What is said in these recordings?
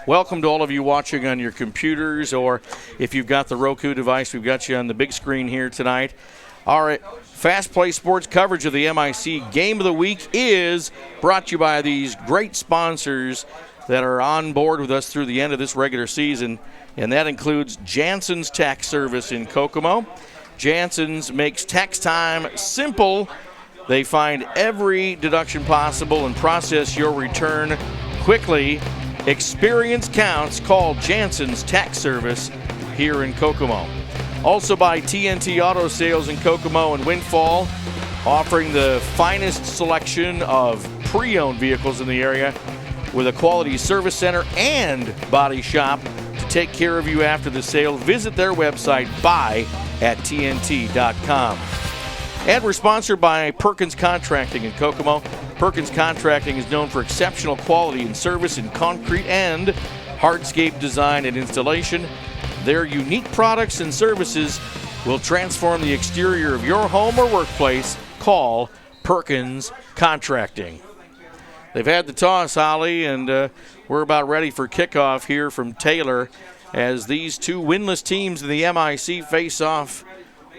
welcome to all of you watching on your computers, or if you've got the Roku device, we've got you on the big screen here tonight. Our Fast Play Sports coverage of the MIC Game of the Week is brought to you by these great sponsors that are on board with us through the end of this regular season, and that includes Jansen's Tax Service in Kokomo. Jansen's makes tax time simple. They find every deduction possible and process your return quickly. Experience counts. Call Jansen's Tax Service here in Kokomo. Also by TNT Auto Sales in Kokomo and Windfall, offering the finest selection of pre-owned vehicles in the area with a quality service center and body shop to take care of you after the sale. Visit their website, buy@tnt.com. And we're sponsored by Perkins Contracting in Kokomo. Perkins Contracting is known for exceptional quality and service in concrete and hardscape design and installation. Their unique products and services will transform the exterior of your home or workplace. Call Perkins Contracting. They've had the toss, Holly, and we're about ready for kickoff here from Taylor as these two winless teams in the MIC face off.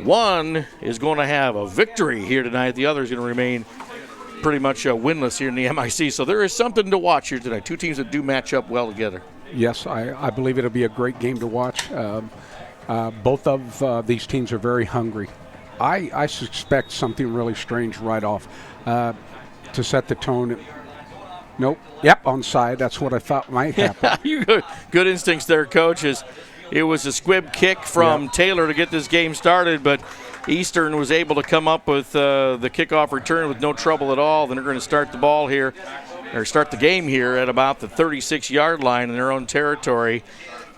One is going to have a victory here tonight. The other is going to remain pretty much winless here in the MIC. So there is something to watch here tonight. Two teams that do match up well together. Yes, I believe it'll be a great game to watch. Both of these teams are very hungry. I suspect something really strange right off to set the tone. Nope. Yep, onside. That's what I thought might happen. Good instincts there, Coach. It was a squib kick from Taylor to get this game started, but Eastern was able to come up with the kickoff return with no trouble at all. Then they're going to start the ball here, or start the game here at about the 36-yard line in their own territory.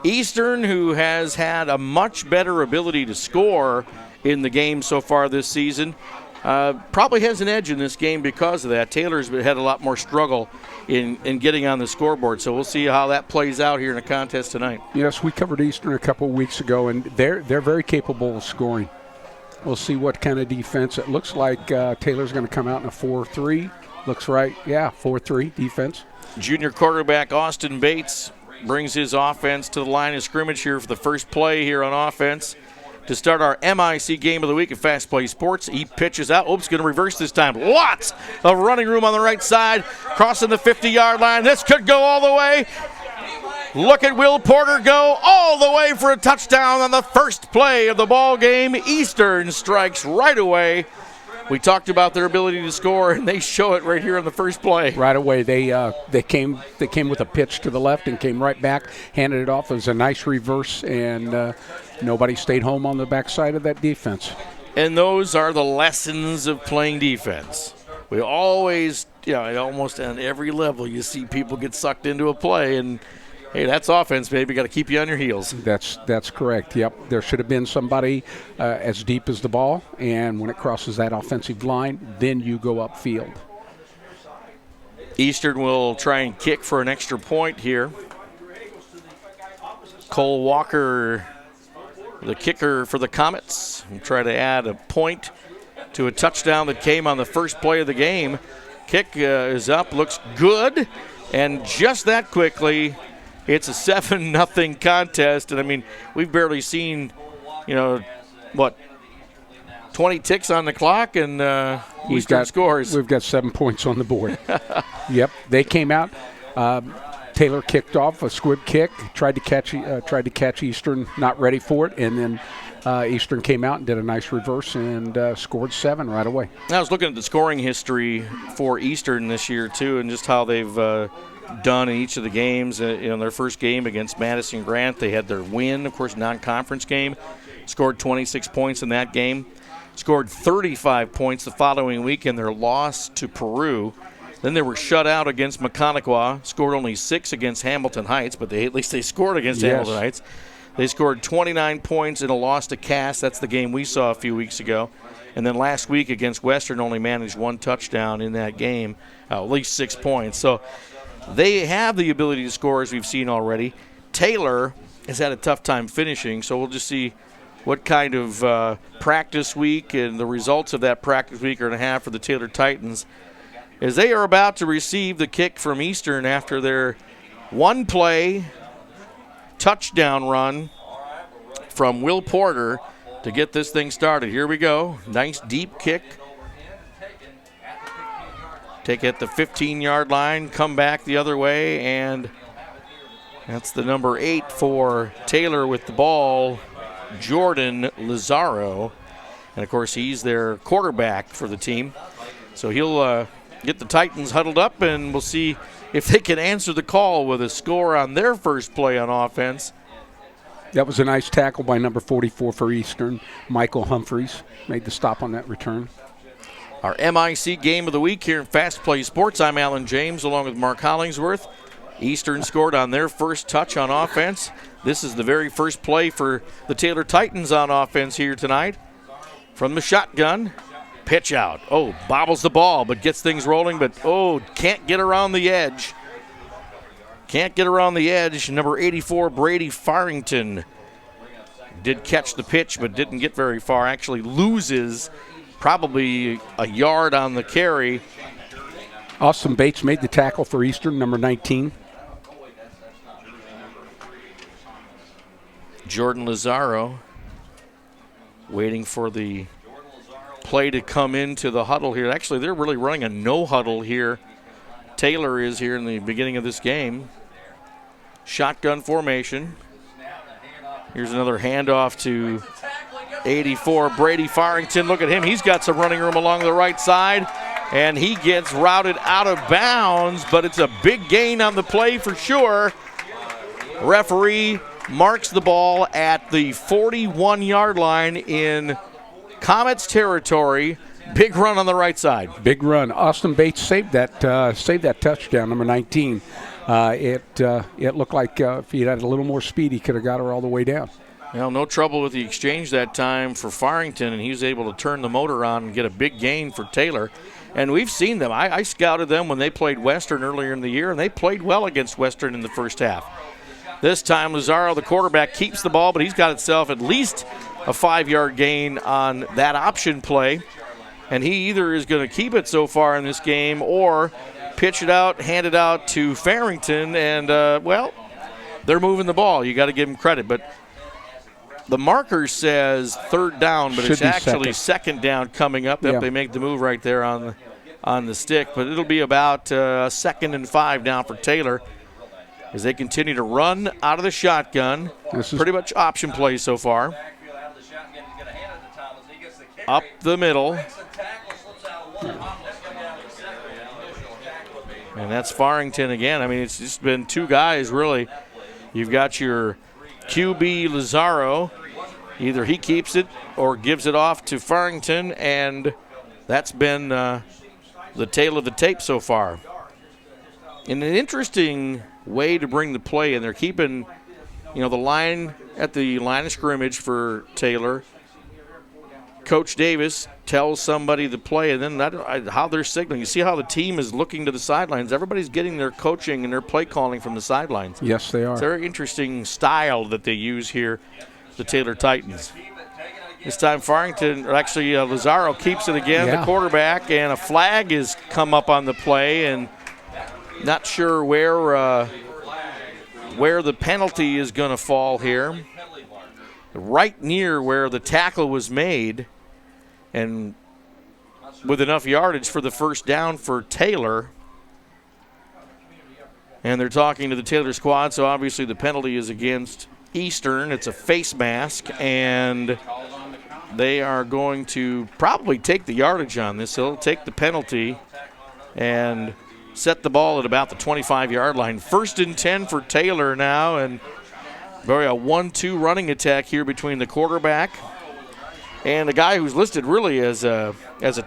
Eastern, who has had a much better ability to score in the game so far this season, probably has an edge in this game because of that. Taylor's had a lot more struggle in getting on the scoreboard, so we'll see how that plays out here in the contest tonight. Yes, we covered Eastern a couple weeks ago, and they're very capable of scoring. We'll see what kind of defense. It looks like Taylor's going to come out in a 4-3. Looks right. Yeah, 4-3 defense. Junior quarterback Austin Bates brings his offense to the line of scrimmage here for the first play here on offense. To start our MIC Game of the Week at Fast Play Sports, he pitches out. Oops, going to reverse this time. Lots of running room on the right side, crossing the 50-yard line. This could go all the way. Look at Will Porter go all the way for a touchdown on the first play of the ball game. Eastern strikes right away. We talked about their ability to score, and they show it right here on the first play. Right away, they came with a pitch to the left and came right back, handed it off. It was a nice reverse, and nobody stayed home on the backside of that defense. And those are the lessons of playing defense. We always, almost on every level, you see people get sucked into a play, and hey, that's offense, baby. Got to keep you on your heels. That's correct. Yep, there should have been somebody as deep as the ball, and when it crosses that offensive line, then you go upfield. Eastern will try and kick for an extra point here. Cole Walker, the kicker for the Comets, will try to add a point to a touchdown that came on the first play of the game. Kick is up, looks good, and just that quickly, it's a 7-0 contest. And, I mean, we've barely seen, 20 ticks on the clock, and Eastern scores. We've got 7 points on the board. Yep, they came out. Taylor kicked off a squib kick, tried to catch Eastern, not ready for it, and then Eastern came out and did a nice reverse and scored 7 right away. I was looking at the scoring history for Eastern this year, too, and just how they've done in each of the games. In their first game against Madison Grant, they had their win, of course, non-conference game, scored 26 points in that game, scored 35 points the following week in their loss to Peru. Then they were shut out against Maconaquah, scored only 6 against Hamilton Heights, but at least they scored against Hamilton Heights. They scored 29 points in a loss to Cass. That's the game we saw a few weeks ago. And then last week against Western only managed 1 touchdown in that game, at least 6 points. So they have the ability to score, as we've seen already. Taylor has had a tough time finishing, so we'll just see what kind of practice week and the results of that practice week are going to have for the Taylor Titans, as they are about to receive the kick from Eastern after their one play, touchdown run from Will Porter to get this thing started. Here we go. Nice deep kick. Take it at the 15-yard line, come back the other way, and that's the number 8 for Taylor with the ball, Jordan Lazaro. And, of course, he's their quarterback for the team. So he'll get the Titans huddled up, and we'll see if they can answer the call with a score on their first play on offense. That was a nice tackle by number 44 for Eastern. Michael Humphreys made the stop on that return. Our MIC game of the week here in Fast Play Sports. I'm Alan James along with Mark Hollingsworth. Eastern scored on their first touch on offense. This is the very first play for the Taylor Titans on offense here tonight. From the shotgun, pitch out. Oh, bobbles the ball, but gets things rolling, but can't get around the edge. Can't get around the edge. Number 84, Brady Farrington, did catch the pitch, but didn't get very far. Actually loses probably a yard on the carry. Austin Bates made the tackle for Eastern, number 19. Jordan Lazaro waiting for the play to come into the huddle here. Actually, they're really running a no huddle here. Taylor is here in the beginning of this game. Shotgun formation. Here's another handoff to 84, Brady Farrington. Look at him. He's got some running room along the right side, and he gets routed out of bounds, but it's a big gain on the play for sure. Referee marks the ball at the 41-yard line in Comets territory. Big run on the right side. Big run. Austin Bates saved that touchdown, number 19. It looked like if he had a little more speed, he could have got her all the way down. Well, no trouble with the exchange that time for Farrington, and he was able to turn the motor on and get a big gain for Taylor. And we've seen them. I scouted them when they played Western earlier in the year, and they played well against Western in the first half. This time, Lazaro, the quarterback, keeps the ball, but he's got himself at least a 5-yard gain on that option play. And he either is going to keep it so far in this game or pitch it out, hand it out to Farrington, and, they're moving the ball. You got to give him credit. But the marker says third down, but it's actually second down coming up. Yep, they make the move right there on the stick. But it'll be about 2nd and 5 now for Taylor as they continue to run out of the shotgun. This is pretty much option plays so far. Up the middle. And that's Farrington again. I mean, it's just been two guys, really. You've got your QB Lazaro. Either he keeps it or gives it off to Farrington, and that's been the tale of the tape so far. And an interesting way to bring the play in. They're keeping, the line at the line of scrimmage for Taylor. Coach Davis tells somebody to play, and then how they're signaling. You see how the team is looking to the sidelines. Everybody's getting their coaching and their play calling from the sidelines. Yes, they are. It's a very interesting style that they use here, the Taylor Titans. This time Lazaro keeps it again, the quarterback, and a flag has come up on the play, and not sure where the penalty is going to fall here. Right near where the tackle was made, and with enough yardage for the first down for Taylor. And they're talking to the Taylor squad, so obviously the penalty is against Eastern. It's a face mask, and they are going to probably take the yardage on this. They'll take the penalty and set the ball at about the 25-yard line. 1st and 10 for Taylor now, and a 1-2 running attack here between the quarterback and the guy who's listed really as a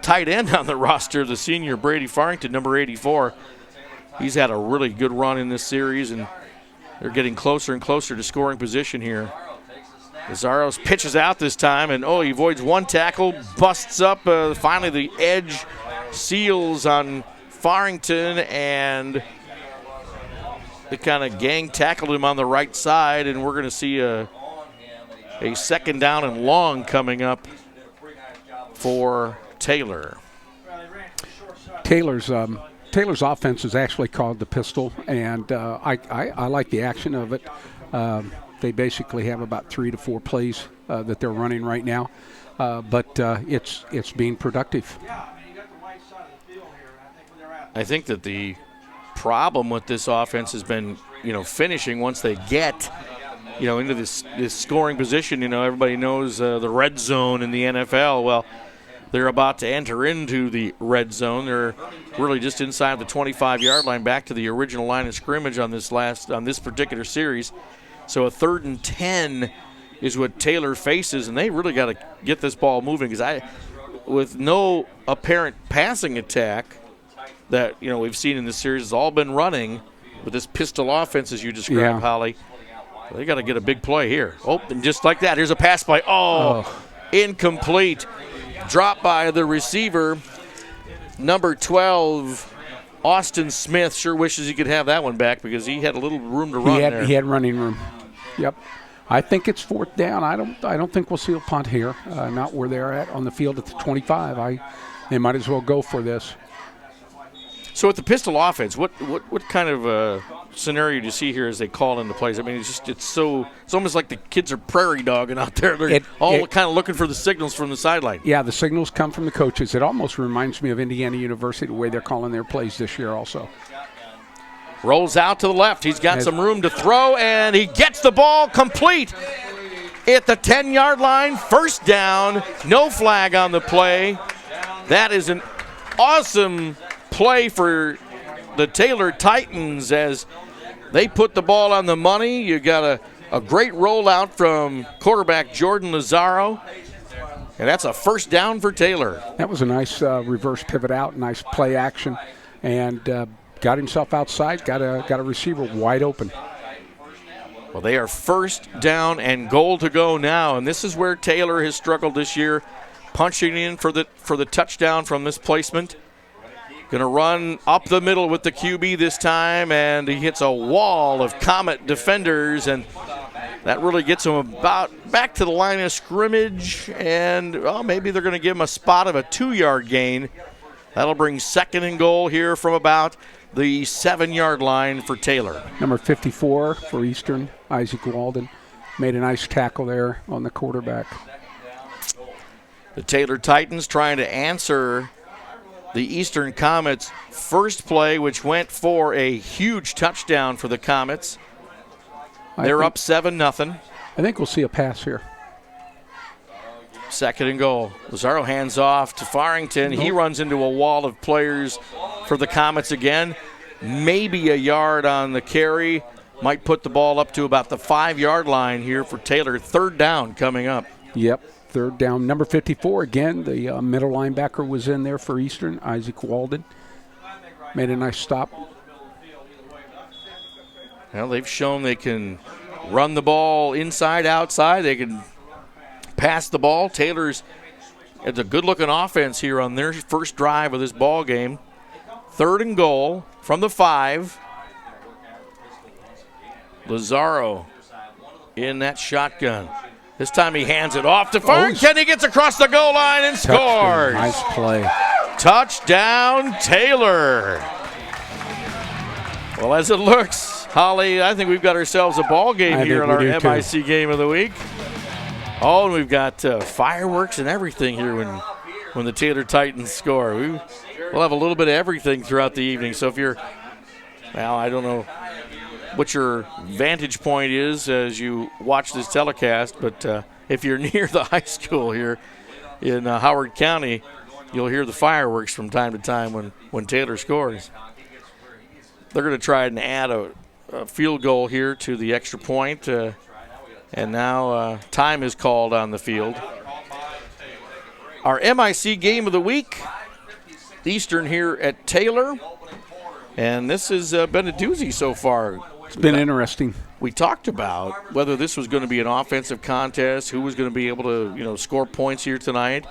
tight end on the roster, the senior Brady Farrington, number 84. He's had a really good run in this series, and they're getting closer and closer to scoring position here. Lazaro pitches out this time, and he avoids one tackle, busts up. Finally, the edge seals on Farrington, and they kind of gang tackled him on the right side, and we're going to see a 2nd down and long coming up for Taylor. Taylor's offense is actually called the pistol, and I like the action of it. They basically have about 3 to 4 plays that they're running right now, but it's being productive. I think that the problem with this offense has been, finishing once they get, into this scoring position. Everybody knows the red zone in the NFL. Well, they're about to enter into the red zone. They're really just inside the 25-yard line, back to the original line of scrimmage on this particular series. So a 3rd and 10 is what Taylor faces, and they really got to get this ball moving, because with no apparent passing attack that we've seen in this series, it's all been running with this pistol offense, as you described, Holly. They got to get a big play here. Oh, and just like that, here's a pass play. Incomplete. Dropped by the receiver, number 12, Austin Smith. Sure wishes he could have that one back, because he had a little room to run there. He had running room. Yep. I think it's 4th down. I don't think we'll see a punt here. Not where they're at on the field at the 25. They might as well go for this. So with the pistol offense, what kind of scenario do you see here as they call into plays? I mean, it's almost like the kids are prairie dogging out there. They're kind of looking for the signals from the sideline. Yeah, the signals come from the coaches. It almost reminds me of Indiana University, the way they're calling their plays this year also. Rolls out to the left. He's got some room to throw, and he gets the ball complete at the 10-yard line. 1st down. No flag on the play. That is an awesome play for the Taylor Titans as they put the ball on the money. You got a great rollout from quarterback Jordan Lazaro, and that's a 1st down for Taylor. That was a nice reverse pivot out, nice play action, and got himself outside, got a receiver wide open. Well, they are 1st down and goal to go now, and this is where Taylor has struggled this year, punching in for the touchdown from this placement. Going to run up the middle with the QB this time, and he hits a wall of Comet defenders, and that really gets him about back to the line of scrimmage, and maybe they're going to give him a spot of a 2-yard gain. That'll bring 2nd and goal here from about the 7-yard line for Taylor. Number 54 for Eastern, Isaac Walden, made a nice tackle there on the quarterback. The Taylor Titans trying to answer the Eastern Comets' first play, which went for a huge touchdown for the Comets. They're up 7-0. I think we'll see a pass here. 2nd and goal. Lazaro hands off to Farrington. He runs into a wall of players for the Comets again. Maybe a yard on the carry. Might put the ball up to about the 5-yard line here for Taylor. 3rd down coming up. Yep. 3rd down. Number 54, again, the middle linebacker was in there for Eastern, Isaac Walden. Made a nice stop. Well, they've shown they can run the ball inside, outside. They can pass the ball. Taylor's it's a good-looking offense here on their first drive of this ball game. 3rd and goal from the 5. Lazaro in that shotgun. This time he hands it off to Farrington. He gets across the goal line and scores. Nice play. Touchdown, Taylor. Well, as it looks, Holly, I think we've got ourselves a ball game here on our MIC Game of the Week. Oh, and we've got fireworks and everything here when the Taylor Titans score. We'll have a little bit of everything throughout the evening. So if you're, I don't know what your vantage point is as you watch this telecast, but if you're near the high school here in Howard County, you'll hear the fireworks from time to time when Taylor scores. They're going to try and add a field goal here to the extra point, and now time is called on the field. Our MIC Game of the Week, Eastern here at Taylor, and this has been a doozy so far. It's been interesting. We talked about whether this was going to be an offensive contest, who was going to be able to, score points here tonight.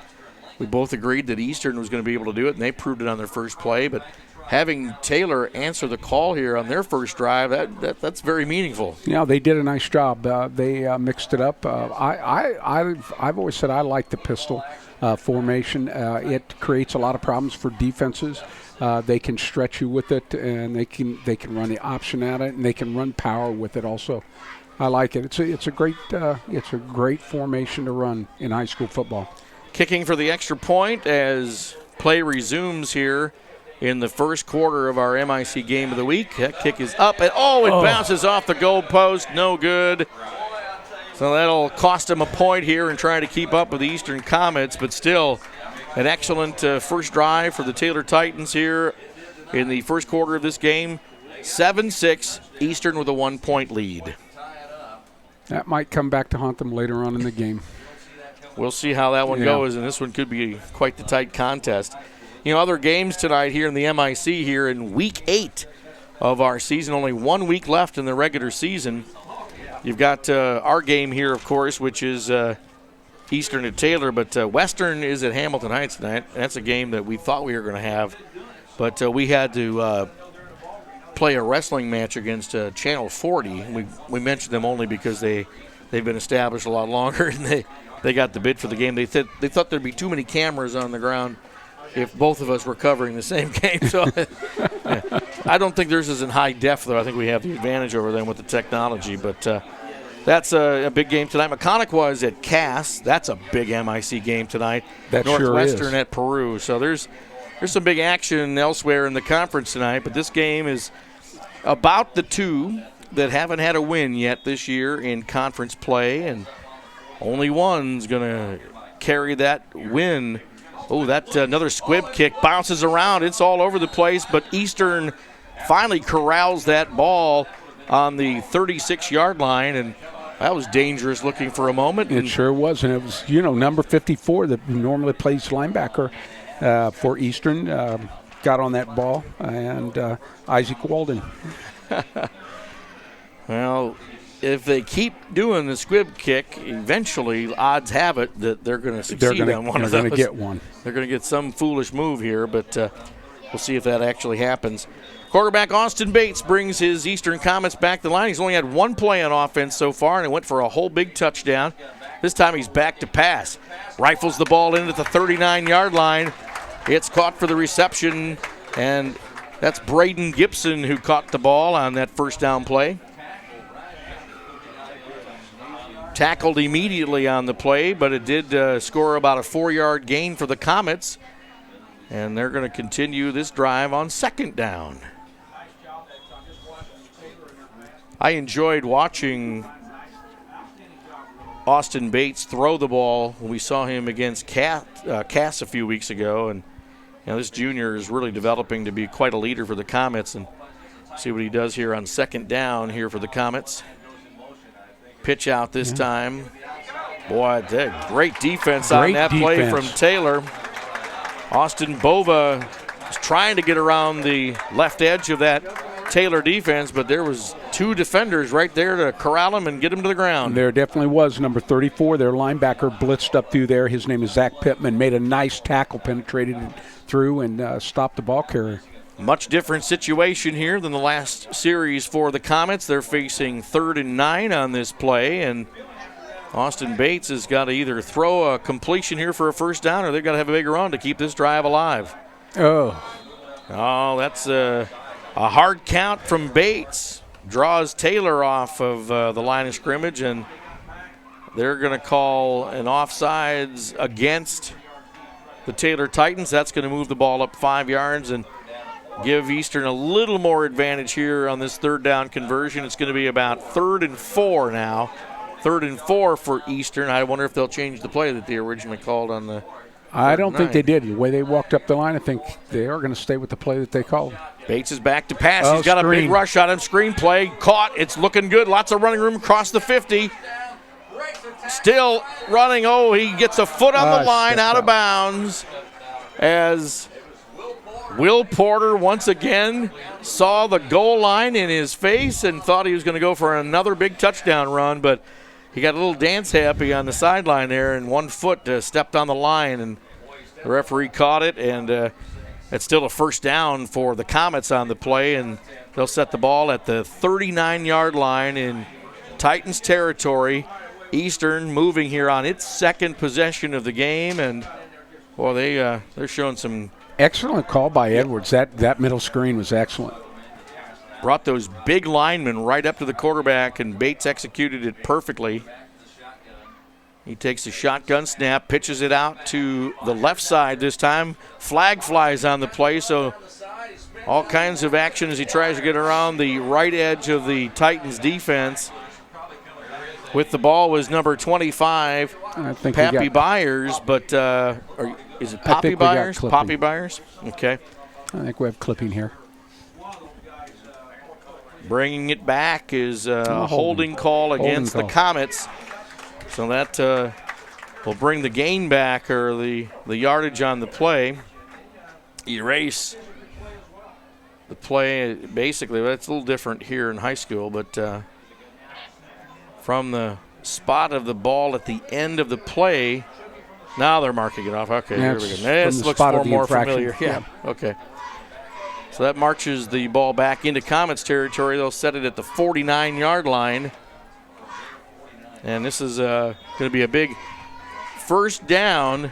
We both agreed that Eastern was going to be able to do it, and they proved it on their first play. But having Taylor answer the call here on their first drive, that's very meaningful. Yeah, they did a nice job. They mixed it up. I've always said I like the pistol formation. It creates a lot of problems for defenses. They can stretch you with it, and they can run the option at it, and they can run power with it also. I like it. It's a great formation to run in high school football. Kicking for the extra point as play resumes here in the first quarter of our MIC game of the week. That kick is up, and it bounces off the goal post. No good. So that'll cost them a point here in trying to keep up with the Eastern Comets, but still an excellent first drive for the Taylor Titans here in the first quarter of this game. 7-6, Eastern with a 1-point lead. That might come back to haunt them later on in the game. We'll see how that one goes, and this one could be quite the tight contest. You know, other games tonight here in the MIC here in Week 8 of our season. Only 1 week left in the regular season. You've got our game here, of course, which is Eastern at Taylor, but Western is at Hamilton Heights tonight. That's a game that we thought we were going to have, but we had to play a wrestling match against Channel 40. We mentioned them only because they've been established a lot longer, and they got the bid for the game. They thought there'd be too many cameras on the ground if both of us were covering the same game. So I don't think theirs is in high def, though. I think we have the advantage over them with the technology. But that's a big game tonight. Maconaquah is at Cass. That's a big MIC game tonight. That Northwestern sure is. at Peru. So there's some big action elsewhere in the conference tonight. But this game is about the two that haven't had a win yet this year in conference play, and only one's going to carry that win. Oh, that another squib kick bounces around. It's all over the place, but Eastern finally corrals that ball on the 36-yard line, and that was dangerous looking for a moment. It sure was, and it was, number 54 that normally plays linebacker for Eastern got on that ball, and Isaac Walden. Well, if they keep doing the squib kick, eventually odds have it that they're going to succeed on one of those. They're going to get one. They're going to get some foolish move here, but we'll see if that actually happens. Quarterback Austin Bates brings his Eastern Comets back to the line. He's only had one play on offense so far, and it went for a whole big touchdown. This time he's back to pass. Rifles the ball in at the 39-yard line. It's caught for the reception, and that's Braden Gibson who caught the ball on that first down play. Tackled immediately on the play, but it did score about a 4-yard gain for the Comets, and they're going to continue this drive on second down. I enjoyed watching Austin Bates throw the ball when we saw him against Cass a few weeks ago, and this junior is really developing to be quite a leader for the Comets, and see what he does here on second down here for the Comets. Pitch out this time. Boy, great defense on that play from Taylor. Austin Bova was trying to get around the left edge of that Taylor defense, but there was two defenders right there to corral him and get him to the ground. There definitely was. Number 34, their linebacker, blitzed up through there. His name is Zach Pittman. Made a nice tackle, penetrated through, and stopped the ball carrier. Much different situation here than the last series for the Comets. They're facing 3rd and 9 on this play, and Austin Bates has got to either throw a completion here for a first down, or they've got to have a big run to keep this drive alive. Oh, that's a hard count from Bates. Draws Taylor off of the line of scrimmage, and they're going to call an offsides against the Taylor Titans. That's going to move the ball up 5 yards and give Eastern a little more advantage here on this third down conversion. It's going to be about 3rd and 4 now. 3rd and 4 for Eastern. I wonder if they'll change the play that they originally called on the I don't think they did. The way they walked up the line, I think they are going to stay with the play that they called. Bates is back to pass. He's got a big rush on him. Screen play. Caught. It's looking good. Lots of running room across the 50. Still running. Oh, he gets a foot on the line out of bounds as Will Porter once again saw the goal line in his face and thought he was going to go for another big touchdown run, but he got a little dance happy on the sideline there, and 1 foot stepped on the line, and the referee caught it, and it's still a first down for the Comets on the play, and they'll set the ball at the 39-yard line in Titans territory. Eastern moving here on its second possession of the game, and boy, they're showing some. Excellent call by Edwards. That middle screen was excellent. brought those big linemen right up to the quarterback, and Bates executed it perfectly. He takes the shotgun snap, pitches it out to the left side this time. Flag flies on the play, so all kinds of action as he tries to get around the right edge of the Titans defense. With the ball was number 25, Pappy Byers, but is it Poppy Byers? Poppy Byers? Okay. I think we have clipping here. Bringing it back is a holding call against the Comets. So that will bring the gain back, or the yardage on the play. Erase the play. Basically, that's a little different here in high school, but from the spot of the ball at the end of the play, now they're marking it off. Okay, here we go. This looks more familiar. Yeah, okay. So that marches the ball back into Comets territory. They'll set it at the 49-yard line. And this is going to be a big first down,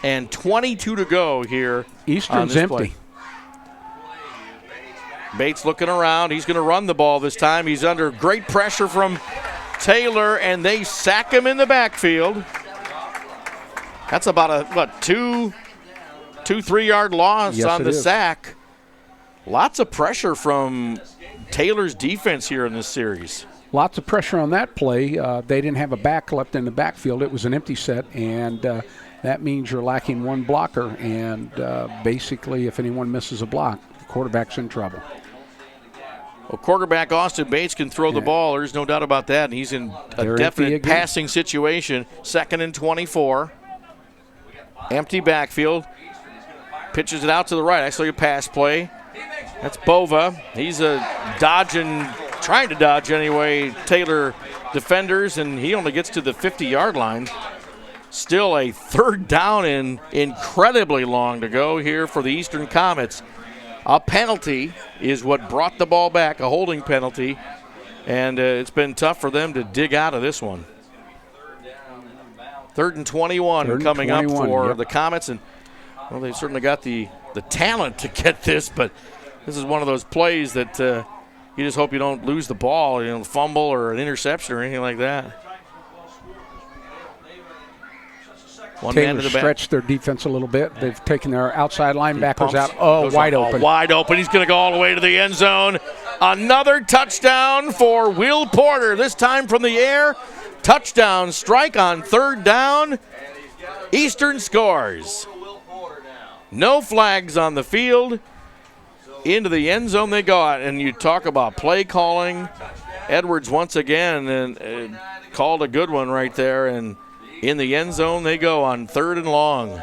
and 22 to go here. Eastern's empty. Play. Bates looking around. He's going to run the ball this time. He's under great pressure from Taylor, and they sack him in the backfield. That's about a, 2-3 yard loss on the sack. Lots of pressure from Taylor's defense here in this series. Lots of pressure on that play. They didn't have a back left in the backfield. It was an empty set, and that means you're lacking one blocker. And basically, if anyone misses a block, the quarterback's in trouble. Well, quarterback Austin Bates can throw the ball. There's no doubt about that. And he's in a definite passing situation. 2nd and 24. Empty backfield. Pitches it out to the right. I saw your pass play. That's Bova. He's trying to dodge anyway, Taylor defenders, and he only gets to the 50-yard line. Still a 3rd down and incredibly long to go here for the Eastern Comets. A penalty is what brought the ball back, a holding penalty, and it's been tough for them to dig out of this one. 3rd and 21 coming up for the Comets, and well, they've certainly got the talent to get this, but this is one of those plays that you just hope you don't lose the ball, fumble or an interception or anything like that. Taylor stretched their defense a little bit. They've taken their outside linebackers out. Oh, wide open. Wide open. He's going to go all the way to the end zone. Another touchdown for Will Porter, this time from the air. Touchdown strike on 3rd down. Eastern scores. No flags on the field. Into the end zone they go out, and you talk about play calling. Edwards once again and called a good one right there, and in the end zone they go on 3rd and long.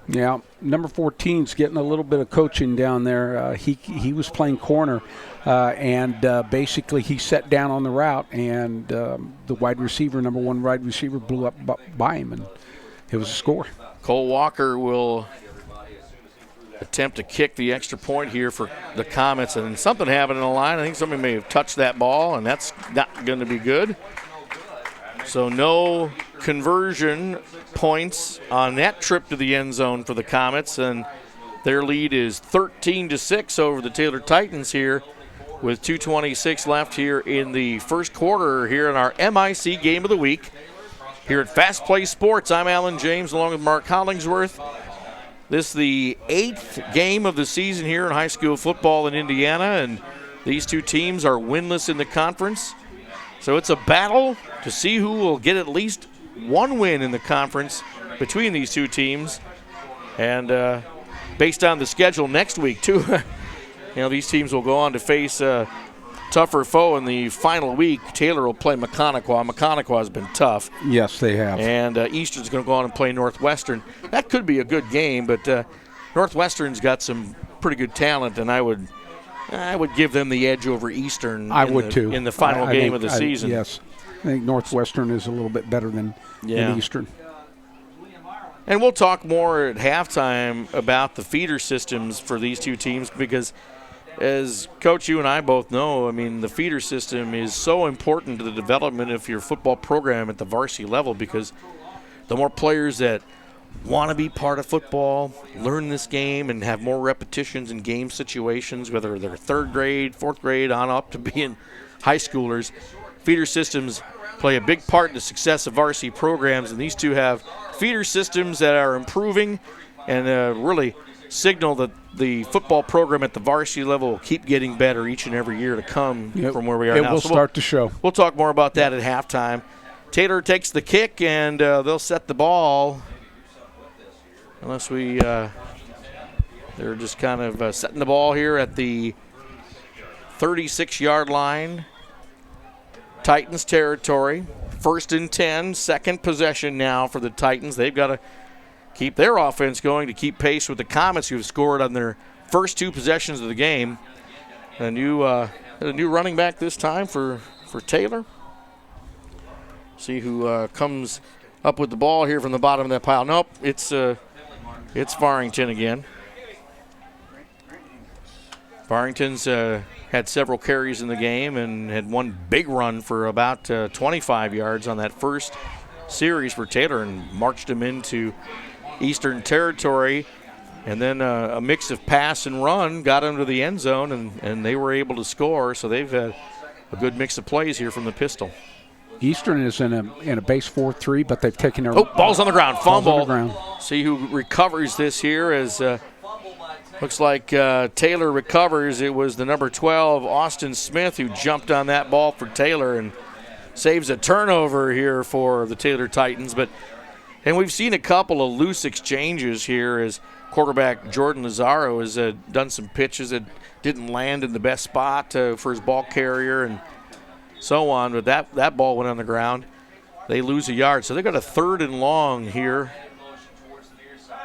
Yeah, number 14's getting a little bit of coaching down there. He was playing corner, and basically he set down on the route, and the wide receiver, number 1 wide receiver, blew up by him, and it was a score. Cole Walker will attempt to kick the extra point here for the Comets, and something happened in the line. I think somebody may have touched that ball, and that's not going to be good. So no conversion points on that trip to the end zone for the Comets, and their lead is 13-6 over the Taylor Titans here with 2:26 left here in the first quarter here in our MIC Game of the Week. Here at Fast Play Sports, I'm Alan James along with Mark Hollingsworth. This is the 8th game of the season here in high school football in Indiana, and these two teams are winless in the conference. So it's a battle to see who will get at least one win in the conference between these two teams. And based on the schedule next week, too, these teams will go on to face a tougher foe in the final week. Taylor will play Maconaquah. Maconaquah has been tough. Yes, they have. And Eastern's going to go on and play Northwestern. That could be a good game, but Northwestern's got some pretty good talent, and I would give them the edge over Eastern. I would too. In the final game of the season. Yes. I think Northwestern is a little bit better than Eastern. And we'll talk more at halftime about the feeder systems for these two teams because, as Coach, you and I both know, the feeder system is so important to the development of your football program at the varsity level because the more players that want to be part of football, learn this game, and have more repetitions in game situations, whether they're third grade, fourth grade, on up to being high schoolers. Feeder systems play a big part in the success of varsity programs, and these two have feeder systems that are improving and really signal that the football program at the varsity level will keep getting better each and every year to come from where we are now. It will start to show. We'll talk more about that at halftime. Taylor takes the kick, and they'll set the ball. Unless they're just kind of setting the ball here at the 36-yard line. Titans territory. 1st and 10, second possession now for the Titans. They've got to keep their offense going to keep pace with the Comets, who have scored on their first 2 possessions of the game. A new running back this time for Taylor. See who comes up with the ball here from the bottom of that pile. Nope, it's Farrington again. Farrington's had several carries in the game and had one big run for about 25 yards on that first series for Taylor and marched him into Eastern Territory. And then a mix of pass and run got him to the end zone, and they were able to score. So they've had a good mix of plays here from the pistol. Eastern is in a base 4-3, but they've taken their ball's on the ground. Fumble. On the ground. See who recovers this here as looks like Taylor recovers. It was the number 12, Austin Smith, who jumped on that ball for Taylor and saves a turnover here for the Taylor Titans. And we've seen a couple of loose exchanges here as quarterback Jordan Lazaro has done some pitches that didn't land in the best spot for his ball carrier and so on, but that ball went on the ground. They lose a yard, so they've got a 3rd and long here.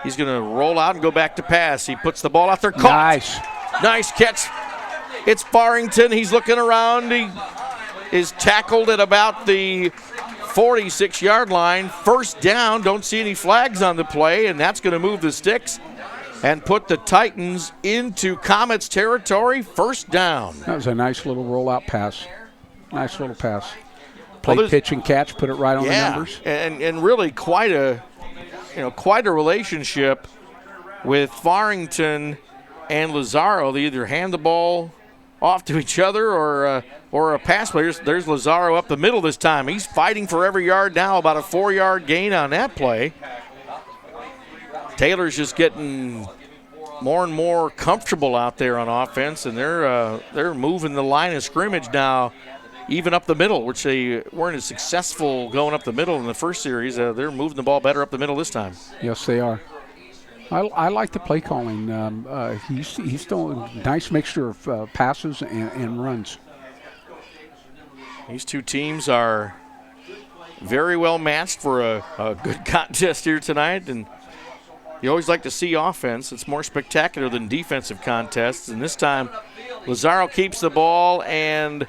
He's going to roll out and go back to pass. He puts the ball out there. Caught. Nice catch. It's Farrington. He's looking around. He is tackled at about the 46-yard line. 1st down. Don't see any flags on the play, and that's going to move the sticks and put the Titans into Comets territory. 1st down. That was a nice little rollout pass. Nice little pass. Play pitch and catch, put it right on the numbers. And really quite a relationship with Farrington and Lazaro. They either hand the ball off to each other or a pass play. There's Lazaro up the middle this time. He's fighting for every yard now, about a 4-yard gain on that play. Taylor's just getting more and more comfortable out there on offense, and they're moving the line of scrimmage now even up the middle, which they weren't as successful going up the middle in the first series. They're moving the ball better up the middle this time. Yes, they are. I like the play calling. He's still a nice mixture of passes and runs. These two teams are very well matched for a good contest here tonight, and you always like to see offense. It's more spectacular than defensive contests, and this time Lazaro keeps the ball, and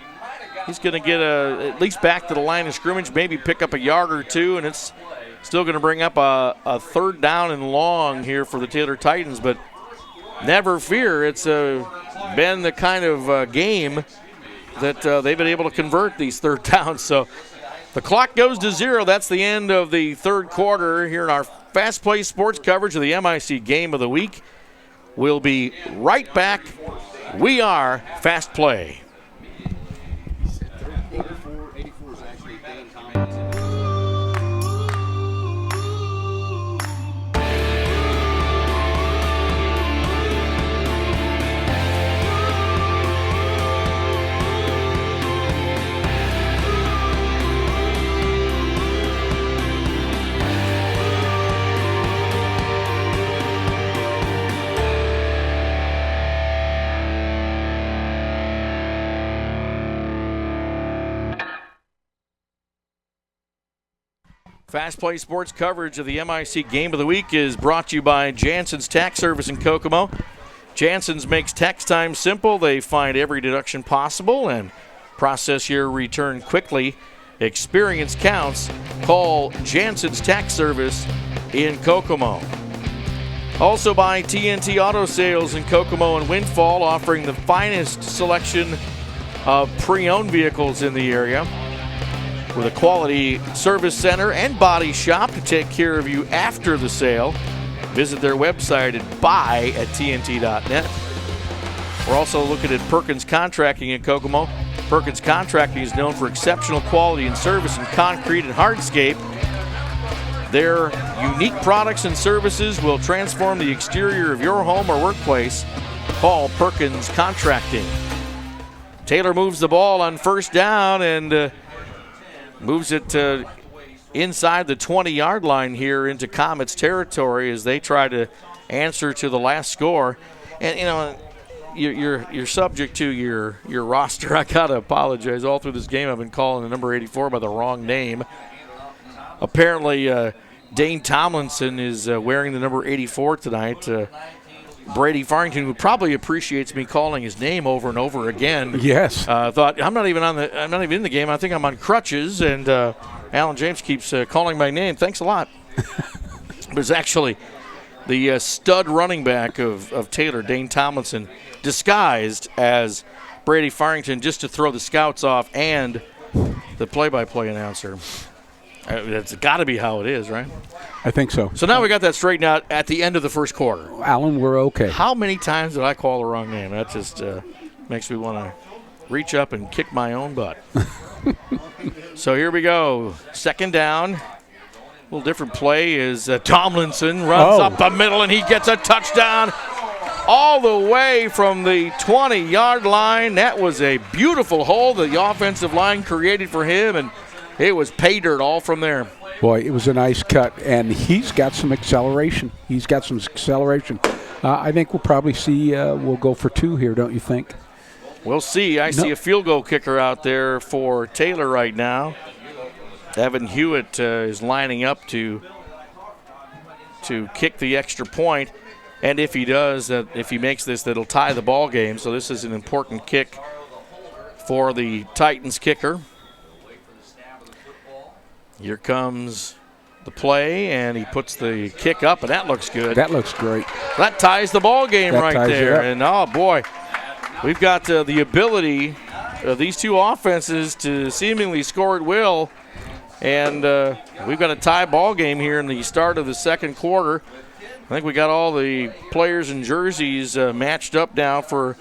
he's going to get at least back to the line of scrimmage, maybe pick up a yard or two, and it's still going to bring up a 3rd down and long here for the Taylor Titans. But never fear, it's been the kind of game that they've been able to convert these 3rd downs. So the clock goes to 0. That's the end of the 3rd quarter here in our Fast Play Sports coverage of the MIC Game of the Week. We'll be right back. We are Fast Play. Fast Play Sports coverage of the MIC Game of the Week is brought to you by Jansen's Tax Service in Kokomo. Jansen's makes tax time simple. They find every deduction possible and process your return quickly. Experience counts. Call Jansen's Tax Service in Kokomo. Also by TNT Auto Sales in Kokomo and Windfall, offering the finest selection of pre-owned vehicles in the area. with a quality service center and body shop to take care of you after the sale. Visit their website at buy@tnt.net. We're also looking at Perkins Contracting in Kokomo. Perkins Contracting is known for exceptional quality and service in concrete and hardscape. Their unique products and services will transform the exterior of your home or workplace. Call Perkins Contracting. Taylor moves the ball on first down and moves it inside the 20-yard line here into Comets territory as they try to answer to the last score. And, you know, you're subject to your roster. I got to apologize. All through this game I've been calling the number 84 by the wrong name. Apparently, Dane Tomlinson is wearing the number 84 tonight. Brady Farrington, who probably appreciates me calling his name over and over again. Yes. Thought I'm not even in the game. I think I'm on crutches, and Alan James keeps calling my name. Thanks a lot. But it's actually the stud running back of Taylor, Dane Tomlinson, disguised as Brady Farrington just to throw the scouts off and the play-by-play announcer. That's got to be how it is, right? I think so. So now we got that straightened out at the end of the first quarter. Alan, we're okay. How many times did I call the wrong name? That just makes me want to reach up and kick my own butt. So here we go. Second down. A little different play is Tomlinson runs up the middle, and he gets a touchdown all the way from the 20-yard line. That was a beautiful hole the offensive line created for him, and it was pay dirt all from there. Boy, it was a nice cut, and he's got some acceleration. I think we'll probably see we'll go for two here, don't you think? We'll see. I see a field goal kicker out there for Taylor right now. Evan Hewitt is lining up to kick the extra point, and if he does, if he makes this, that'll tie the ball game. So this is an important kick for the Titans kicker. Here comes the play, and he puts the kick up, and that looks good. That looks great. That ties the ball game right there. And, oh, boy, we've got the ability of these two offenses to seemingly score at will, and we've got a tie ball game here in the start of the second quarter. I think we got all the players and jerseys matched up now for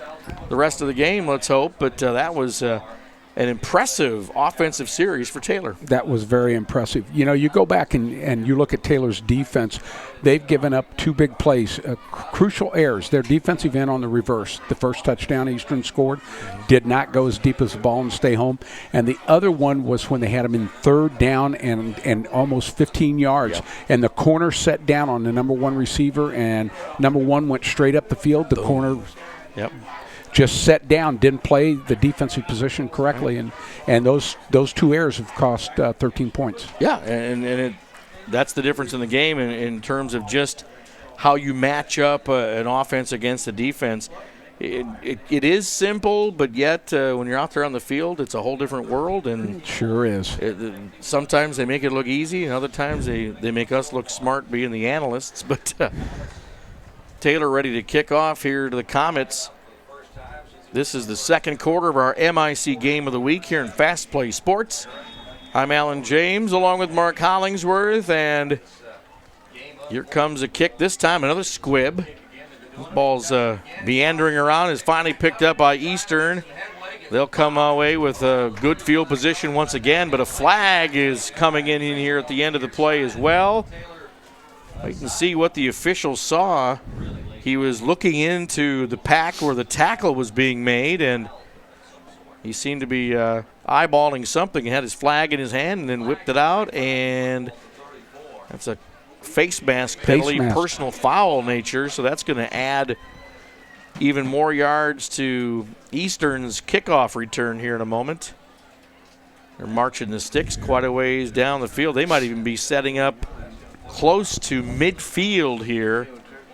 the rest of the game, let's hope. But that was an impressive offensive series for Taylor. That was very impressive. You know, you go back and you look at Taylor's defense. They've given up two big plays, crucial errors. Their defensive end on the reverse. The first touchdown Eastern scored did not go as deep as the ball and stay home. And the other one was when they had him in third down and almost 15 yards. Yep. And the corner set down on the number one receiver, and number one went straight up the field. The corner just set down, didn't play the defensive position correctly, and those two errors have cost 13 points. Yeah, and that's the difference in the game in terms of just how you match up an offense against a defense. It is simple, but yet when you're out there on the field, it's a whole different world. And it sure is. Sometimes they make it look easy, and other times they make us look smart being the analysts. But Taylor ready to kick off here to the Comets. This is the second quarter of our MIC Game of the Week here in Fast Play Sports. I'm Alan James along with Mark Hollingsworth, and here comes a kick. This time another squib. This ball's meandering around, is finally picked up by Eastern. They'll come away with a good field position once again, but a flag is coming in here at the end of the play as well. Wait and see what the official saw. He was looking into the pack where the tackle was being made, and he seemed to be eyeballing something. He had his flag in his hand and then whipped it out, and that's a face mask penalty, personal foul nature, so that's going to add even more yards to Eastern's kickoff return here in a moment. They're marching the sticks quite a ways down the field. They might even be setting up close to midfield here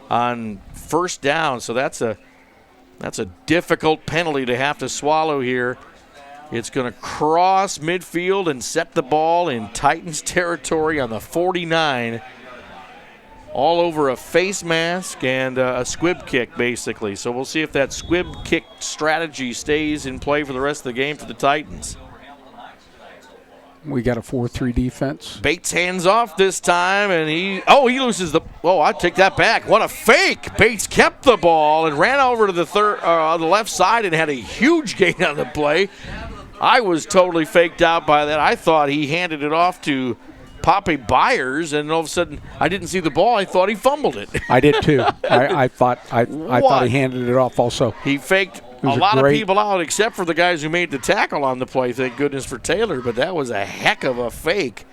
on first down, so that's a difficult penalty to have to swallow here. It's going to cross midfield and set the ball in Titans territory on the 49, all over a face mask and a squib kick, basically. So we'll see if that squib kick strategy stays in play for the rest of the game for the Titans. We got a 4-3 defense. Bates hands off this time, and he loses the. Oh, I take that back. What a fake! Bates kept the ball and ran over to the the left side and had a huge gain on the play. I was totally faked out by that. I thought he handed it off to Poppy Byers, and all of a sudden I didn't see the ball. I thought he fumbled it. I did too. I thought he handed it off also. He faked a lot of people out except for the guys who made the tackle on the play. Thank goodness for Taylor, but that was a heck of a fake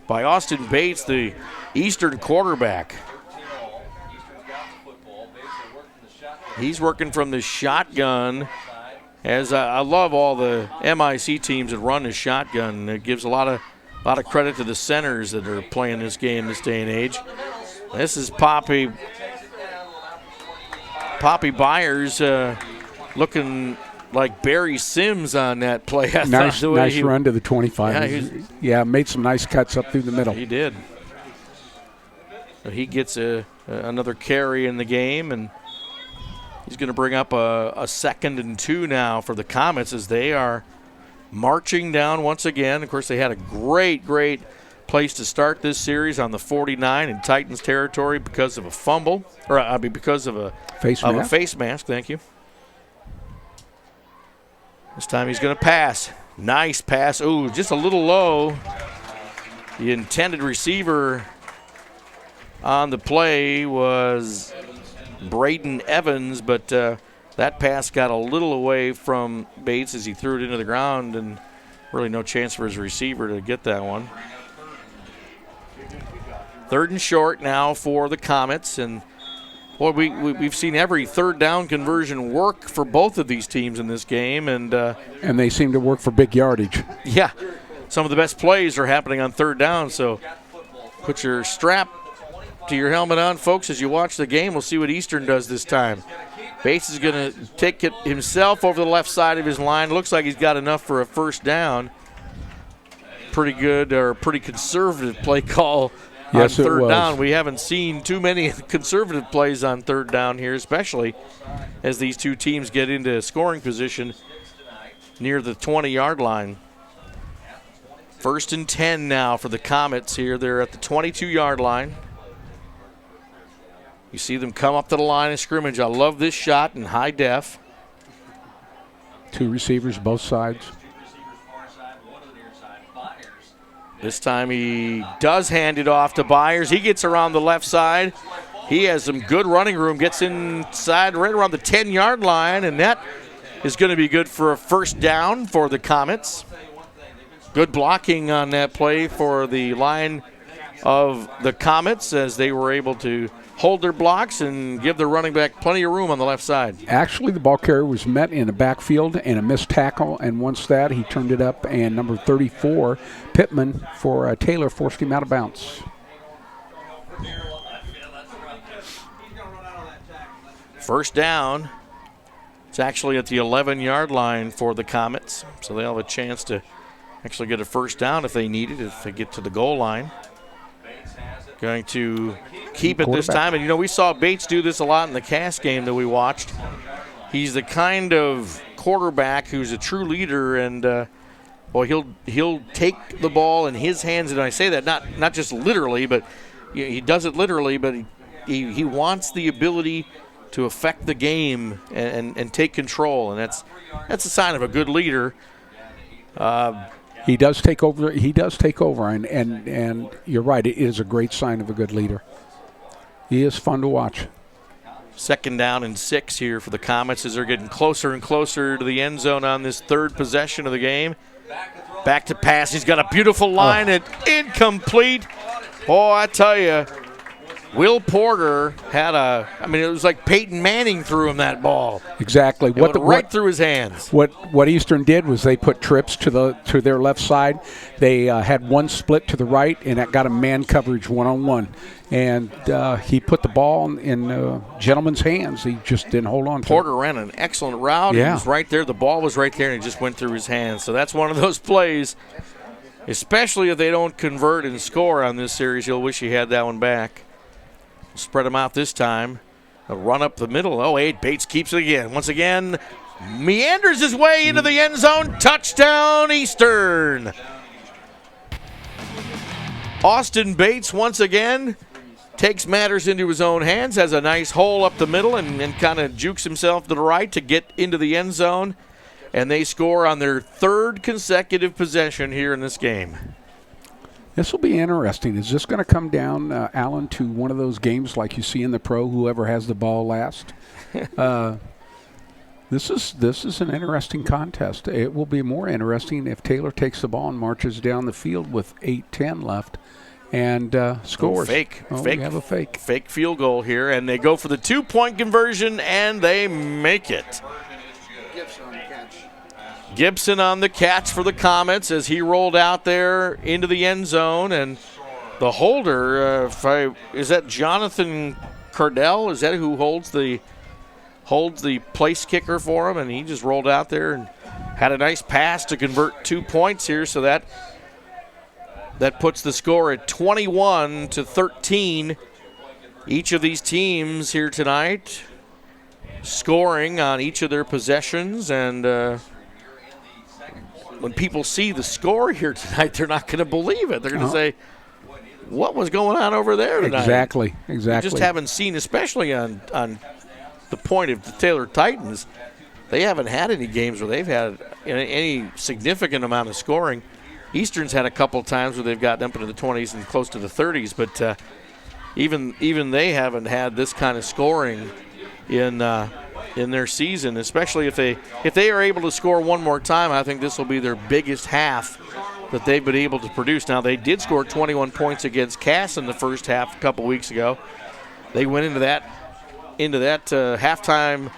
by Austin Bates, the Eastern quarterback. He's working from the shotgun. As I love all the MIC teams that run the shotgun. It gives a lot of credit to the centers that are playing this game this day and age. This is Poppy Byers looking like Barry Sims on that play. Nice run to the 25. Yeah, made some nice cuts up through the middle. He did. So he gets another carry in the game, and he's going to bring up a 2nd and 2 now for the Comets as they are marching down once again. Of course, they had a great place to start this series on the 49 in Titans territory because of a fumble, or because of a face mask. Thank you. This time he's going to pass. Nice pass. Ooh, just a little low. The intended receiver on the play was Braden Evans, but that pass got a little away from Bates as he threw it into the ground, and really no chance for his receiver to get that one. 3rd and short now for the Comets, and boy, we've seen every 3rd down conversion work for both of these teams in this game, and they seem to work for big yardage. Yeah, some of the best plays are happening on 3rd down, so put your strap to your helmet on, folks, as you watch the game. We'll see what Eastern does this time. Bates is going to take it himself over the left side of his line. Looks like he's got enough for a 1st down. Pretty good, or pretty conservative play call on 3rd down. We haven't seen too many conservative plays on 3rd down here, especially as these two teams get into scoring position near the 20-yard line. 1st and 10 now for the Comets here. They're at the 22-yard line. You see them come up to the line of scrimmage. I love this shot in high def. 2 receivers, both sides. This time he does hand it off to Byers. He gets around the left side. He has some good running room, gets inside right around the 10-yard line, and that is going to be good for a 1st down for the Comets. Good blocking on that play for the line of the Comets as they were able to hold their blocks and give their running back plenty of room on the left side. Actually, the ball carrier was met in the backfield and a missed tackle, and once that, he turned it up, and number 34, Pittman, for Taylor, forced him out of bounds. 1st down. It's actually at the 11-yard line for the Comets, so they'll have a chance to actually get a 1st down if they need it, if they get to the goal line. Going to keep it this time. And, we saw Bates do this a lot in the Cass game that we watched. He's the kind of quarterback who's a true leader, and, he'll take the ball in his hands. And I say that not just literally, but he does it literally, but he wants the ability to affect the game and take control. And that's a sign of a good leader. He does take over. And you're right. It is a great sign of a good leader. He is fun to watch. 2nd down and 6 here for the Comets as they're getting closer and closer to the end zone on this 3rd possession of the game. Back to pass. He's got a beautiful line and incomplete. Oh, I tell you, Will Porter had it was like Peyton Manning threw him that ball. Exactly. Right through his hands. What Eastern did was they put trips to their left side. They had one split to the right, and that got a man coverage 1-on-1. And he put the ball in gentleman's hands. He just didn't hold on to it. Porter ran an excellent route. Yeah. He was right there. The ball was right there, and it just went through his hands. So that's one of those plays, especially if they don't convert and score on this series. You'll wish you had that one back. Spread them out this time. A run up the middle. Bates keeps it again. Once again, meanders his way into the end zone. Touchdown, Eastern. Austin Bates once again takes matters into his own hands, has a nice hole up the middle, and kind of jukes himself to the right to get into the end zone. And they score on their third consecutive possession here in this game. This will be interesting. Is this going to come down, Alan, to one of those games like you see in the pro, whoever has the ball last? This is an interesting contest. It will be more interesting if Taylor takes the ball and marches down the field with 8:10 left and scores. Fake. We have a fake. Fake field goal here, and they go for the 2-point conversion, and they make it. Gibson on the catch for the Comets as he rolled out there into the end zone, and the holder, is that Jonathan Cardell? Is that who holds the place kicker for him? And he just rolled out there and had a nice pass to convert 2 points here, so that puts the score at 21-13. Each of these teams here tonight scoring on each of their possessions, and when people see the score here tonight, they're not going to believe it. They're going to say, what was going on over there tonight? Exactly. You just haven't seen, especially on the point of the Taylor Titans, they haven't had any games where they've had any significant amount of scoring. Eastern's had a couple times where they've gotten up into the 20s and close to the 30s, but even they haven't had this kind of scoring in their season, especially if they are able to score one more time. I think this will be their biggest half that they've been able to produce. Now, they did score 21 points against Cass in the first half a couple weeks ago. They went into that halftime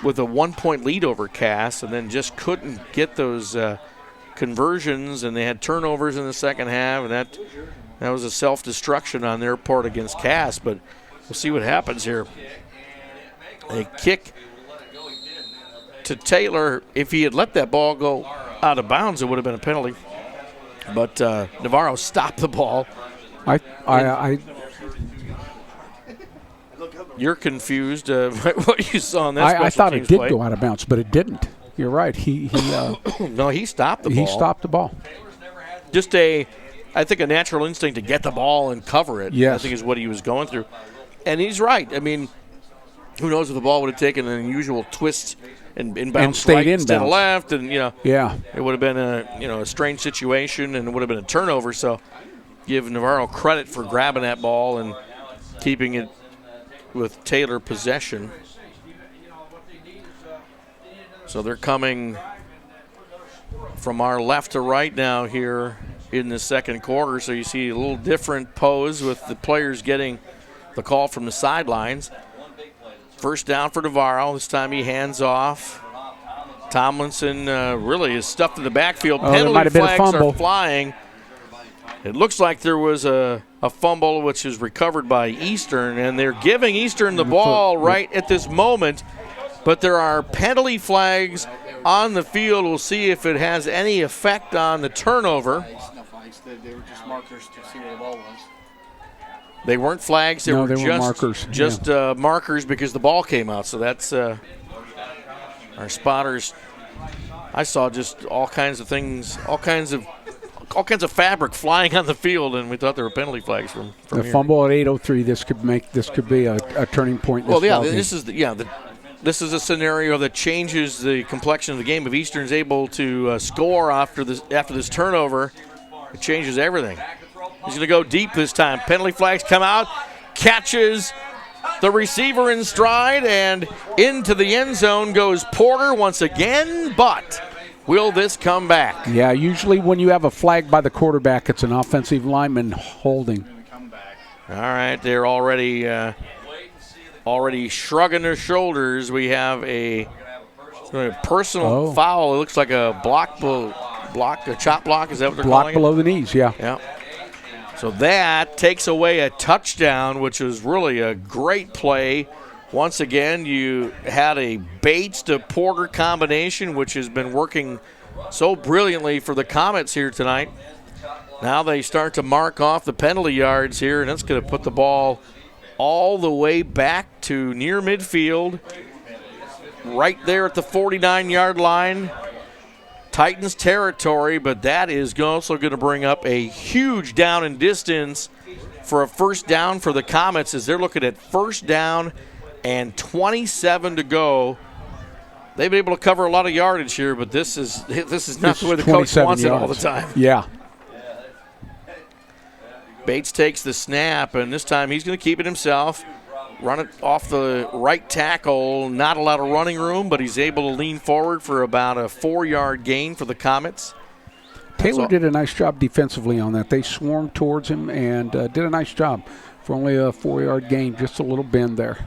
with a 1-point lead over Cass, and then just couldn't get those conversions, and they had turnovers in the second half, and that was a self-destruction on their part against Cass. But we'll see what happens here. A kick to Taylor. If he had let that ball go out of bounds, it would have been a penalty. But Navarro stopped the ball. You're confused by what you saw in that. I thought it did go out of bounds, but it didn't. You're right. No, he stopped the ball. He stopped the ball. Just I think a natural instinct to get the ball and cover it. Yes. I think is what he was going through. And he's right. I mean, who knows if the ball would have taken an unusual twist and bounced right instead of left, and it would have been a strange situation, and it would have been a turnover. So give Navarro credit for grabbing that ball and keeping it with Taylor possession. So they're coming from our left to right now here in the second quarter. So you see a little different pose with the players getting the call from the sidelines. First down for Navarro. This time he hands off. Tomlinson really is stuffed in the backfield. Penalty flags are flying. It looks like there was a fumble, which is recovered by Eastern, and they're giving Eastern the ball right at this moment. But there are penalty flags on the field. We'll see if it has any effect on the turnover. They were just markers to see where the ball was. They weren't flags. They were markers. Just markers because the ball came out. So that's our spotters. I saw just all kinds of things, all kinds of fabric flying on the field, and we thought there were penalty flags from the here. Fumble at 8:03. This could be a turning point. This is a scenario that changes the complexion of the game. If Eastern's able to score after this turnover, it changes everything. He's going to go deep this time. Penalty flags come out, catches the receiver in stride, and into the end zone goes Porter once again, but will this come back? Yeah, usually when you have a flag by the quarterback, it's an offensive lineman holding. All right, they're already shrugging their shoulders. We have a personal foul. It looks like a a chop block. Is that what they're calling it? Block below the knees, yeah. Yeah. So that takes away a touchdown, which was really a great play. Once again, you had a Bates to Porter combination, which has been working so brilliantly for the Comets here tonight. Now they start to mark off the penalty yards here, and that's going to put the ball all the way back to near midfield, right there at the 49-yard line. Titans territory, but that is also going to bring up a huge down and distance for a first down for the Comets as they're looking at first down and 27 to go. They've been able to cover a lot of yardage here, but this is not the way the coach wants it all the time. Yeah. Bates takes the snap, and this time he's going to keep it himself. Run it off the right tackle. Not a lot of running room, but he's able to lean forward for about a 4-yard gain for the Comets. Taylor did a nice job defensively on that. They swarmed towards him and did a nice job for only a 4-yard gain, just a little bend there.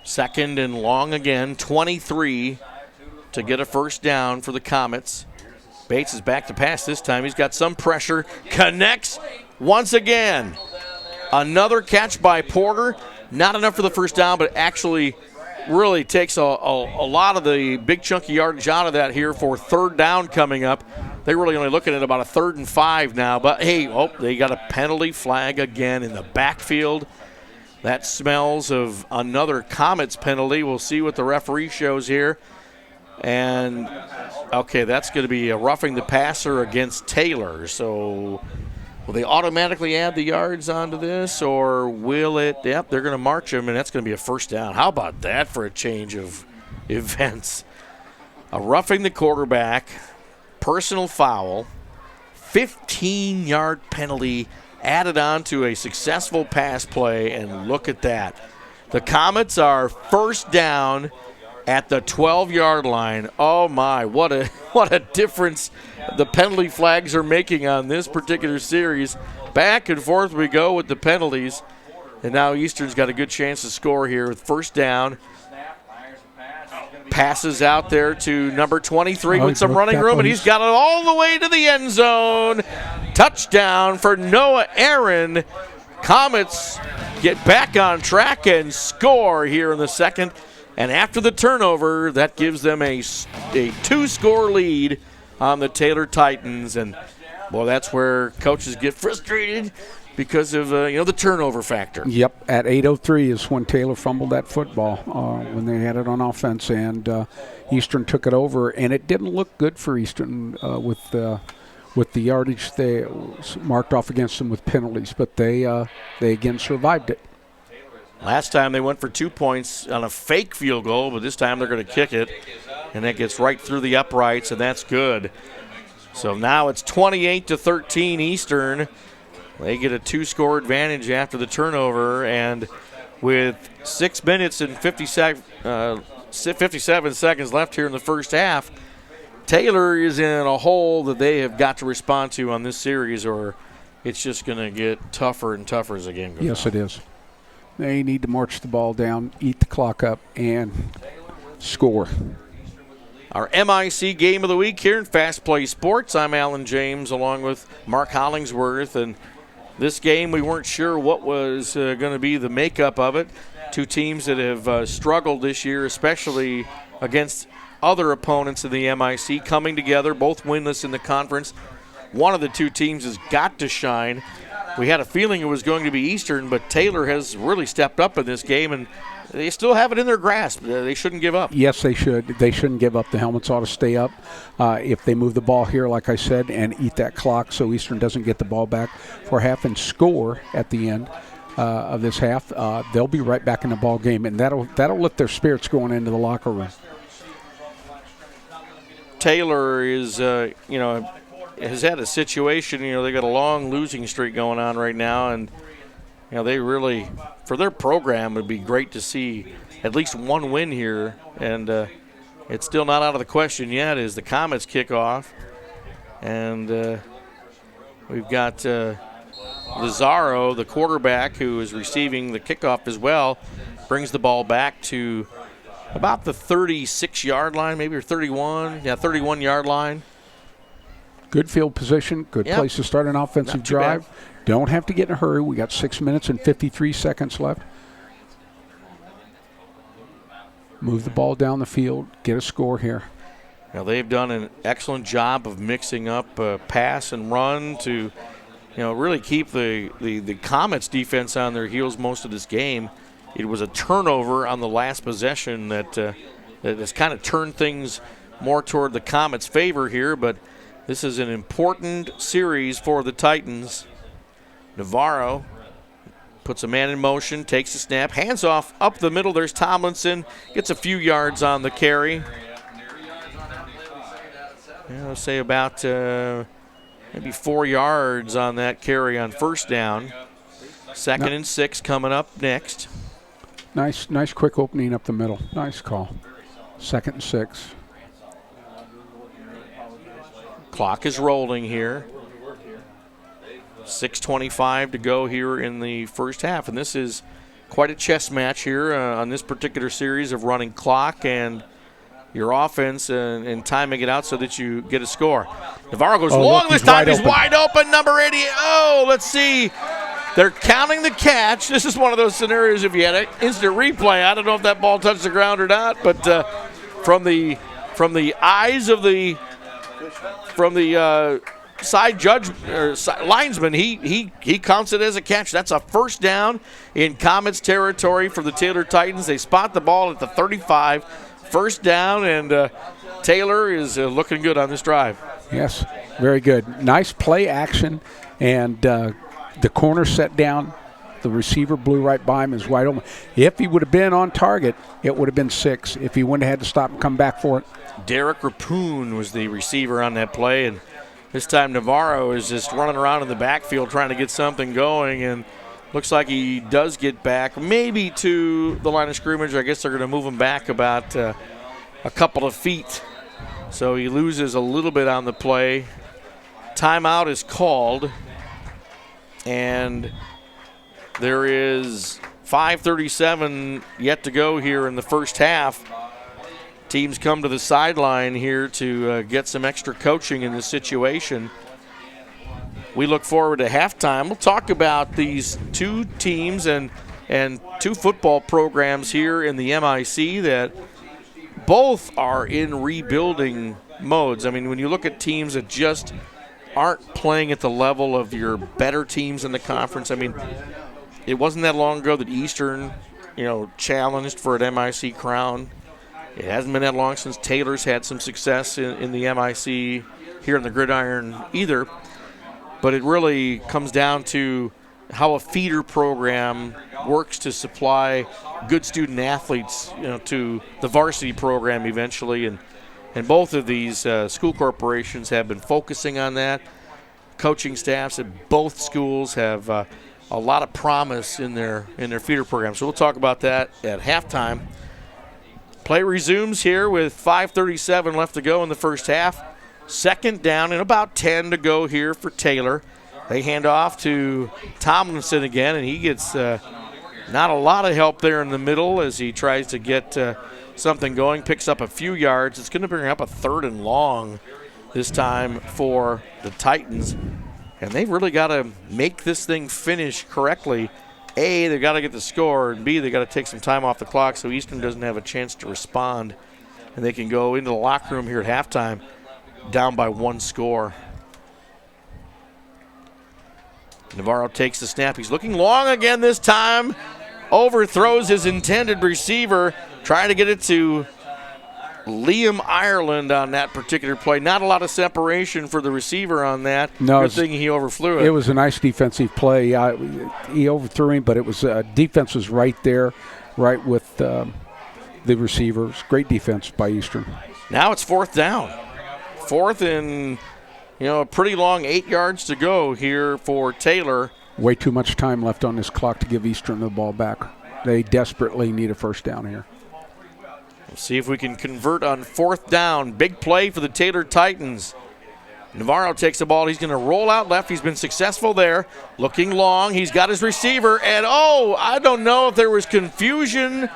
Second and long again, 23 to get a first down for the Comets. Bates is back to pass this time. He's got some pressure. Connects once again. Another catch by Porter. Not enough for the first down, but actually really takes a lot of the big chunky yardage out of that here for third down coming up. They're really only looking at about a 3rd and 5 now. But, hey, they got a penalty flag again in the backfield. That smells of another Comets penalty. We'll see what the referee shows here. And, okay, that's going to be a roughing the passer against Taylor. So will they automatically add the yards onto this, or will it? Yep, they're going to march him, and that's going to be a first down. How about that for a change of events? A roughing the quarterback, personal foul, 15-yard penalty added on to a successful pass play, and look at that. The Comets are first down at the 12-yard line. Oh, my, what a difference the penalty flags are making on this particular series. Back and forth we go with the penalties, and now Eastern's got a good chance to score here with first down. Passes out there to number 23 with some running room, and he's got it all the way to the end zone. Touchdown for Noah Aaron. Comets get back on track and score here in the second. And after the turnover, that gives them a 2-score lead on the Taylor Titans. And, well, that's where coaches get frustrated because of, the turnover factor. Yep, at 8:03 is when Taylor fumbled that football when they had it on offense, and Eastern took it over. And it didn't look good for Eastern with the yardage they marked off against them with penalties, but they again survived it. Last time they went for 2 points on a fake field goal, but this time they're going to kick it, and that gets right through the uprights, and that's good. So now it's 28-13 Eastern. They get a 2-score advantage after the turnover, and with 6 minutes and 57 seconds left here in the first half, Taylor is in a hole that they have got to respond to on this series, or it's just going to get tougher and tougher as the game goes on. Yes, it is. They need to march the ball down, eat the clock up, and score. Our MIC game of the week here in Fast Play Sports. I'm Alan James along with Mark Hollingsworth. And this game, we weren't sure what was going to be the makeup of it. Two teams that have struggled this year, especially against other opponents in the MIC, coming together, both winless in the conference. One of the two teams has got to shine. We had a feeling it was going to be Eastern, but Taylor has really stepped up in this game, and they still have it in their grasp. They shouldn't give up. Yes, they should. They shouldn't give up. The helmets ought to stay up. If they move the ball here, like I said, and eat that clock so Eastern doesn't get the ball back for half and score at the end of this half, they'll be right back in the ball game, and that'll lift their spirits going into the locker room. Taylor is, has had a situation, they got a long losing streak going on right now, and they really, for their program, it would be great to see at least one win here, and it's still not out of the question yet as the Comets kick off, and we've got Lazaro, the quarterback, who is receiving the kickoff as well, brings the ball back to about the 36-yard line, maybe, or 31. Yeah, 31-yard line. Good field position, good place to start an offensive drive. Bad. Don't have to get in a hurry. We got 6 minutes and 53 seconds left. Move the ball down the field, get a score here. Now they've done an excellent job of mixing up pass and run to, really keep the Comets defense on their heels most of this game. It was a turnover on the last possession that that has kind of turned things more toward the Comets' favor here, but this is an important series for the Titans. Navarro puts a man in motion, takes a snap, hands off up the middle. There's Tomlinson, gets a few yards on the carry. Let's say about maybe 4 yards on that carry on first down. Second and 6 coming up next. Nice quick opening up the middle. Nice call. 2nd and 6. Clock is rolling here. 6:25 to go here in the first half, and this is quite a chess match here on this particular series of running clock and your offense and timing it out so that you get a score. Navarro goes long this time. He's wide open, number 88. Oh, let's see. They're counting the catch. This is one of those scenarios if you had an instant replay. I don't know if that ball touched the ground or not, but from the eyes of the side judge or linesman, he counts it as a catch. That's a first down in Comets territory for the Taylor Titans. They spot the ball at the 35. First down, and Taylor is looking good on this drive. Yes, very good. Nice play action, and the corner set down. The receiver blew right by him, is wide open. If he would have been on target, it would have been 6. If he wouldn't have had to stop and come back for it. Derek Rapoon was the receiver on that play, and this time Navarro is just running around in the backfield trying to get something going, and looks like he does get back maybe to the line of scrimmage. I guess they're going to move him back about a couple of feet. So he loses a little bit on the play. Timeout is called, and there is 5:37 yet to go here in the first half. Teams come to the sideline here to get some extra coaching in this situation. We look forward to halftime. We'll talk about these two teams and two football programs here in the MIC that both are in rebuilding modes. I mean, when you look at teams that just aren't playing at the level of your better teams in the conference, I mean, it wasn't that long ago that Eastern, challenged for an MIC crown. It hasn't been that long since Taylor's had some success in the MIC here in the Gridiron either. But it really comes down to how a feeder program works to supply good student athletes, to the varsity program eventually. And both of these school corporations have been focusing on that. Coaching staffs at both schools have a lot of promise in their feeder program. So we'll talk about that at halftime. Play resumes here with 5:37 left to go in the first half. Second down and about 10 to go here for Taylor. They hand off to Tomlinson again, and he gets not a lot of help there in the middle as he tries to get something going. Picks up a few yards. It's going to bring up a 3rd and long this time for the Titans. And they've really got to make this thing finish correctly. A, they've got to get the score, and B, they've got to take some time off the clock so Eastern doesn't have a chance to respond. And they can go into the locker room here at halftime down by 1 score. Navarro takes the snap. He's looking long again this time. Overthrows his intended receiver, trying to get it to Liam Ireland on that particular play. Not a lot of separation for the receiver on that. No, good thing he overflew it. It was a nice defensive play. He overthrew him, but it was defense was right there, right with the receivers. Great defense by Eastern. Now it's 4th down. 4th and, a pretty long 8 yards to go here for Taylor. Way too much time left on this clock to give Eastern the ball back. They desperately need a first down here. We'll see if we can convert on 4th down. Big play for the Taylor Titans. Navarro takes the ball. He's going to roll out left. He's been successful there. Looking long. He's got his receiver. And, I don't know if there was confusion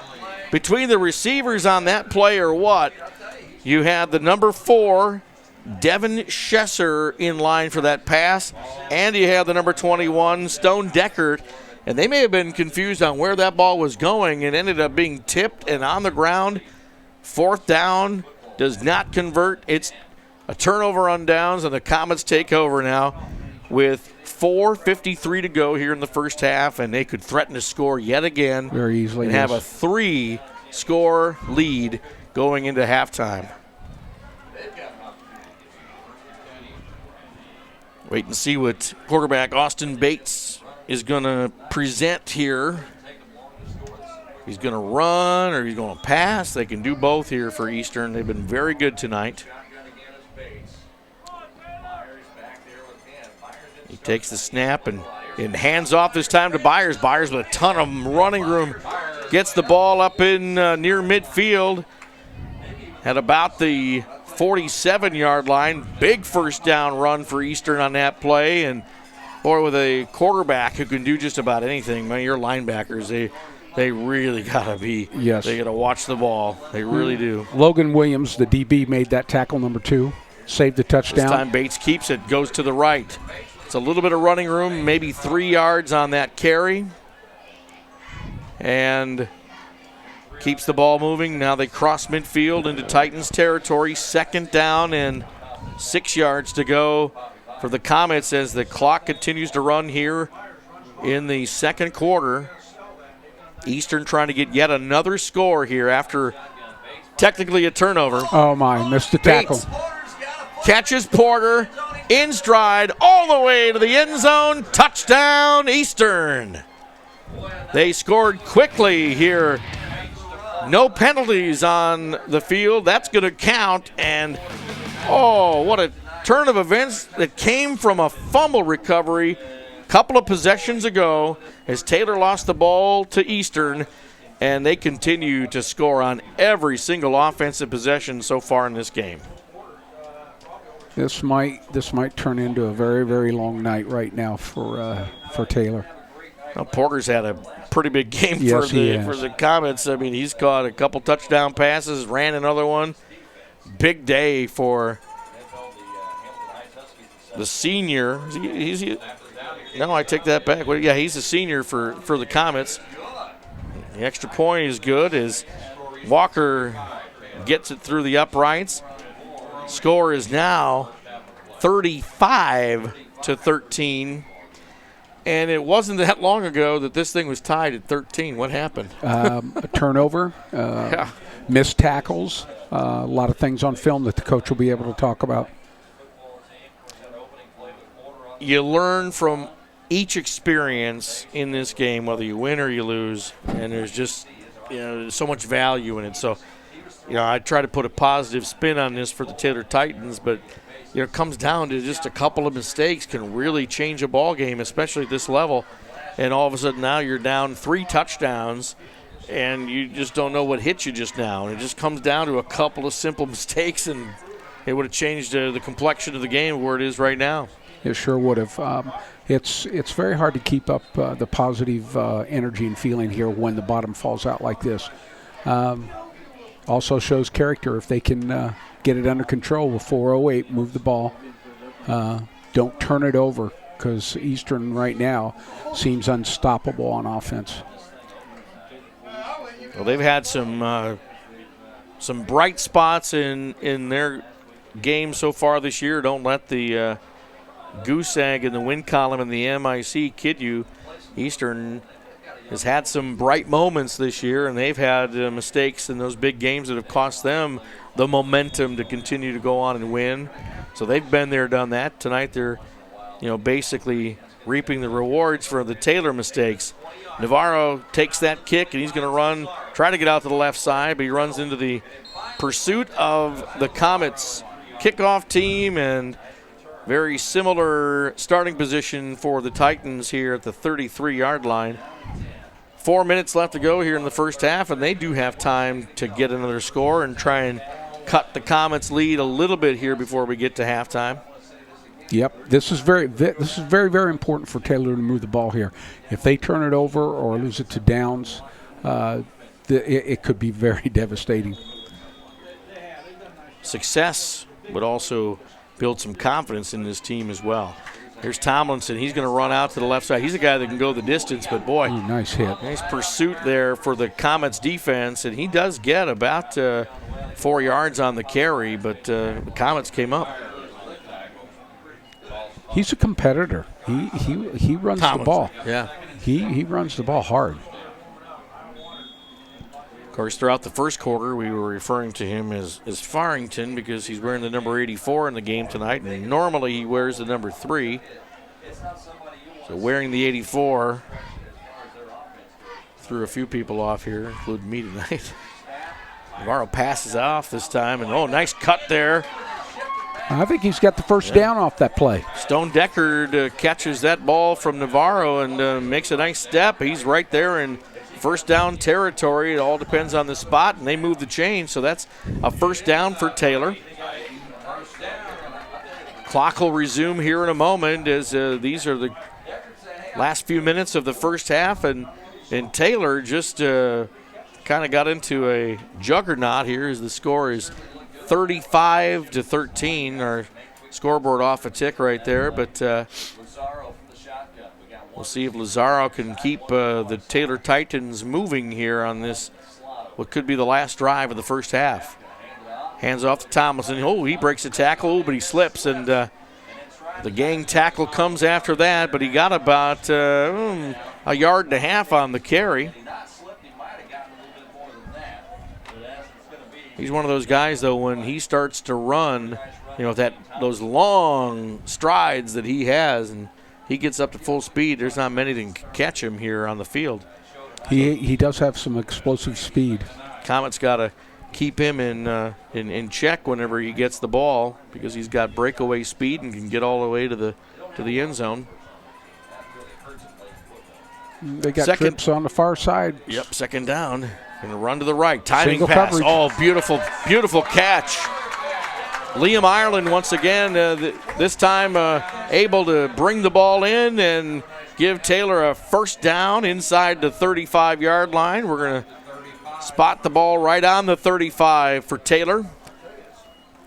between the receivers on that play or what. You had the number 4, Devin Schesser, in line for that pass. And you have the number 21, Stone Deckert. And they may have been confused on where that ball was going and ended up being tipped and on the ground. 4th down, does not convert. It's a turnover on downs, and the Comets take over now with 4:53 to go here in the first half, and they could threaten to score yet again. Very easily. And have a 3-score lead going into halftime. Wait and see what quarterback Austin Bates is going to present here. He's going to run or he's going to pass. They can do both here for Eastern. They've been very good tonight. He takes the snap and hands off this time to Byers. Byers with a ton of running room. Gets the ball up in near midfield at about the 47-yard line. Big first down run for Eastern on that play. And, boy, with a quarterback who can do just about anything, man, your linebackers, they really got to be. Yes. They got to watch the ball. They really do. Logan Williams, the DB, made that tackle number 2. Saved the touchdown. This time Bates keeps it, goes to the right. It's a little bit of running room, maybe 3 yards on that carry. And keeps the ball moving. Now they cross midfield into Titans territory. 2nd down and 6 yards to go for the Comets as the clock continues to run here in the second quarter. Eastern trying to get yet another score here after technically a turnover. Oh, my, missed the tackle. Bates catches Porter in stride all the way to the end zone. Touchdown, Eastern. They scored quickly here. No penalties on the field. That's going to count. And, oh, what a turn of events that came from a fumble recovery a couple of possessions ago as Taylor lost the ball to Eastern, and they continue to score on every single offensive possession so far in this game. This might turn into a very, very long night right now for Taylor. Well, Porter's had a pretty big game Yes, for the Comets. I mean, he's caught a couple touchdown passes, ran another one. Big day for the senior. No, I take that back. Well, yeah, he's a senior for the Comets. The extra point is good as Walker gets it through the uprights. Score is now 35-13. And it wasn't that long ago that this thing was tied at 13. What happened? A turnover, Yeah. missed tackles, a lot of things on film that the coach will be able to talk about. You learn from each experience in this game, whether you win or you lose, and there's just so much value in it. So, I try to put a positive spin on this for the Taylor Titans, but it comes down to just a couple of mistakes can really change a ball game, especially at this level. And all of a sudden now you're down 3 touchdowns, and you just don't know what hit you just now. And it just comes down to a couple of simple mistakes, and it would have changed the complexion of the game where it is right now. It sure would have. It's very hard to keep up the positive energy and feeling here when the bottom falls out like this. Also shows character if they can get it under control with 4:08, move the ball. Don't turn it over because Eastern right now seems unstoppable on offense. Well, they've had some bright spots in their game so far this year. Don't let the goose egg in the win column in the MIC kid you. Eastern has had some bright moments this year, and they've had mistakes in those big games that have cost them the momentum to continue to go on and win. So they've been there, done that. Tonight they're, basically reaping the rewards for the Taylor mistakes. Navarro takes that kick, and he's going to try to get out to the left side, but he runs into the pursuit of the Comets kickoff team, and very similar starting position for the Titans here at the 33-yard line. 4 minutes left to go here in the first half, and they do have time to get another score and try and cut the Comets' lead a little bit here before we get to halftime. Yep, this is very, very important for Taylor to move the ball here. If they turn it over or lose it to downs, it could be very devastating. Success would also build some confidence in this team as well. Here's Tomlinson. He's going to run out to the left side. He's a guy that can go the distance, but boy, ooh, nice hit. Nice pursuit there for the Comets defense, and he does get about 4 yards on the carry, but the Comets came up. He's a competitor. He runs Tomlinson, the ball. Yeah. He runs the ball hard. course, throughout the first quarter, we were referring to him as Farrington because he's wearing the number 84 in the game tonight, and normally he wears the number 3. So wearing the 84 threw a few people off here, including me tonight. Navarro passes off this time, and nice cut there. I think he's got the first down off that play. Stone Deckard catches that ball from Navarro and makes a nice step. He's right there in first down territory. It all depends on the spot, and they move the chain, so that's a first down for Taylor. Clock will resume here in a moment as these are the last few minutes of the first half, and Taylor just kind of got into a juggernaut here as the score is 35-13. Our scoreboard off a tick right there, but we'll see if Lazaro can keep the Taylor Titans moving here on this, what could be the last drive of the first half. Hands off to Tomlinson. He breaks a tackle, but he slips, and the gang tackle comes after that, but he got about a yard and a half on the carry. He's one of those guys, though, when he starts to run, those long strides that he has, and he gets up to full speed, there's not many that can catch him here on the field. He does have some explosive speed. Comets got to keep him in check whenever he gets the ball because he's got breakaway speed and can get all the way to the end zone. They got trips on the far side. Yep, second down. Going to run to the right. Timing Single pass. coverage. Oh, beautiful, beautiful catch. Liam Ireland once again, this time able to bring the ball in and give Taylor a first down inside the 35-yard line. We're going to spot the ball right on the 35 for Taylor.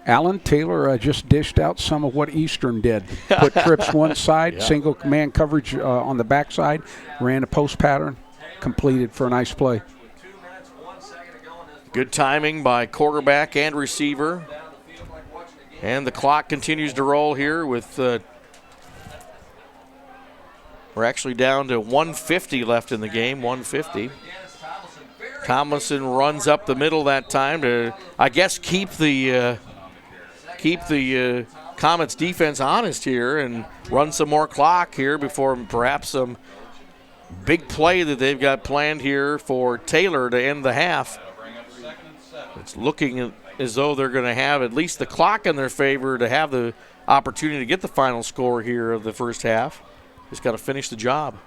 Alan Taylor just dished out some of what Eastern did. Put trips one side, single man coverage on the backside, ran a post pattern, completed for a nice play. Good timing by quarterback and receiver. And the clock continues to roll here with we're actually down to 1:50 left in the game, 1:50. Tomlinson runs up the middle that time to, I guess, keep the Comets defense honest here and run some more clock here before perhaps some big play that they've got planned here for Taylor to end the half. It's looking as though they're going to have at least the clock in their favor to have the opportunity to get the final score here of the first half. Just got to finish the job.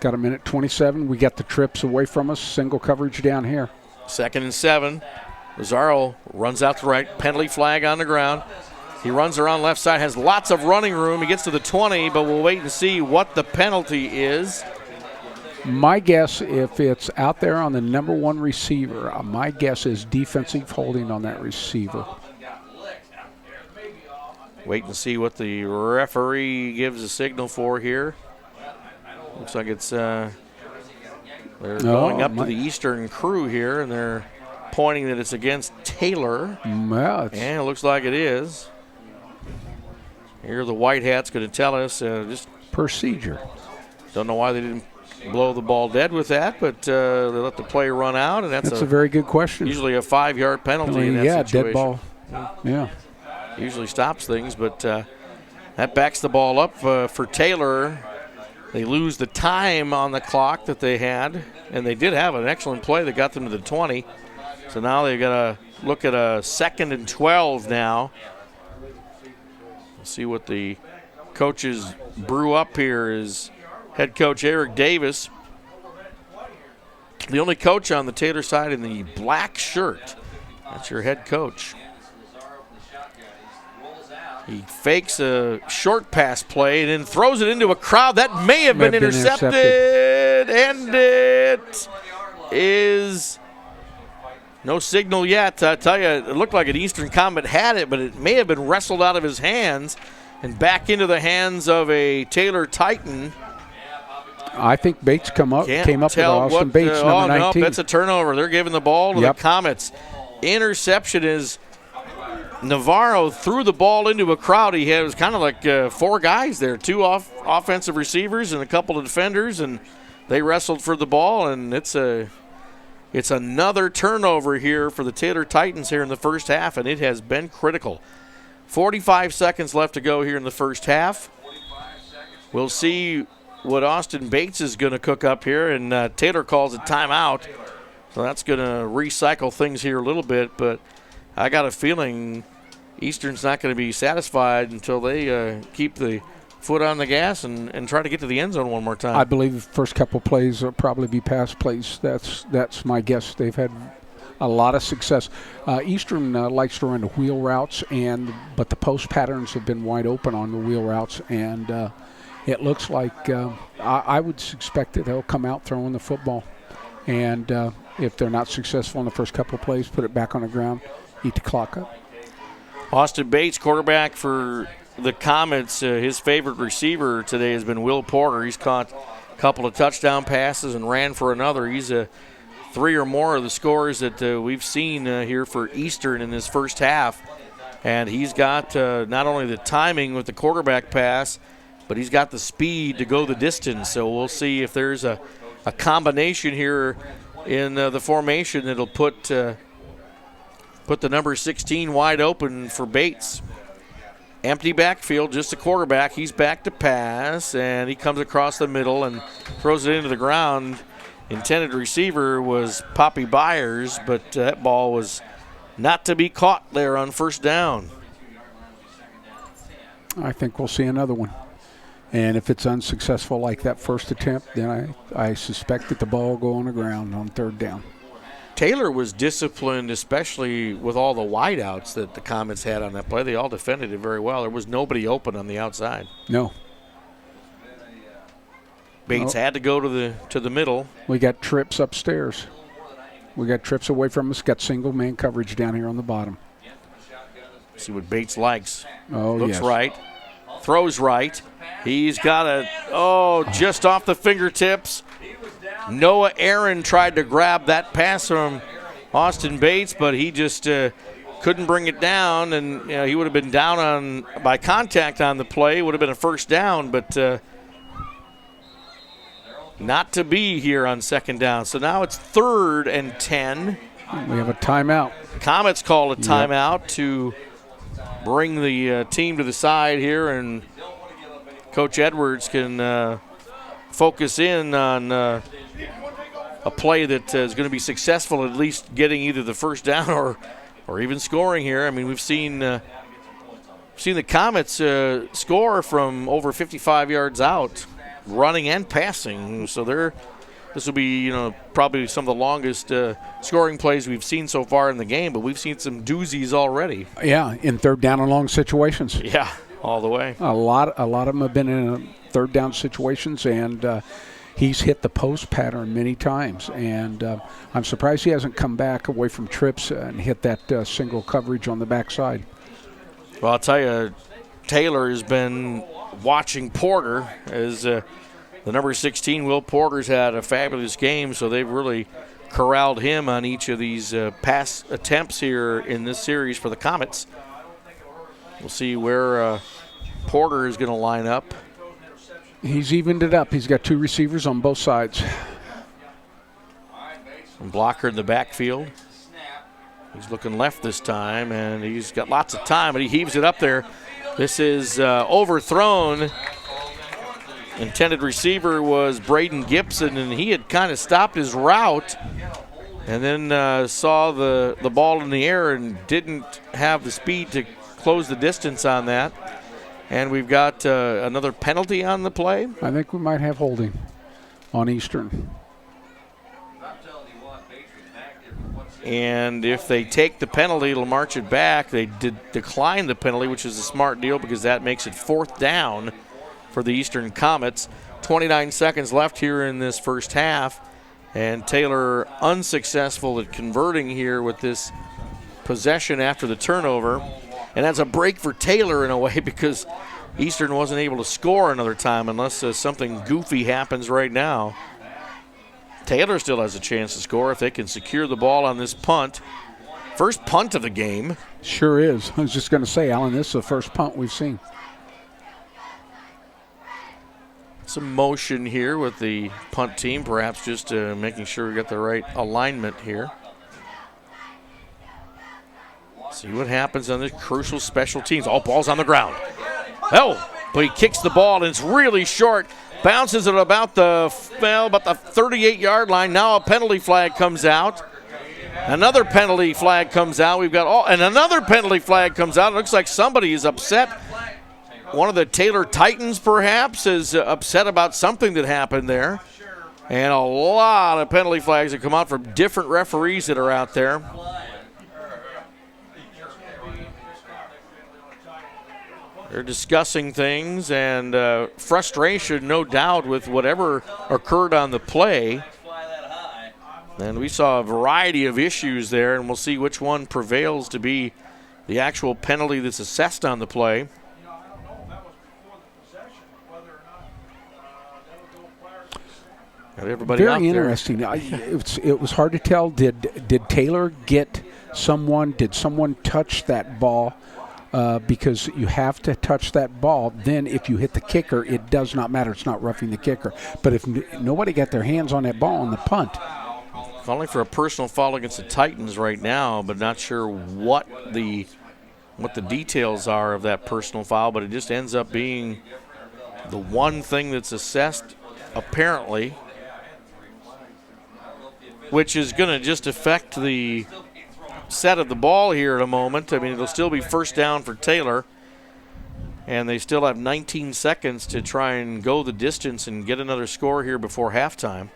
Got a minute 27. We got the trips away from us. Single coverage down here. 2nd and 7. Lazaro runs out the right. Penalty flag on the ground. He runs around left side, has lots of running room. He gets to the 20, but we'll wait and see what the penalty is. My guess, if it's out there on the number 1 receiver, my guess is defensive holding on that receiver. Wait and see what the referee gives a signal for here. Looks like it's they're going up to the Eastern crew here, and they're pointing that it's against Taylor. Well, and it looks like it is. Here the white hat's going to tell us just procedure. Don't know why they didn't blow the ball dead with that, but they let the play run out, and that's a very good question. Usually a 5-yard penalty in that situation. Dead ball. Yeah. Usually stops things, but that backs the ball up for Taylor. They lose the time on the clock that they had, and they did have an excellent play that got them to the 20. So now they've got to look at a 2nd and 12 now. Let's see what the coaches brew up here is head coach Eric Davis, the only coach on the Taylor side in the black shirt. That's your head coach. He fakes a short pass play and then throws it into a crowd. That may have been intercepted. And it is no signal yet. I tell you, it looked like an Eastern Comet had it, but it may have been wrestled out of his hands and back into the hands of a Taylor Titan. I think Bates came up with Austin Bates, number 19. No, that's a turnover. They're giving the ball to the Comets. Interception is Navarro threw the ball into a crowd. He had, it was kind of like 4 guys there, 2 offensive receivers and a couple of defenders, and they wrestled for the ball, and it's It's another turnover here for the Taylor Titans here in the first half, and it has been critical. 45 seconds left to go here in the first half. We'll see what Austin Bates is going to cook up here, and Taylor calls a timeout. So that's going to recycle things here a little bit, but I got a feeling Eastern's not going to be satisfied until they keep the foot on the gas and try to get to the end zone one more time. I believe the first couple plays will probably be pass plays. That's my guess. They've had a lot of success. Eastern likes to run the wheel routes, but the post patterns have been wide open on the wheel routes, and it looks like I would expect that they'll come out throwing the football. And if they're not successful in the first couple of plays, put it back on the ground, eat the clock up. Austin Bates, quarterback for the Comets, his favorite receiver today has been Will Porter. He's caught a couple of touchdown passes and ran for another. He's 3 or more of the scores that we've seen here for Eastern in this first half. And he's got not only the timing with the quarterback pass, but he's got the speed to go the distance. So we'll see if there's a combination here in the formation that'll put the number 16 wide open for Bates. Empty backfield, just a quarterback. He's back to pass, and he comes across the middle and throws it into the ground. Intended receiver was Poppy Byers, but that ball was not to be caught there on first down. I think we'll see another one. And if it's unsuccessful like that first attempt, then I suspect that the ball will go on the ground on third down. Taylor was disciplined, especially with all the wideouts that the Comets had on that play. They all defended it very well. There was nobody open on the outside. No. Bates had to go to the middle. We got trips upstairs. We got trips away from us. Got single man coverage down here on the bottom. See what Bates likes. Oh, Looks yes. right. Throws right. He's got just off the fingertips. Noah Aaron tried to grab that pass from Austin Bates, but he just couldn't bring it down, and he would have been down by contact on the play. Would have been a first down, but not to be here on second down. So now it's 3rd and 10. We have a timeout. Comets call a timeout to bring the team to the side here, and Coach Edwards can focus in on a play that is going to be successful, at least getting either the first down or even scoring here. I mean, we've seen the Comets score from over 55 yards out, running and passing. So this will be probably some of the longest scoring plays we've seen so far in the game, but we've seen some doozies already. Yeah, in third down and long situations. Yeah, all the way. A lot of them have been in third down situations, and he's hit the post pattern many times. And I'm surprised he hasn't come back away from trips and hit that single coverage on the backside. Well, I'll tell you, Taylor has been watching Porter as the number 16, Will Porter's had a fabulous game, so they've really corralled him on each of these pass attempts here in this series for the Comets. We'll see where Porter is going to line up. He's evened it up. He's got 2 receivers on both sides. And blocker in the backfield. He's looking left this time, and he's got lots of time, but he heaves it up there. This is overthrown. Intended receiver was Braden Gibson, and he had kind of stopped his route and then saw the ball in the air and didn't have the speed to close the distance on that. And we've got another penalty on the play. I think we might have holding on Eastern. And if they take the penalty, it'll march it back. They did decline the penalty, which is a smart deal because that makes it 4th down for the Eastern Comets. 29 seconds left here in this first half. And Taylor unsuccessful at converting here with this possession after the turnover. And that's a break for Taylor in a way because Eastern wasn't able to score another time unless something goofy happens right now. Taylor still has a chance to score if they can secure the ball on this punt. First punt of the game. Sure is. I was just going to say, Alan, this is the first punt we've seen. Some motion here with the punt team, perhaps just making sure we got the right alignment here. See what happens on this crucial special teams. All balls on the ground. Oh, but he kicks the ball, and it's really short. Bounces it about the 38-yard line. Now a penalty flag comes out. Another penalty flag comes out. And another penalty flag comes out. It looks like somebody is upset. One of the Taylor Titans, perhaps, is upset about something that happened there. And a lot of penalty flags that come out from different referees that are out there. They're discussing things and frustration, no doubt, with whatever occurred on the play. And we saw a variety of issues there, and we'll see which one prevails to be the actual penalty that's assessed on the play. Got everybody out Very there. interesting. It was hard to tell. Did Taylor get someone? Did someone touch that ball? Because you have to touch that ball. Then if you hit the kicker, it does not matter. It's not roughing the kicker. But if nobody got their hands on that ball on the punt. Calling for a personal foul against the Titans right now, but not sure what the details are of that personal foul. But it just ends up being the one thing that's assessed, apparently, which is going to just affect the set of the ball here in a moment. I mean, it'll still be first down for Taylor, and they still have 19 seconds to try and go the distance and get another score here before halftime.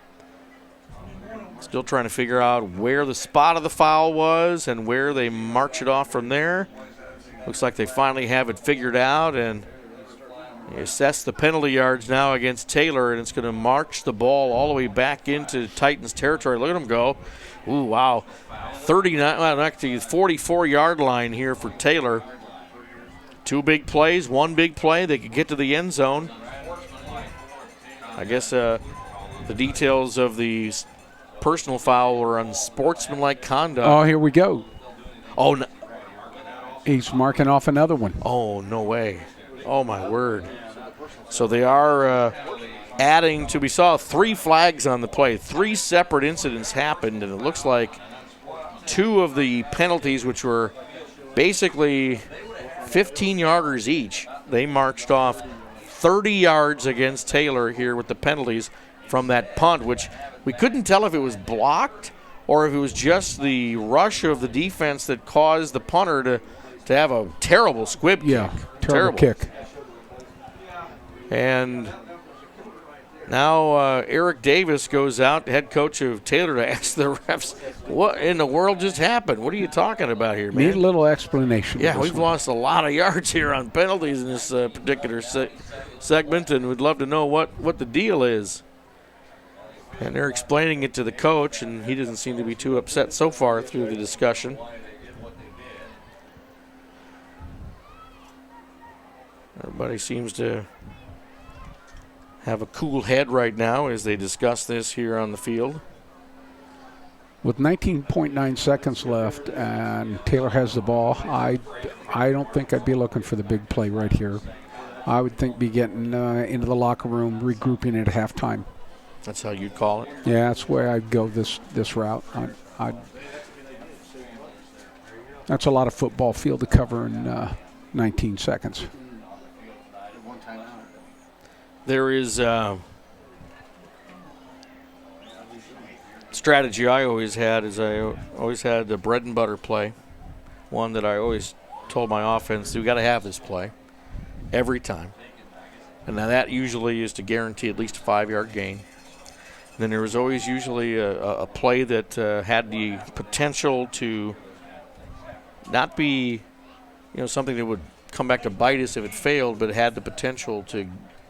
Still trying to figure out where the spot of the foul was and where they march it off from there. Looks like they finally have it figured out, and they assess the penalty yards now against Taylor, and it's going to march the ball all the way back into Titans territory. Look at them go. Ooh, wow. 44-yard line here for Taylor. Two big plays, one big play. They could get to the end zone. I guess the details of the personal foul were unsportsmanlike conduct. Oh, here we go. Oh, no. He's marking off another one. Oh, no way. Oh, my word. So they are adding to, we saw 3 flags on the play. 3 separate incidents happened, and it looks like 2 of the penalties, which were basically 15-yarders each, they marched off 30 yards against Taylor here with the penalties from that punt, which we couldn't tell if it was blocked or if it was just the rush of the defense that caused the punter to have a terrible squib kick. Yeah, terrible kick. And now Eric Davis goes out, head coach of Taylor, to ask the refs, what in the world just happened? What are you talking about here, man? Need a little explanation. Yeah, we've lost a lot of yards here on penalties in this particular segment, and we'd love to know what the deal is. And they're explaining it to the coach, and he doesn't seem to be too upset so far through the discussion. Everybody seems to have a cool head right now as they discuss this here on the field. With 19.9 seconds left and Taylor has the ball, I don't think I'd be looking for the big play right here. I would think be getting into the locker room, regrouping at halftime. That's how you'd call it? Yeah, that's where I'd go this route. That's a lot of football field to cover in 19 seconds. There is strategy I always had is I always had the bread and butter play, one that I always told my offense, we got to have this play every time. And now that usually is to guarantee at least a 5-yard gain. Then there was always usually a play that had the potential to not be, something that would come back to bite us if it failed, but it had the potential to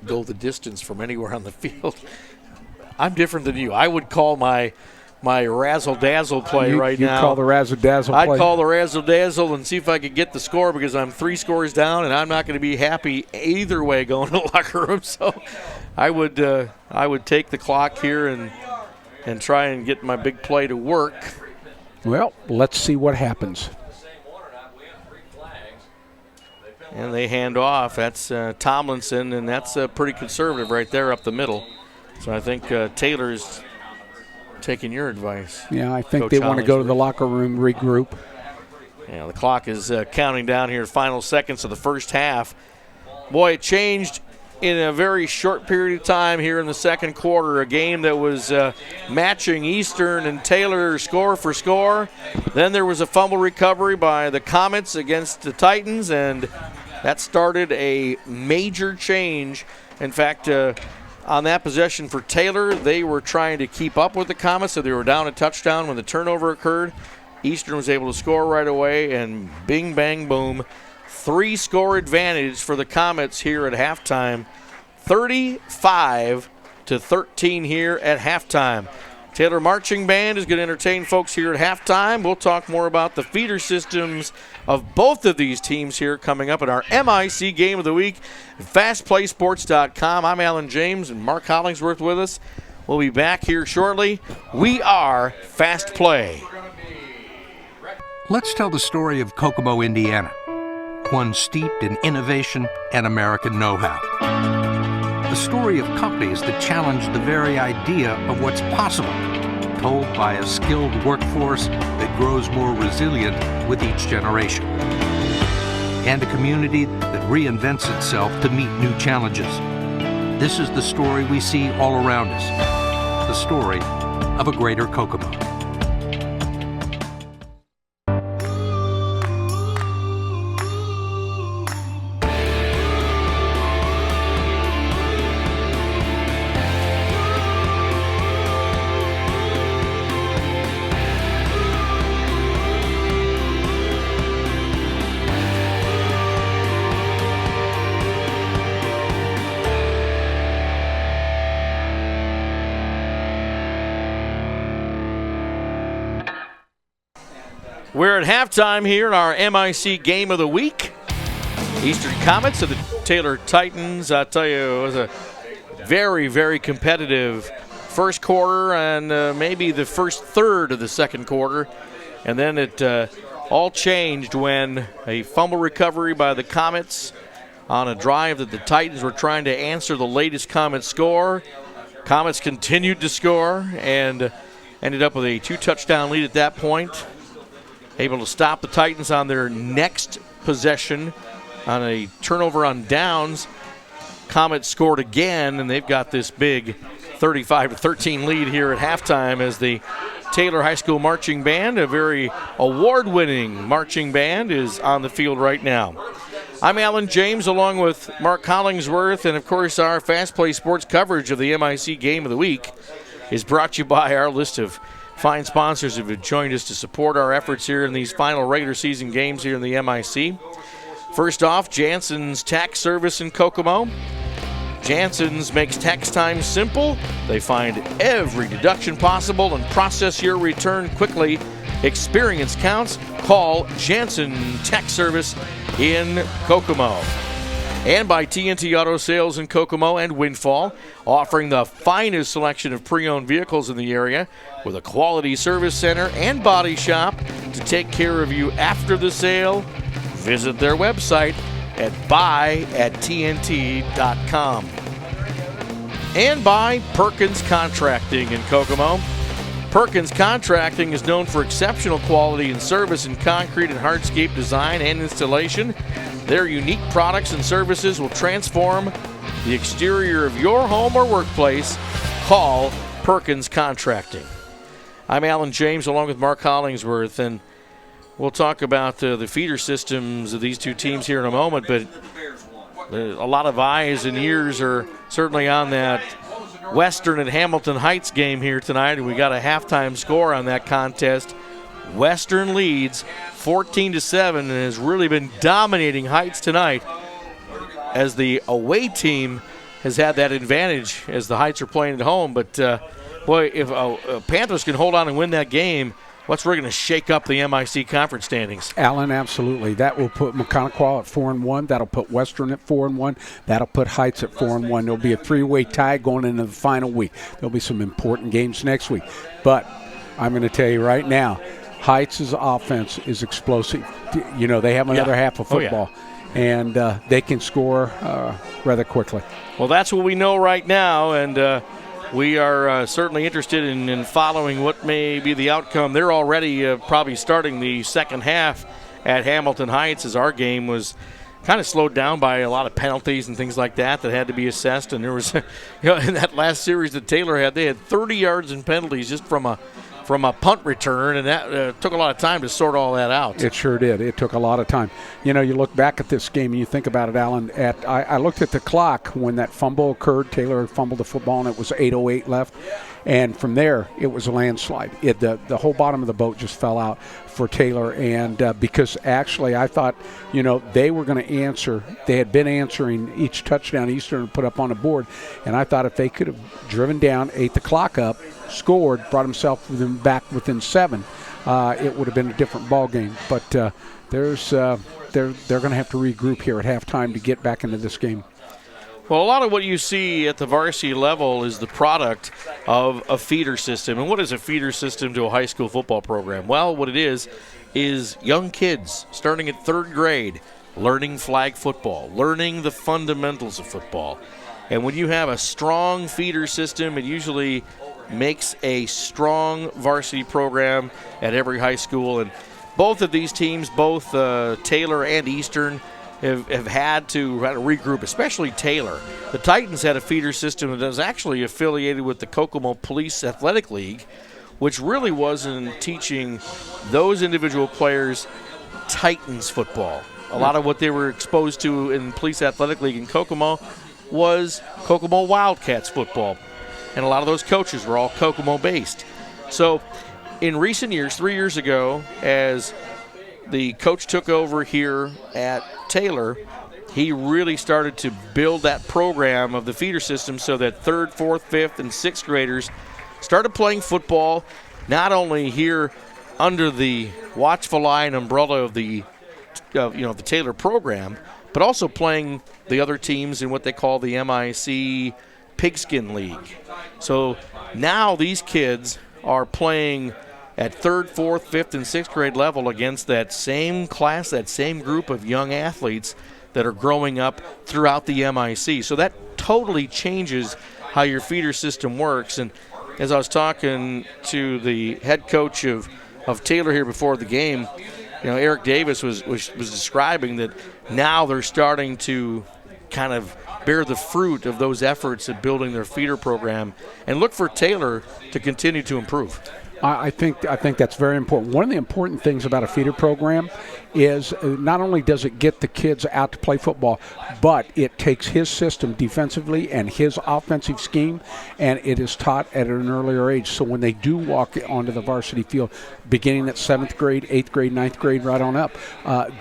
go the distance from anywhere on the field. I'm different than you. I would call my razzle-dazzle play right now. You'd call the razzle-dazzle play? I'd call the razzle-dazzle and see if I could get the score, because I'm 3 scores down, and I'm not going to be happy either way going to the locker room. So I would take the clock here and try and get my big play to work. Well, let's see what happens. And they hand off. That's Tomlinson, and that's pretty conservative right there up the middle. So I think Taylor's taking your advice. Yeah, I think Coach they want to go to the Hollingsworth. locker room, regroup. Yeah, the clock is counting down here, final seconds of the first half. Boy, it changed in a very short period of time here in the second quarter. A game that was matching Eastern and Taylor score for score. Then there was a fumble recovery by the Comets against the Titans, and that started a major change. In fact, on that possession for Taylor, they were trying to keep up with the Comets, so they were down a touchdown when the turnover occurred. Eastern was able to score right away, and bing, bang, boom. 3-score advantage for the Comets here at halftime. 35-13 here at halftime. Taylor Marching Band is going to entertain folks here at halftime. We'll talk more about the feeder systems of both of these teams here coming up in our MIC Game of the Week. FastPlaySports.com. I'm Alan James, and Mark Hollingsworth with us. We'll be back here shortly. We are Fast Play. Let's tell the story of Kokomo, Indiana, one steeped in innovation and American know-how. The story of companies that challenge the very idea of what's possible, told by a skilled workforce that grows more resilient with each generation. And a community that reinvents itself to meet new challenges. This is the story we see all around us, the story of a greater Kokomo. We're at halftime here in our MIC Game of the Week. Eastern Comets of the Taylor Titans. I tell you, it was a very, very competitive first quarter and maybe the first third of the second quarter. And then it all changed when a fumble recovery by the Comets on a drive that the Titans were trying to answer the latest Comets score. Comets continued to score and ended up with a 2-touchdown lead at that point. Able to stop the Titans on their next possession on a turnover on downs. Comets scored again, and they've got this big 35-13 lead here at halftime as the Taylor High School Marching Band, a very award-winning marching band, is on the field right now. I'm Alan James along with Mark Hollingsworth, and of course our Fast Play Sports coverage of the MIC Game of the Week is brought to you by our list of fine sponsors who have joined us to support our efforts here in these final regular season games here in the MIC. First off, Jansen's Tax Service in Kokomo. Jansen's makes tax time simple. They find every deduction possible and process your return quickly. Experience counts. Call Jansen Tax Service in Kokomo. And by TNT Auto Sales in Kokomo and Windfall, offering the finest selection of pre-owned vehicles in the area with a quality service center and body shop to take care of you after the sale. Visit their website at buy@tnt.com. And by Perkins Contracting in Kokomo. Perkins Contracting is known for exceptional quality and service in concrete and hardscape design and installation. Their unique products and services will transform the exterior of your home or workplace. Call Perkins Contracting. I'm Alan James along with Mark Hollingsworth, and we'll talk about the feeder systems of these two teams here in a moment, but a lot of eyes and ears are certainly on that Western and Hamilton Heights game here tonight, and we got a halftime score on that contest. Western leads 14-7 and has really been dominating Heights tonight as the away team has had that advantage as the Heights are playing at home. But, boy, if Panthers can hold on and win that game, what's really going to shake up the MIC conference standings? Allen, absolutely. That will put McConaughey at 4-1. That'll put Western at 4-1. That'll put Heights at 4-1. There'll be a three-way tie going into the final week. There'll be some important games next week. But I'm going to tell you right now, Heights' offense is explosive. You know, they have another half of football. and they can score rather quickly. Well, that's what we know right now, and we are certainly interested in following what may be the outcome. They're already probably starting the second half at Hamilton Heights, as our game was kind of slowed down by a lot of penalties and things like that had to be assessed. And there was, in that last series that Taylor had, they had 30 yards in penalties just from a punt return, and that took a lot of time to sort all that out. It sure did. It took a lot of time. You look back at this game and you think about it, Alan. I looked at the clock when that fumble occurred. Taylor fumbled the football, and it was 8:08 left. And from there, it was a landslide. The whole bottom of the boat just fell out for Taylor. And because actually I thought, they were going to answer. They had been answering each touchdown Eastern put up on the board. And I thought if they could have driven down, ate the clock up, scored, brought himself back within 7, it would have been a different ball game. But they're going to have to regroup here at halftime to get back into this game. Well, a lot of what you see at the varsity level is the product of a feeder system. And what is a feeder system to a high school football program? Well, what it is young kids starting at 3rd grade learning flag football, learning the fundamentals of football. And when you have a strong feeder system, it usually makes a strong varsity program at every high school. And both of these teams, both Taylor and Eastern, have had to regroup, especially Taylor. The Titans had a feeder system that was actually affiliated with the Kokomo Police Athletic League, which really wasn't teaching those individual players Titans football. A lot of what they were exposed to in Police Athletic League in Kokomo was Kokomo Wildcats football. And a lot of those coaches were all Kokomo-based. So in recent years, 3 years ago, as the coach took over here at Taylor, he really started to build that program of the feeder system so that 3rd, 4th, 5th, and 6th graders started playing football not only here under the watchful eye and umbrella of the Taylor program, but also playing the other teams in what they call the MIC Pigskin League. So now these kids are playing at 3rd, 4th, 5th, and 6th grade level against that same class, that same group of young athletes that are growing up throughout the MIC. So that totally changes how your feeder system works. And as I was talking to the head coach of Taylor here before the game, Eric Davis was describing that now they're starting to kind of bear the fruit of those efforts at building their feeder program, and look for Taylor to continue to improve. I think that's very important. One of the important things about a feeder program is not only does it get the kids out to play football, but it takes his system defensively and his offensive scheme, and it is taught at an earlier age. So when they do walk onto the varsity field, beginning at 7th grade, 8th grade, 9th grade, right on up,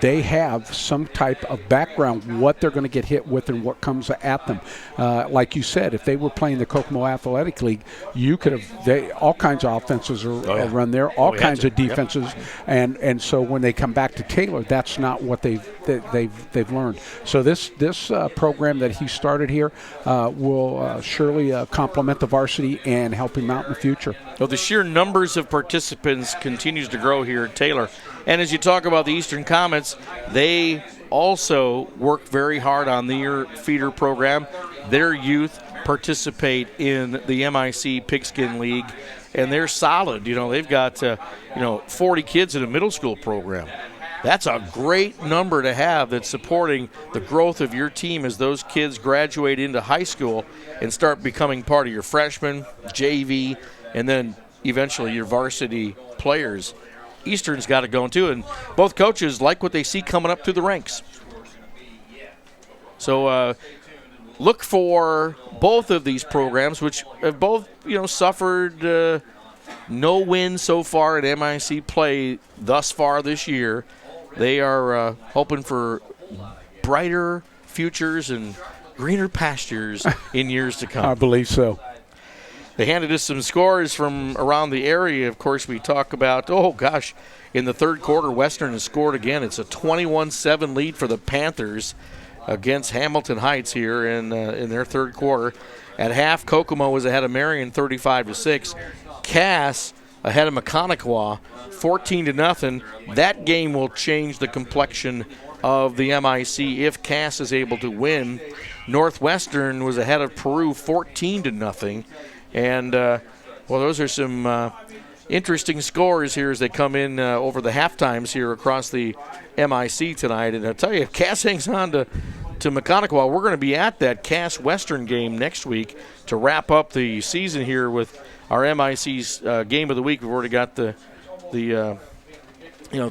they have some type of background, what they're going to get hit with and what comes at them. Like you said, if they were playing the Kokomo Athletic League, you could have all kinds of offenses run there, all kinds of defenses, and so when they come back to Taylor, that's not what they've learned. So this program that he started here will surely complement the varsity and help him out in the future. Well, the sheer numbers of participants continues to grow here at Taylor. And as you talk about the Eastern Comets, they also work very hard on their feeder program. Their youth participate in the MIC Pigskin League, and they're solid. They've got 40 kids in a middle school program. That's a great number to have that's supporting the growth of your team as those kids graduate into high school and start becoming part of your freshman, JV, and then eventually your varsity players. Eastern's got it going too, and both coaches like what they see coming up through the ranks. So look for both of these programs, which have both suffered no wins so far at MIC play thus far this year. They are hoping for brighter futures and greener pastures in years to come. I believe so. They handed us some scores from around the area. Of course, we talk about, in the third quarter, Western has scored again. It's a 21-7 lead for the Panthers against Hamilton Heights here in their third quarter. At half, Kokomo was ahead of Marion 35-6. Cass ahead of Mechanicawa 14-0. That game will change the complexion of the MIC if Cass is able to win. Northwestern was ahead of Peru 14-0. And, well, those are some interesting scores here as they come in over the half times here across the MIC tonight. And I'll tell you, if Cass hangs on to McConaughey, we're going to be at that Cass Western game next week to wrap up the season here with our MIC's game of the week. We've already got the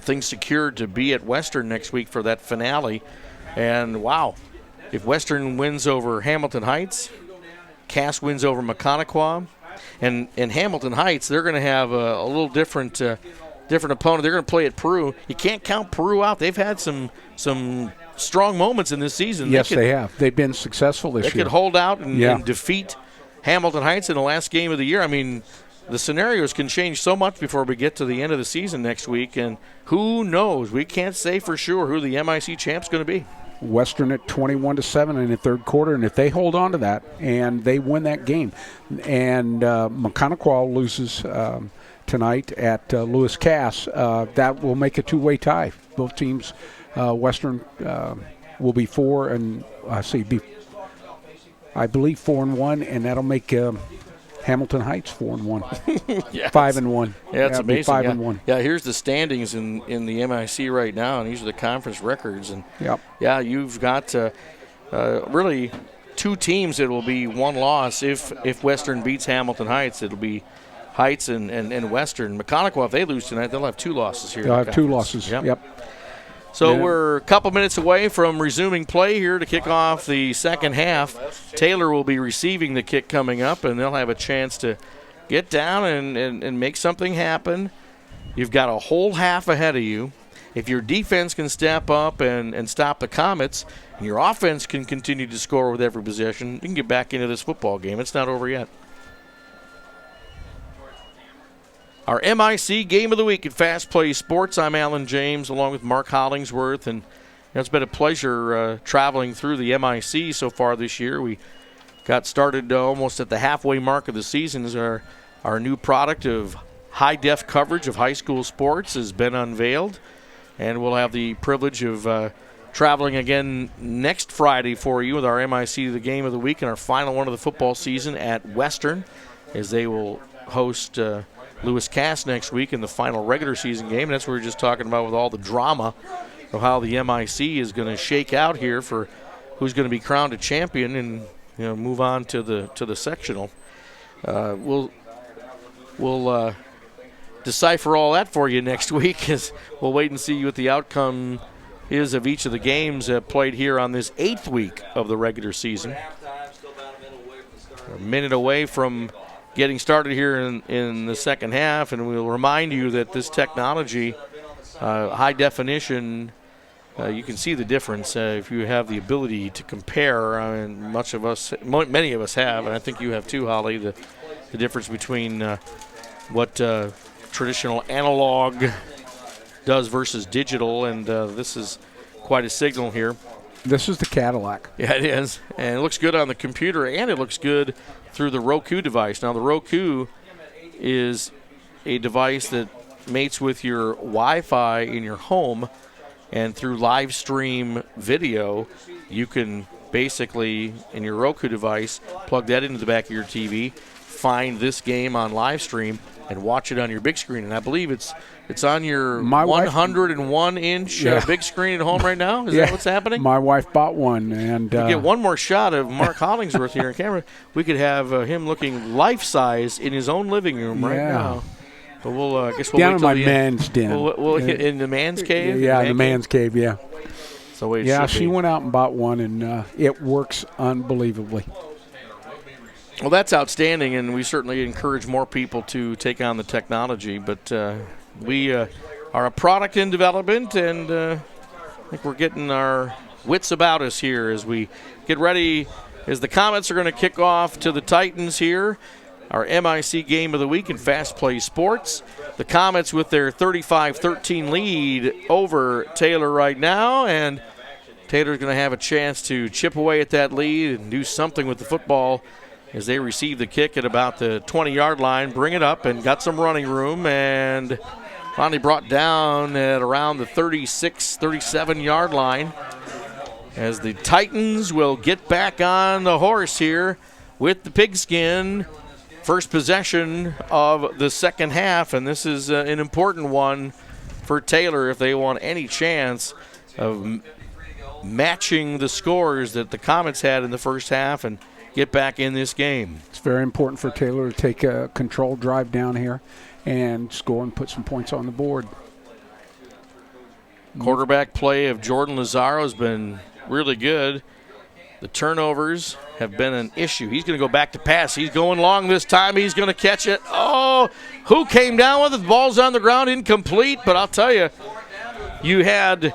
things secured to be at Western next week for that finale. And wow, if Western wins over Hamilton Heights, Cass wins over McConaughey, and in Hamilton Heights they're going to have a little different opponent. They're going to play at Peru. You can't count Peru out. They've had some strong moments in this season. Yes, they have. They've been successful this year. They could hold out and defeat Hamilton Heights in the last game of the year. I mean, the scenarios can change so much before we get to the end of the season next week, and who knows? We can't say for sure who the MIC champ's going to be. Western at 21-7 in the third quarter, and if they hold on to that and they win that game, and McConaughey loses tonight at Lewis Cass, that will make a two-way tie. Both teams, Western will be 4-1, and that'll make Hamilton Heights 4-1, Yes. 5-1. Yeah, it's amazing. 5-1. Yeah, here's the standings in the MIC right now, and these are the conference records. And yeah, you've got really two teams that will be one loss if Western beats Hamilton Heights. It'll be Heights and Western. McConaughey, if they lose tonight, they'll have two losses here. They'll have two losses. Yep. So we're a couple minutes away from resuming play here to kick off the second half. Taylor will be receiving the kick coming up, and they'll have a chance to get down and make something happen. You've got a whole half ahead of you. If your defense can step up and stop the Comets, and your offense can continue to score with every possession, you can get back into this football game. It's not over yet. Our MIC Game of the Week at Fast Play Sports. I'm Alan James along with Mark Hollingsworth, and it's been a pleasure traveling through the MIC so far this year. We got started almost at the halfway mark of the season as our new product of high-def coverage of high school sports has been unveiled, and we'll have the privilege of traveling again next Friday for you with our MIC The Game of the Week and our final one of the football season at Western, as they will host Lewis Cass next week in the final regular season game. And that's what we were just talking about with all the drama of how the MIC is going to shake out here for who's going to be crowned a champion and move on to the sectional. We'll decipher all that for you next week, as we'll wait and see what the outcome is of each of the games played here on this 8th week of the regular season. A minute away from getting started here in the second half, and we'll remind you that this technology, high definition, you can see the difference if you have the ability to compare. And many of us have, and I think you have too, Holly, the difference between what traditional analog does versus digital, and this is quite a signal here. This is the Cadillac. Yeah, it is, and it looks good on the computer, and it looks good through the Roku device. Now, the Roku is a device that mates with your Wi-Fi in your home, and through live stream video, you can basically, in your Roku device, plug that into the back of your TV, find this game on live stream, and watch it on your big screen. And I believe it's on your 101-inch big screen at home right now. Is that what's happening? My wife bought one, and we get one more shot of Mark Hollingsworth here on camera. We could have him looking life-size in his own living room right now. But I guess we'll down wait in till my the man's end. den. We'll in the man's cave. Yeah, in the man's cave. Yeah. So wait. She went out and bought one, and it works unbelievably. Well, that's outstanding, and we certainly encourage more people to take on the technology. But we are a product in development, and I think we're getting our wits about us here as we get ready, as the Comets are going to kick off to the Titans here. Our MIC Game of the Week in Fast Play Sports. The Comets with their 35-13 lead over Taylor right now, and Taylor's going to have a chance to chip away at that lead and do something with the football as they receive the kick at about the 20-yard line, bring it up, and got some running room. And finally brought down at around the 36, 37-yard line, as the Titans will get back on the horse here with the pigskin. First possession of the second half, and this is an important one for Taylor if they want any chance of matching the scores that the Comets had in the first half and get back in this game. It's very important for Taylor to take a controlled drive down here and score and put some points on the board. Quarterback play of Jordan Lazaro has been really good. The turnovers have been an issue. He's going to go back to pass. He's going long this time. He's going to catch it. Oh, who came down with it? The ball's on the ground, incomplete. But I'll tell you, you had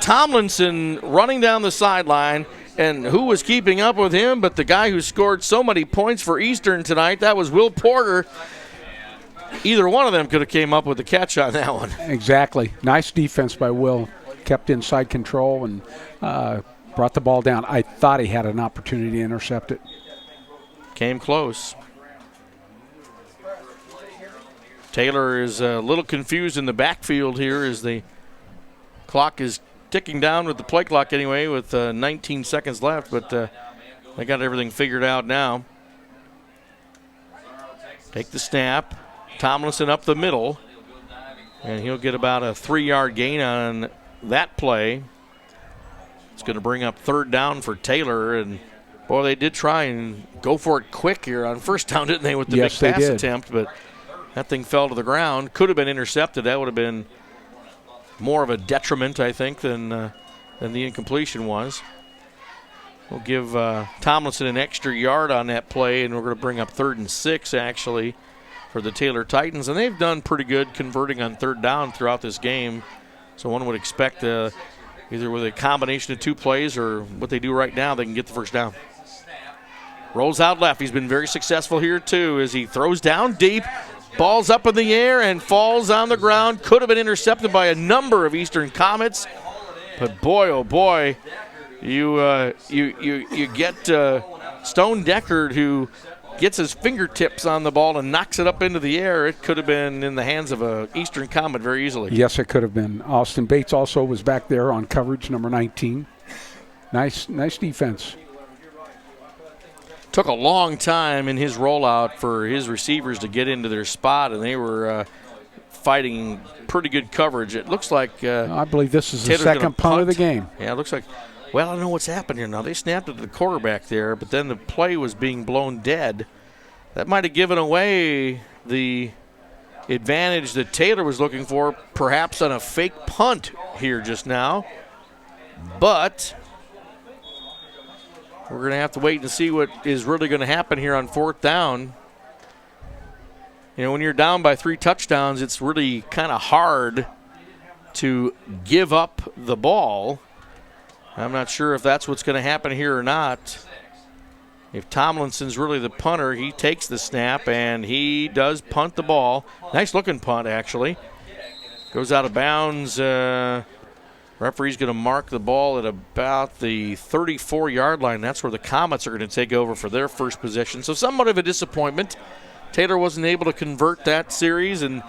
Tomlinson running down the sideline, and who was keeping up with him? But the guy who scored so many points for Eastern tonight, that was Will Porter. Either one of them could have came up with the catch on that one. Exactly. Nice defense by Will. Kept inside control and brought the ball down. I thought he had an opportunity to intercept it. Came close. Taylor is a little confused in the backfield here as the clock is ticking down with the play clock anyway with 19 seconds left, but they got everything figured out now. Take the snap. Tomlinson up the middle, and he'll get about a 3-yard gain on that play. It's going to bring up third down for Taylor, and boy, they did try and go for it quick here on first down, didn't they, with the big pass attempt, but that thing fell to the ground. Could have been intercepted. That would have been more of a detriment, I think, than the incompletion was. We'll give Tomlinson an extra yard on that play, and we're going to bring up 3rd and 6, actually, for the Taylor Titans. And they've done pretty good converting on third down throughout this game. So one would expect either with a combination of two plays or what they do right now, they can get the first down. Rolls out left. He's been very successful here, too, as he throws down deep. Ball's up in the air and falls on the ground. Could have been intercepted by a number of Eastern Comets. But boy, oh boy, you get Stone Deckard, who gets his fingertips on the ball and knocks it up into the air. It could have been in the hands of an Eastern Comet very easily. Yes, it could have been. Austin Bates also was back there on coverage, number 19. Nice defense. Took a long time in his rollout for his receivers to get into their spot, and they were fighting pretty good coverage. It looks like I believe this is the Taylor's second punt of the game. Yeah, it looks like. Well, I don't know what's happened here now. They snapped it to the quarterback there, but then the play was being blown dead. That might have given away the advantage that Taylor was looking for, perhaps on a fake punt here just now. But we're going to have to wait and see what is really going to happen here on 4th down. You know, when you're down by 3 touchdowns, it's really kind of hard to give up the ball. I'm not sure if that's what's going to happen here or not. If Tomlinson's really the punter, he takes the snap, and he does punt the ball. Nice-looking punt, actually. Goes out of bounds. Referee's going to mark the ball at about the 34-yard line. That's where the Comets are going to take over for their first possession. So somewhat of a disappointment. Taylor wasn't able to convert that series and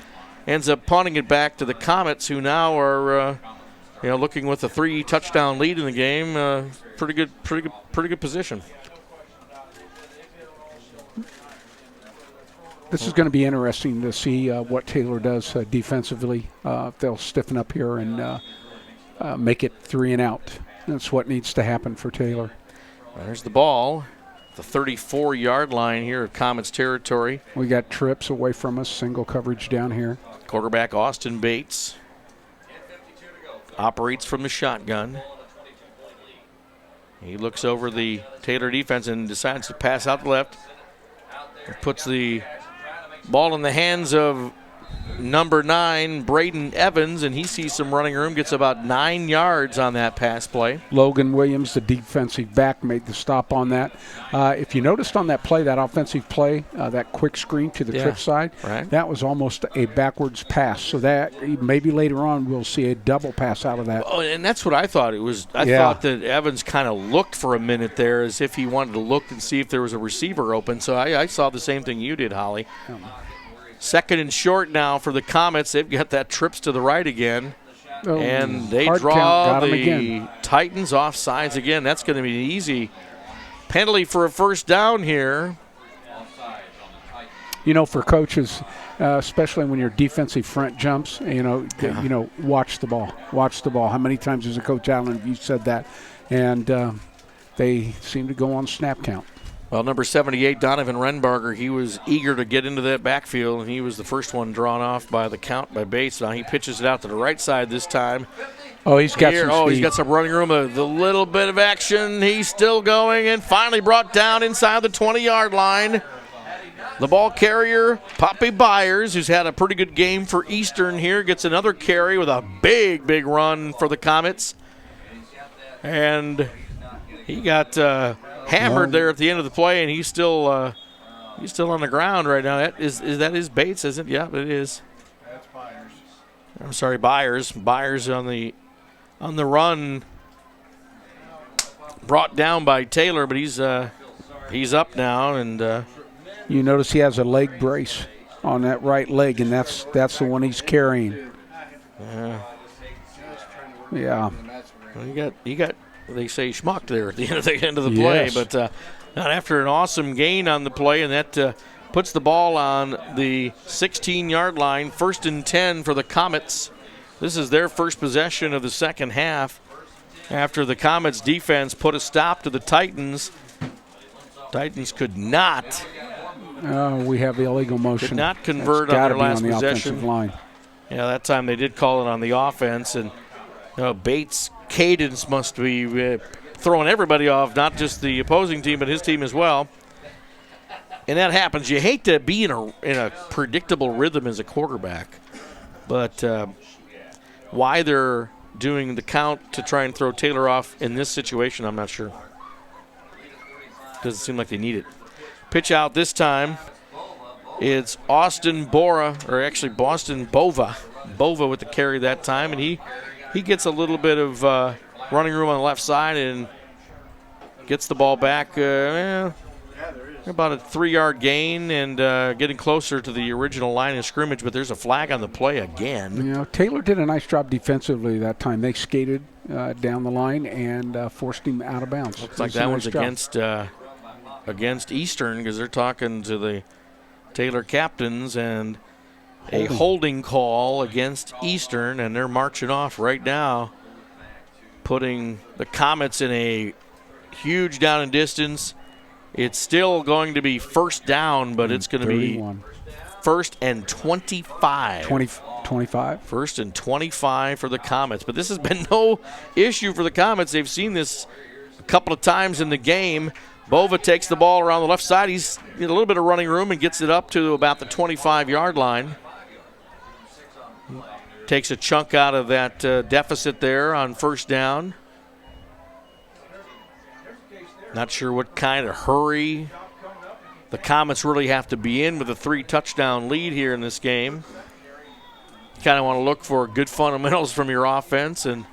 ends up punting it back to the Comets, who now are looking with a 3-touchdown lead in the game. Pretty good position. This is going to be interesting to see what Taylor does defensively. If they'll stiffen up here and make it 3 and out. That's what needs to happen for Taylor. There's the ball. The 34-yard line here of Comets territory. We got trips away from us, single coverage down here. Quarterback Austin Bates operates from the shotgun. He looks over the Taylor defense and decides to pass out the left. Puts the ball in the hands of number 9, Braden Evans, and he sees some running room, gets about 9 yards on that pass play. Logan Williams, the defensive back, made the stop on that. If you noticed on that play, that offensive play, that quick screen to the trip side, that was almost a backwards pass. So that maybe later on we'll see a double pass out of that. Oh, and that's what I thought it was. I thought that Evans kind of looked for a minute there as if he wanted to look and see if there was a receiver open. So I saw the same thing you did, Holly. Second and short now for the Comets. They've got that trips to the right again. Oh, And they hard draw count. Got 'em the again. Titans off sides again. That's going to be an easy penalty for a first down here. You know, for coaches, especially when your defensive front jumps, watch the ball. Watch the ball. How many times has a coach Allen, you said that? And they seem to go on snap count. Well, number 78, Donovan Renbarger, he was eager to get into that backfield, and he was the first one drawn off by the count by Bates. Now he pitches it out to the right side this time. Oh, he's got some speed. He's got some running room. The little bit of action. He's still going and finally brought down inside the 20-yard line. The ball carrier, Poppy Byers, who's had a pretty good game for Eastern here, gets another carry with a big, big run for the Comets. And he got hammered there at the end of the play, and he's still on the ground right now. Is that his Bates, isn't it? Yeah, it is. That's Byers. I'm sorry, Byers. Byers on the run, brought down by Taylor, but he's up now, and you notice he has a leg brace on that right leg, and that's the one he's carrying. Yeah. well, you got they say schmuck there at the end of the play, Yes. but not after an awesome gain on the play, and that puts the ball on the 16-yard line. 1st and 10 for the Comets. This is their first possession of the second half after the Comets defense put a stop to the Titans. Titans could not We have illegal motion. Could not convert That's on gotta their last be on the possession. offensive line. Yeah, that time they did call it on the offense, and Bates' cadence must be throwing everybody off, not just the opposing team, but his team as well. And that happens. You hate to be in a predictable rhythm as a quarterback, but why they're doing the count to try and throw Taylor off in this situation, I'm not sure. Doesn't seem like they need it. Pitch out this time. It's Boston Bova with the carry that time, and he gets a little bit of running room on the left side and gets the ball back about a 3-yard gain and getting closer to the original line of scrimmage, but there's a flag on the play again. Taylor did a nice job defensively that time. They skated down the line and forced him out of bounds. Looks like that one's against Eastern, because they're talking to the Taylor captains, and a holding call against Eastern, and they're marching off right now, putting the Comets in a huge down and distance. It's still going to be first down, but it's going to be 1st and 25. 25. 1st and 25 for the Comets. But this has been no issue for the Comets. They've seen this a couple of times in the game. Bova takes the ball around the left side. He's in a little bit of running room and gets it up to about the 25-yard line. Takes a chunk out of that deficit there on first down. Not sure what kind of hurry the Comets really have to be in with a 3-touchdown lead here in this game. You kind of want to look for good fundamentals from your offense and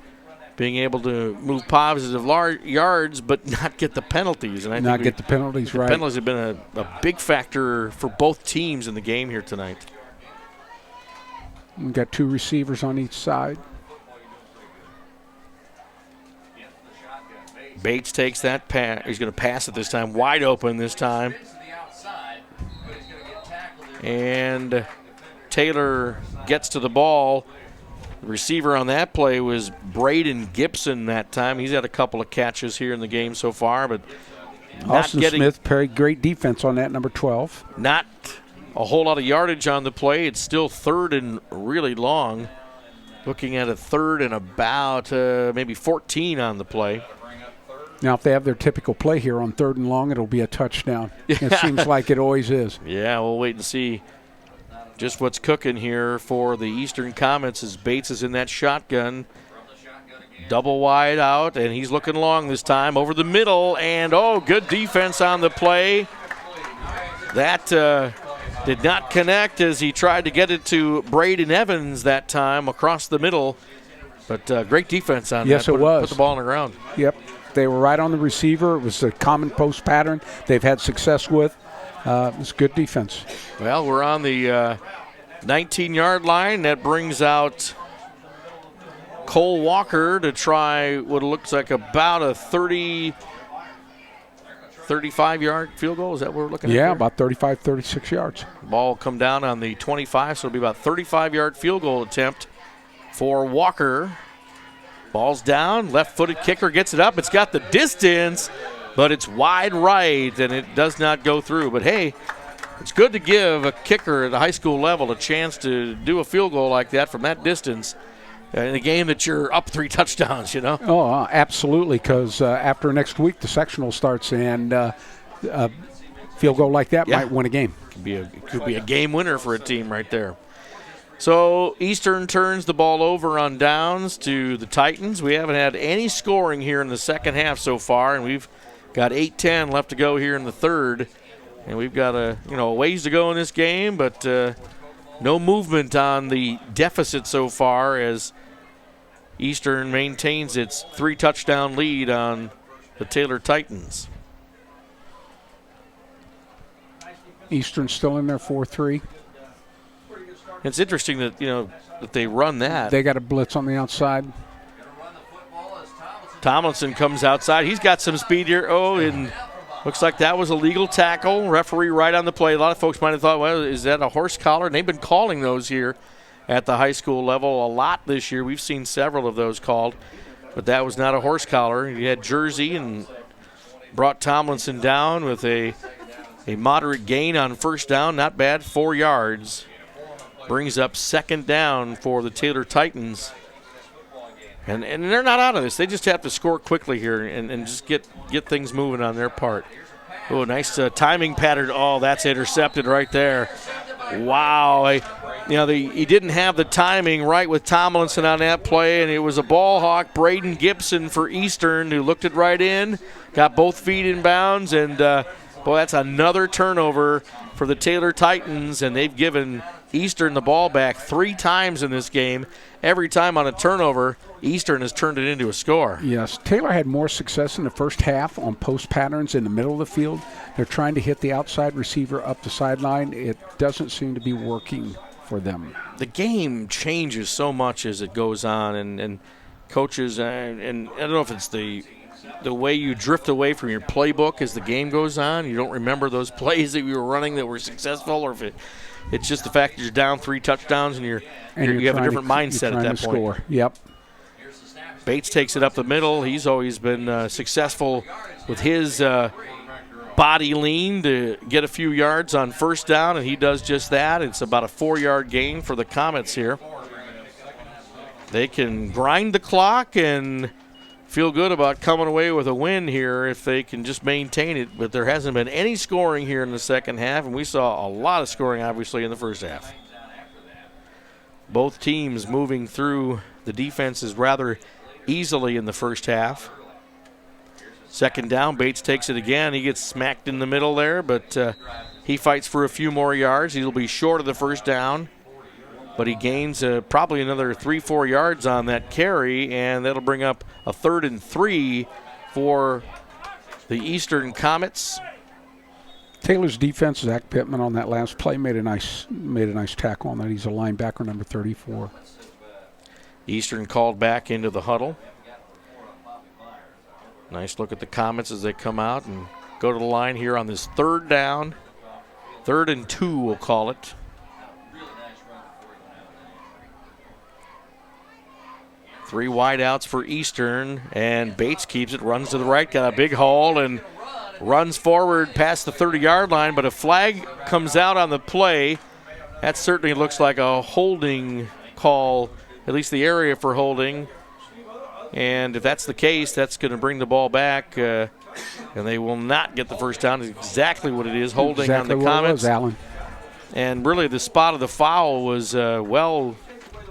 being able to move positive yards but not get the penalties. And get the penalties right. Penalties have been a big factor for both teams in the game here tonight. We've got 2 receivers on each side. Bates takes that pass. He's going to pass it this time, wide open this time. And Taylor gets to the ball. The receiver on that play was Braden Gibson that time. He's had a couple of catches here in the game so far, but Austin Smith, very great defense on that, number 12. Not a whole lot of yardage on the play. It's still 3rd and really long. Looking at a 3rd and about maybe 14 on the play. Now, if they have their typical play here on 3rd and long, it'll be a touchdown. It seems like it always is. Yeah, we'll wait and see just what's cooking here for the Eastern Comets as Bates is in that shotgun. Double wide out, and he's looking long this time over the middle, and good defense on the play. That did not connect as he tried to get it to Braden Evans that time across the middle, but great defense on that. Yes, it was. Put the ball on the ground. Yep, they were right on the receiver. It was a common post pattern they've had success with. It's good defense. Well, we're on the 19-yard line. That brings out Cole Walker to try what looks like about a 35-yard field goal. Is that what we're looking at? Yeah, there? about 35, 36 yards. Ball will come down on the 25, so it'll be about 35-yard field goal attempt for Walker. Ball's down, left-footed kicker gets it up. It's got the distance, but it's wide right, and it does not go through. But, hey, it's good to give a kicker at the high school level a chance to do a field goal like that from that distance in a game that you're up 3 touchdowns, you know? Oh, absolutely, because after next week the sectional starts, and a field goal like that might win a game. Could be a game winner for a team right there. So Eastern turns the ball over on downs to the Titans. We haven't had any scoring here in the second half so far, and we've got 8:10 left to go here in the third. And we've got a ways to go in this game, but no movement on the deficit so far as Eastern maintains its 3-touchdown lead on the Taylor Titans. Eastern still in there 4-3. It's interesting that that they run that. They got a blitz on the outside. Tomlinson comes outside. He's got some speed here. Oh, and looks like that was a legal tackle. Referee right on the play. A lot of folks might have thought, well, is that a horse collar? And they've been calling those here at the high school level a lot this year. We've seen several of those called, but that was not a horse collar. He had jersey and brought Tomlinson down with a moderate gain on first down. Not bad, 4 yards. Brings up second down for the Taylor Titans. And they're not out of this. They just have to score quickly here and just get things moving on their part. Oh, nice timing pattern. Oh, that's intercepted right there. Wow. He didn't have the timing right with Tomlinson on that play, and it was a ball hawk, Braden Gibson for Eastern, who looked it right in, got both feet in bounds, and boy, that's another turnover for the Taylor Titans, and they've given Eastern the ball back 3 times in this game. Every time on a turnover, Eastern has turned it into a score. Yes, Taylor had more success in the first half on post patterns in the middle of the field. They're trying to hit the outside receiver up the sideline. It doesn't seem to be working for them. The game changes so much as it goes on, and coaches, and I don't know if it's the way you drift away from your playbook as the game goes on. You don't remember those plays that you were running that were successful, or if it's just the fact that you're down 3 touchdowns and you have a different mindset at that point. Score. Yep. Bates takes it up the middle. He's always been successful with his body lean to get a few yards on first down, and he does just that. It's about a 4-yard gain for the Comets here. They can grind the clock and feel good about coming away with a win here if they can just maintain it, but there hasn't been any scoring here in the second half, and we saw a lot of scoring, obviously, in the first half. Both teams moving through the defenses rather easily in the first half. Second down, Bates takes it again. He gets smacked in the middle there, but he fights for a few more yards. He'll be short of the first down, but he gains probably another 3-4 yards on that carry, and that'll bring up a 3rd and 3 for the Eastern Comets. Taylor's defense, Zach Pittman, on that last play made a nice tackle on that. He's a linebacker, number 34. Eastern called back into the huddle. Nice look at the Comets as they come out and go to the line here on this 3rd down. 3rd and 2, we'll call it. Three wideouts for Eastern, and Bates keeps it, runs to the right, got a big haul, and runs forward past the 30-yard line, but a flag comes out on the play. That certainly looks like a holding call, at least the area for holding. And if that's the case, that's going to bring the ball back, and they will not get the first down. It's exactly what it is, holding exactly on the Comets. Was, Alan. And really the spot of the foul was well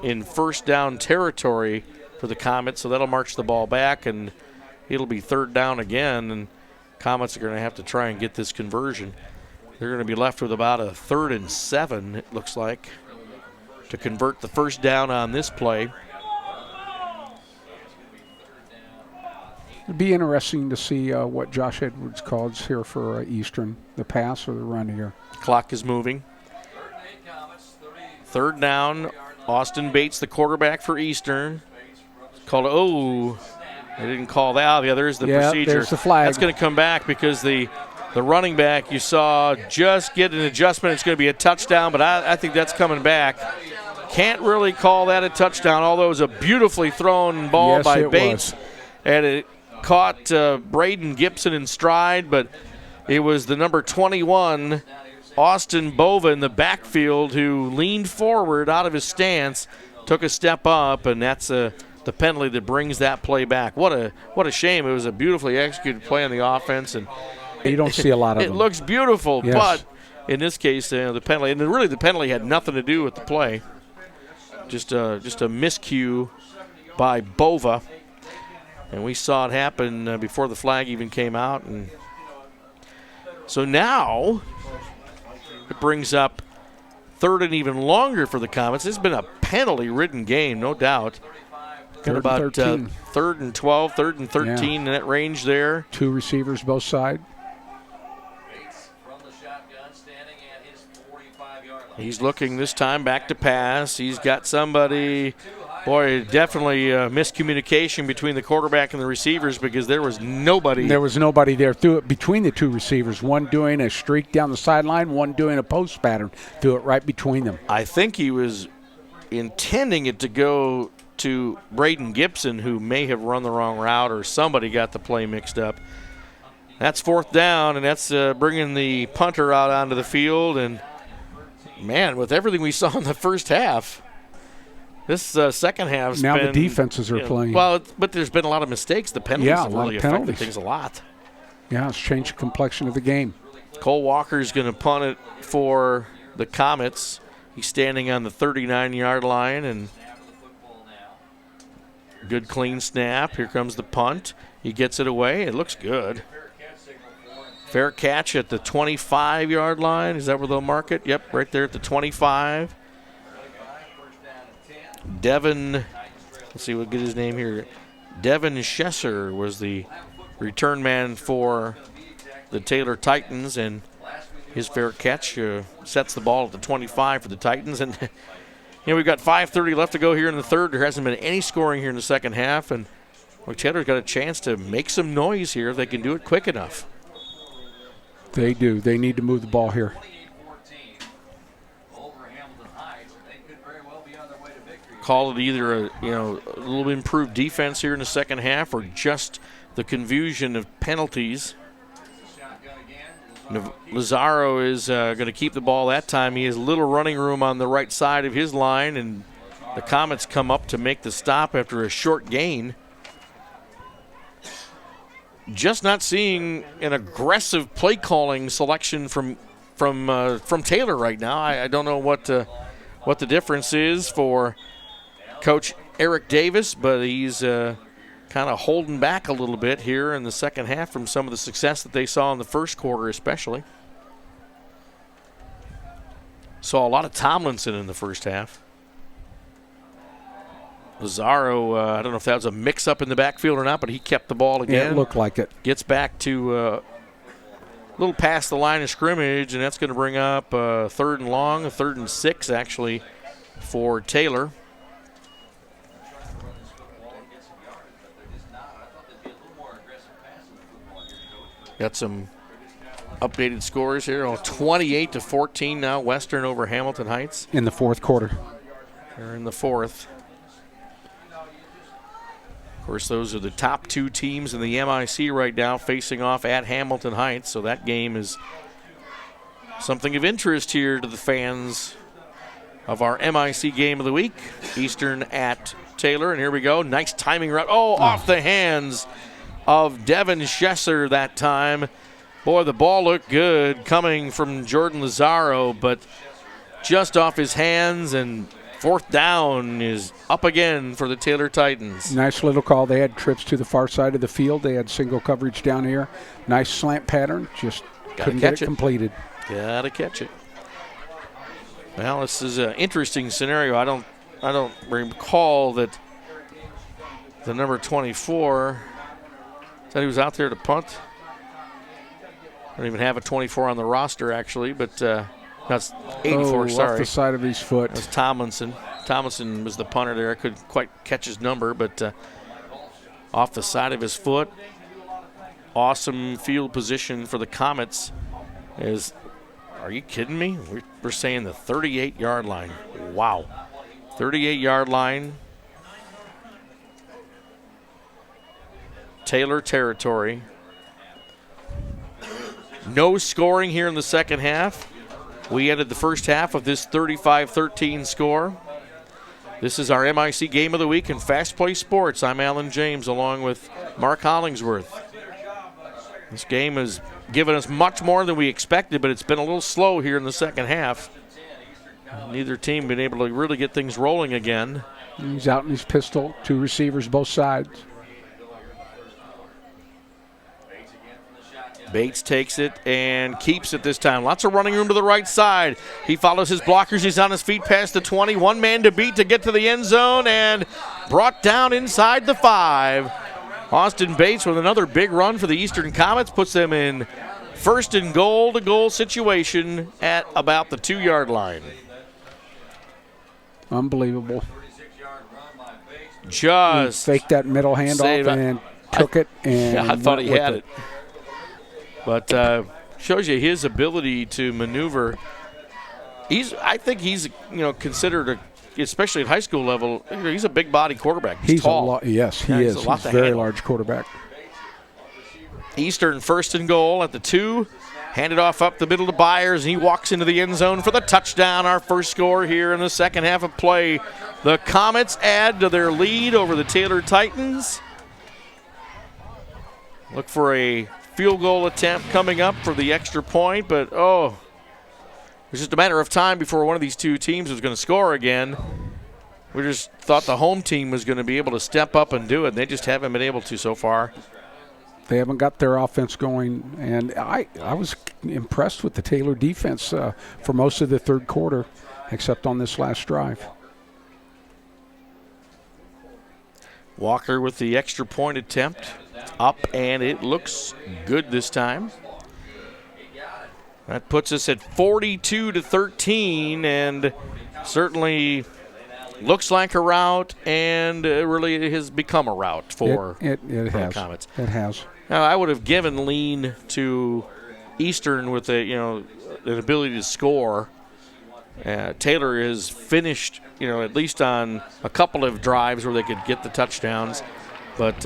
in first down territory for the Comets, so that'll march the ball back, and it'll be 3rd down again, and Comets are going to have to try and get this conversion. They're going to be left with about a 3rd and 7, it looks like, to convert the first down on this play. It'd be interesting to see what Josh Edwards calls here for Eastern, the pass or the run here. Clock is moving. Third down. Austin Bates, the quarterback for Eastern. Called, they didn't call that. Yeah, there's the procedure. There's the flag. That's going to come back because the running back you saw just get an adjustment. It's going to be a touchdown, but I think that's coming back. Can't really call that a touchdown, although it was a beautifully thrown ball by Bates. And it caught Braden Gibson in stride, but it was the number 21, Austin Bova, in the backfield who leaned forward out of his stance, took a step up, and that's the penalty that brings that play back. What a shame. It was a beautifully executed play on the offense, and you don't see a lot of them. It looks beautiful, yes. But in this case, the penalty, and really the penalty had nothing to do with the play. Just a miscue by Bova, and we saw it happen before the flag even came out. And so now it brings up third and even longer for the Comets. It's been a penalty-ridden game, no doubt. Got about third and 12, third and 13 in that range there. Two receivers both sides. He's looking this time back to pass. He's got somebody. Boy, definitely miscommunication between the quarterback and the receivers because there was nobody. There was nobody there. Threw it between the two receivers. One doing a streak down the sideline, one doing a post pattern. Threw it right between them. I think he was intending it to go to Braden Gibson, who may have run the wrong route, or somebody got the play mixed up. That's fourth down, and that's bringing the punter out onto the field. And, man, with everything we saw in the first half, this second half's now been, the defenses are playing. Well, but there's been a lot of mistakes. The penalties have really affected things a lot. Yeah, it's changed the complexion of the game. Cole Walker's going to punt it for the Comets. He's standing on the 39-yard line, and good clean snap. Here comes the punt. He gets it away. It looks good. Fair catch at the 25-yard line. Is that where they'll mark it? Yep, right there at the 25. Devin, let's see, we'll get his name here. Devin Schesser was the return man for the Taylor Titans, and his fair catch sets the ball at the 25 for the Titans. And we've got 5:30 left to go here in the third. There hasn't been any scoring here in the second half, and Taylor's got a chance to make some noise here if they can do it quick enough. They do. They need to move the ball here. Call it either a little improved defense here in the second half, or just the confusion of penalties. Lazaro is going to keep the ball that time. He has little running room on the right side of his line, and the Comets come up to make the stop after a short gain. Just not seeing an aggressive play calling selection from Taylor right now. I don't know what the difference is for Coach Eric Davis, but he's kind of holding back a little bit here in the second half from some of the success that they saw in the first quarter especially. Saw a lot of Tomlinson in the first half. Lazaro, I don't know if that was a mix-up in the backfield or not, but he kept the ball again. Yeah, it looked like it. Gets back to a little past the line of scrimmage, and that's going to bring up third and long, a 3rd and 6 actually for Taylor. Got some updated scores here. 28-14 now, Western over Hamilton Heights. In the fourth quarter. They're in the fourth. Of course, those are the top two teams in the MIC right now facing off at Hamilton Heights, so that game is something of interest here to the fans of our MIC game of the week. Eastern at Taylor, and here we go. Nice timing route. Off the hands of Devin Schesser that time. Boy, the ball looked good coming from Jordan Lazaro, but just off his hands, and fourth down is up again for the Taylor Titans. Nice little call. They had trips to the far side of the field. They had single coverage down here. Nice slant pattern. Just couldn't get it completed. Gotta catch it. Well, this is an interesting scenario. I don't recall that the number 24 said he was out there to punt. I don't even have a 24 on the roster actually, but That's 84, sorry. Off the side of his foot. That's Tomlinson. Tomlinson was the punter there. I couldn't quite catch his number, but off the side of his foot. Awesome field position for the Comets. Are you kidding me? We're saying the 38-yard line. Wow. 38-yard line. Taylor territory. No scoring here in the second half. We ended the first half with this 35-13 score. This is our MIC Game of the Week in Fast Play Sports. I'm Alan James along with Mark Hollingsworth. This game has given us much more than we expected, but it's been a little slow here in the second half. Neither team been able to really get things rolling again. He's out in his pistol, 2 receivers both sides. Bates takes it and keeps it this time. Lots of running room to the right side. He follows his blockers. He's on his feet past the 20. One man to beat to get to the end zone and brought down inside the 5. Austin Bates with another big run for the Eastern Comets puts them in first and goal-to-goal situation at about the 2-yard line. Unbelievable. Just he faked that middle handoff and took it. And I thought he had it. But shows you his ability to maneuver. I think he's considered especially at high school level, he's a big body quarterback. He's tall. Yes, he is. He's a very large quarterback. Eastern first and goal at the 2. Handed off up the middle to Byers, and he walks into the end zone for the touchdown. Our first score here in the second half of play. The Comets add to their lead over the Taylor Titans. Look for a field goal attempt coming up for the extra point, but it's just a matter of time before one of these two teams was going to score again. We just thought the home team was going to be able to step up and do it, and they just haven't been able to so far. They haven't got their offense going, and I was impressed with the Taylor defense for most of the third quarter, except on this last drive. Walker with the extra point attempt. Up, and it looks good this time. That puts us at 42-13, and certainly looks like a route, and it really has become a route for the Comets. It has. Now, I would have given lean to Eastern with an ability to score. Taylor has finished, at least on a couple of drives where they could get the touchdowns, but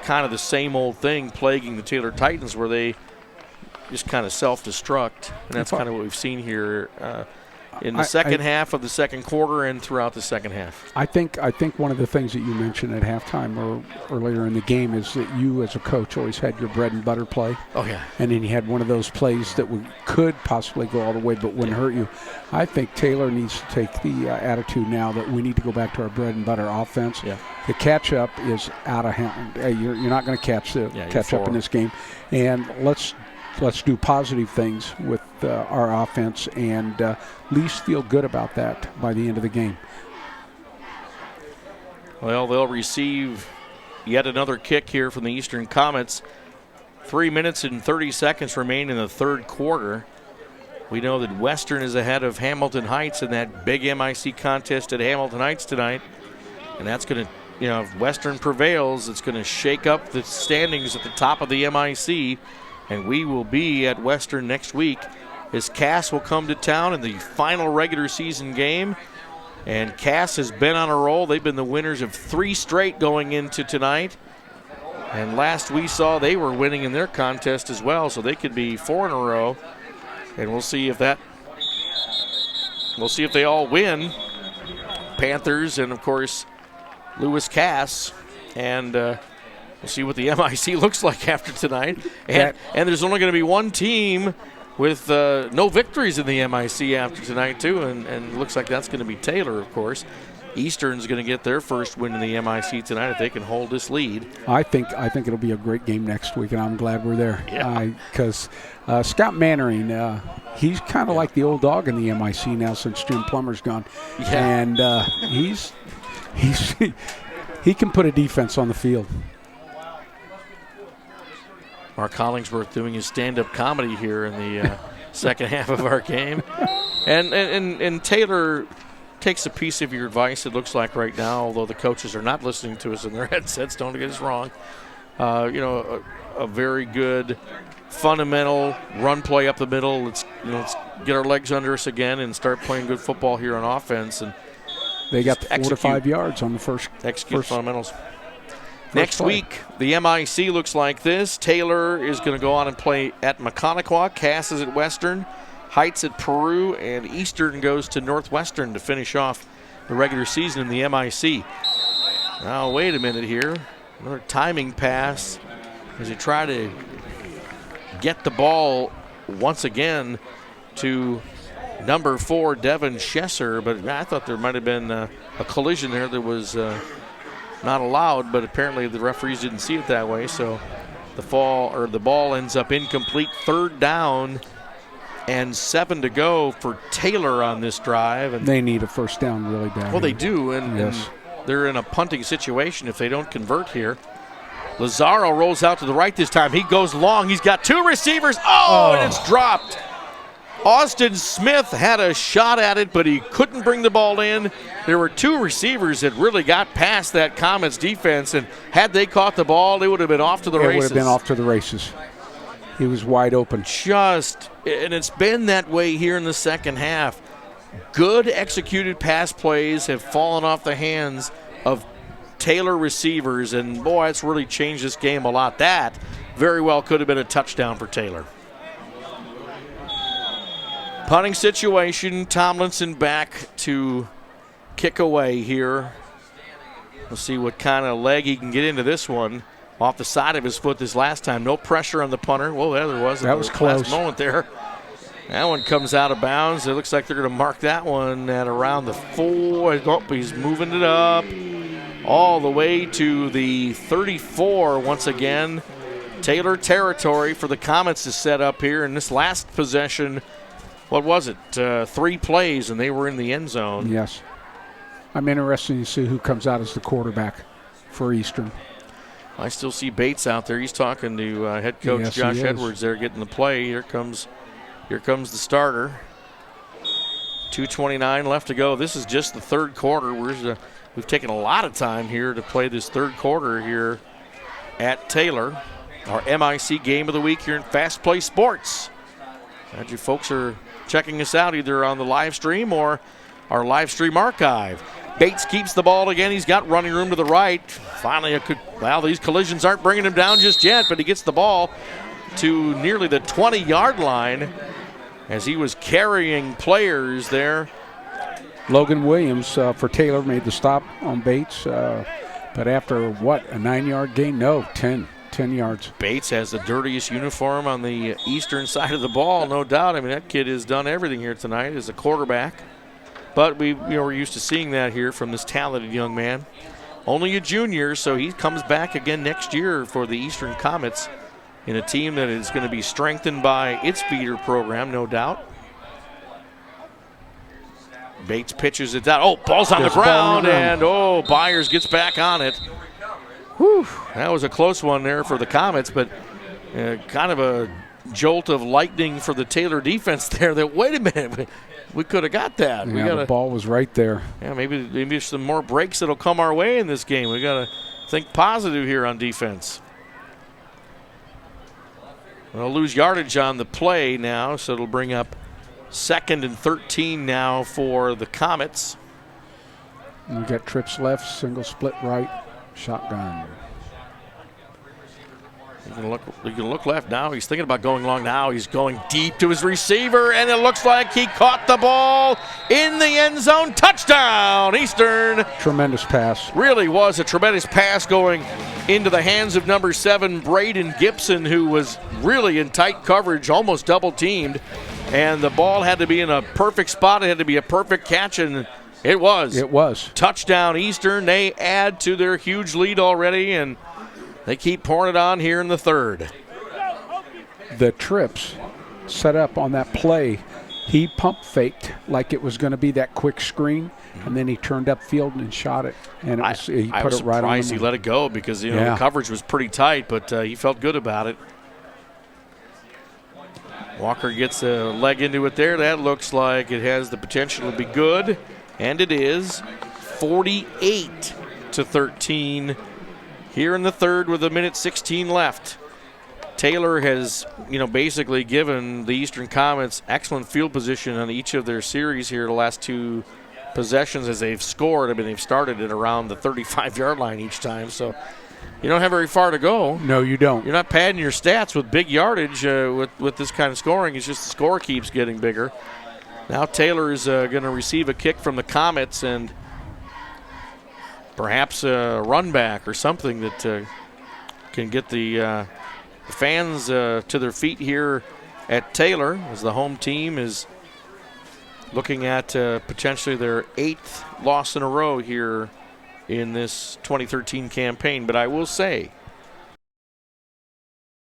kind of the same old thing plaguing the Taylor Titans where they just kind of self-destruct, and that's kind of what we've seen here in the second half of the second quarter and throughout the second half. I think one of the things that you mentioned at halftime or earlier in the game is that you as a coach always had your bread and butter play. Oh, yeah. And then you had one of those plays that could possibly go all the way but wouldn't hurt you. I think Taylor needs to take the attitude now that we need to go back to our bread and butter offense. Yeah. The catch-up is out of hand. Hey, you're not going to catch up in this game. And let's do positive things with our offense and at least feel good about that by the end of the game. Well, they'll receive yet another kick here from the Eastern Comets. 3 minutes and 30 seconds remain in the third quarter. We know that Western is ahead of Hamilton Heights in that big MIC contest at Hamilton Heights tonight. And that's going to, if Western prevails, it's going to shake up the standings at the top of the MIC. And we will be at Western next week as Cass will come to town in the final regular season game. And Cass has been on a roll. They've been the winners of 3 straight going into tonight. And last we saw they were winning in their contest as well, so they could be 4 in a row. And we'll see if they all win. Panthers and, of course, Lewis Cass. And we'll see what the MIC looks like after tonight. And there's only going to be one team with no victories in the MIC after tonight, too. And it looks like that's going to be Taylor, of course. Eastern's going to get their first win in the MIC tonight if they can hold this lead. I think it'll be a great game next week, and I'm glad we're there. Yeah. Because Scott Mannering, he's kind of like the old dog in the MIC now since Jim Plummer's gone. Yeah. And he can put a defense on the field. Mark Hollingsworth doing his stand-up comedy here in the second half of our game. And Taylor takes a piece of your advice, it looks like right now, although the coaches are not listening to us in their headsets, don't get us wrong. A very good fundamental run play up the middle. Let's get our legs under us again and start playing good football here on offense. And they got 4 to 5 yards on the first. Execute fundamentals. Next week, the MIC looks like this. Taylor is going to go on and play at McConaughey. Cass is at Western. Heights at Peru. And Eastern goes to Northwestern to finish off the regular season in the MIC. Now, wait a minute here. Another timing pass as they try to get the ball once again to number 4, Devin Schesser. But I thought there might have been a collision there that was not allowed, but apparently the referees didn't see it that way. So the ball ends up incomplete. 3rd down and 7 to go for Taylor on this drive. And they need a first down really bad. Well, they do, and they're in a punting situation if they don't convert here. Lazaro rolls out to the right this time. He goes long. He's got 2 receivers. And it's dropped. Austin Smith had a shot at it, but he couldn't bring the ball in. There were 2 receivers that really got past that Comets defense, and had they caught the ball, they would have been off to the races. It would have been off to the races. He was wide open. And it's been that way here in the second half. Good executed pass plays have fallen off the hands of Taylor receivers, and boy, it's really changed this game a lot. That very well could have been a touchdown for Taylor. Punting situation, Tomlinson back to kick away here. We'll see what kind of leg he can get into this one. Off the side of his foot this last time. No pressure on the punter. Whoa, there was. That was close. Last moment there. That one comes out of bounds. It looks like they're going to mark that one at around the 4. Oh, he's moving it up all the way to the 34 once again. Taylor territory for the Comets to set up here in this last possession. What was it? 3 plays, and they were in the end zone. Yes. I'm interested to see who comes out as the quarterback for Eastern. I still see Bates out there. He's talking to head coach Josh Edwards there, getting the play. Here comes the starter. 2:29 left to go. This is just the third quarter. We've taken a lot of time here to play this third quarter here at Taylor. Our MIC game of the week here in Fast Play Sports. Glad you folks are checking us out either on the live stream or our live stream archive. Bates keeps the ball again. He's got running room to the right. Finally, these collisions aren't bringing him down just yet, but he gets the ball to nearly the 20-yard line as he was carrying players there. Logan Williams for Taylor made the stop on Bates, but after a 9-yard gain? No, 10 yards. Bates has the dirtiest uniform on the eastern side of the ball, no doubt. I mean, that kid has done everything here tonight as a quarterback. But we're used to seeing that here from this talented young man. Only a junior, so he comes back again next year for the Eastern Comets in a team that is going to be strengthened by its feeder program, no doubt. Bates pitches it down. Ball's on the ground, and Byers gets back on it. Whew, that was a close one there for the Comets, but kind of a jolt of lightning for the Taylor defense there. That, wait a minute, we could have got that. Yeah, the ball was right there. Yeah, maybe some more breaks that'll come our way in this game. We got to think positive here on defense. We'll lose yardage on the play now, so it'll bring up 2nd and 13 now for the Comets. You got trips left, single split right, shotgun. You can look left now. He's thinking about going long now. He's going deep to his receiver, and it looks like he caught the ball in the end zone. Touchdown, Eastern. Tremendous pass. Really was a tremendous pass going into the hands of number 7, Braden Gibson, who was really in tight coverage, almost double teamed. And the ball had to be in a perfect spot. It had to be a perfect catch, and it was. It was. Touchdown, Eastern. They add to their huge lead already, and they keep pouring it on here in the third. The trips set up on that play. He pump faked like it was going to be that quick screen, and then he turned upfield and shot it. And he put it right on. He let it go because the coverage was pretty tight, but he felt good about it. Walker gets a leg into it there. That looks like it has the potential to be good, and it is. 48-13 here in the third with 1:16 left. Taylor has, basically given the Eastern Comets excellent field position on each of their series here the last two possessions as they've scored. I mean, they've started at around the 35-yard line each time, so you don't have very far to go. No, you don't. You're not padding your stats with big yardage with this kind of scoring. It's just the score keeps getting bigger. Now Taylor is going to receive a kick from the Comets and perhaps a run back or something that can get the fans to their feet here at Taylor as the home team is looking at potentially their 8th loss in a row here in this 2013 campaign. But I will say,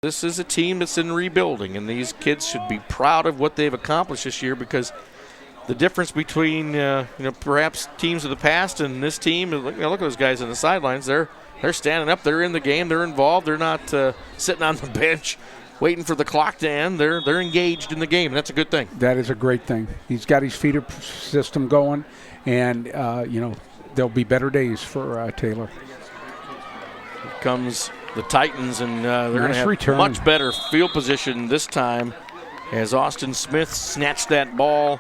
this is a team that's in rebuilding, and these kids should be proud of what they've accomplished this year, because the difference between perhaps teams of the past and this team, look at those guys on the sidelines. They're standing up. They're in the game. They're involved. They're not sitting on the bench waiting for the clock to end. They're engaged in the game. That's a good thing. That is a great thing. He's got his feeder system going, and there'll be better days for Taylor. Here comes the Titans, and they're going to have return. Much better field position this time as Austin Smith snatched that ball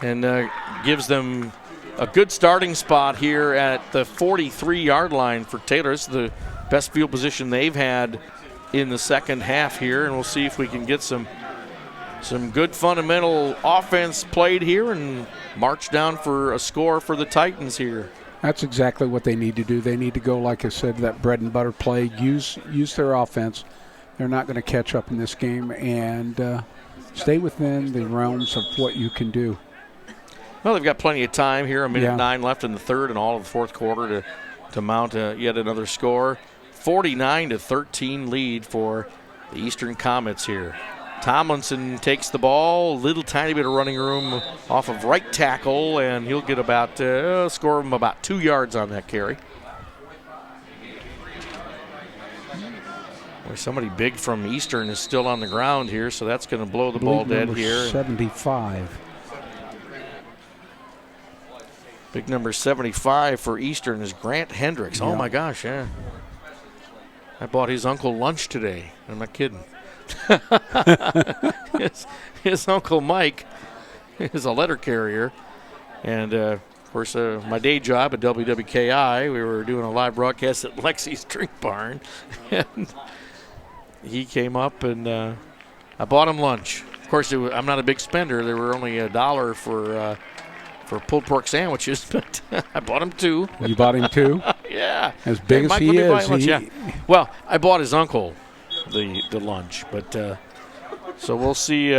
and gives them a good starting spot here at the 43-yard line for Taylor. This is the best field position they've had in the second half here, and we'll see if we can get some good fundamental offense played here and march down for a score for the Titans here. That's exactly what they need to do. They need to go, like I said, that bread and butter play, use their offense. They're not going to catch up in this game, and stay within the realms of what you can do. Well, they've got plenty of time here, 1:09 left in the third and all of the fourth quarter to mount yet another score. 49-13 lead for the Eastern Comets here. Tomlinson takes the ball, little tiny bit of running room off of right tackle, and he'll get about score him about 2 yards on that carry. Boy, somebody big from Eastern is still on the ground here, so that's going to blow the ball dead here. 75. Big number 75 for Eastern is Grant Hendricks. Yeah. Oh, my gosh, yeah. I bought his uncle lunch today. I'm not kidding. his Uncle Mike is a letter carrier. And, of course, my day job at WWKI, we were doing a live broadcast at Lexi's Drink Barn. And he came up, and I bought him lunch. Of course, I'm not a big spender. There were only $1 for pulled pork sandwiches, but I bought him 2. You bought him 2? Yeah. As big as Mike, he is. Yeah. Well, I bought his uncle the lunch, but so we'll see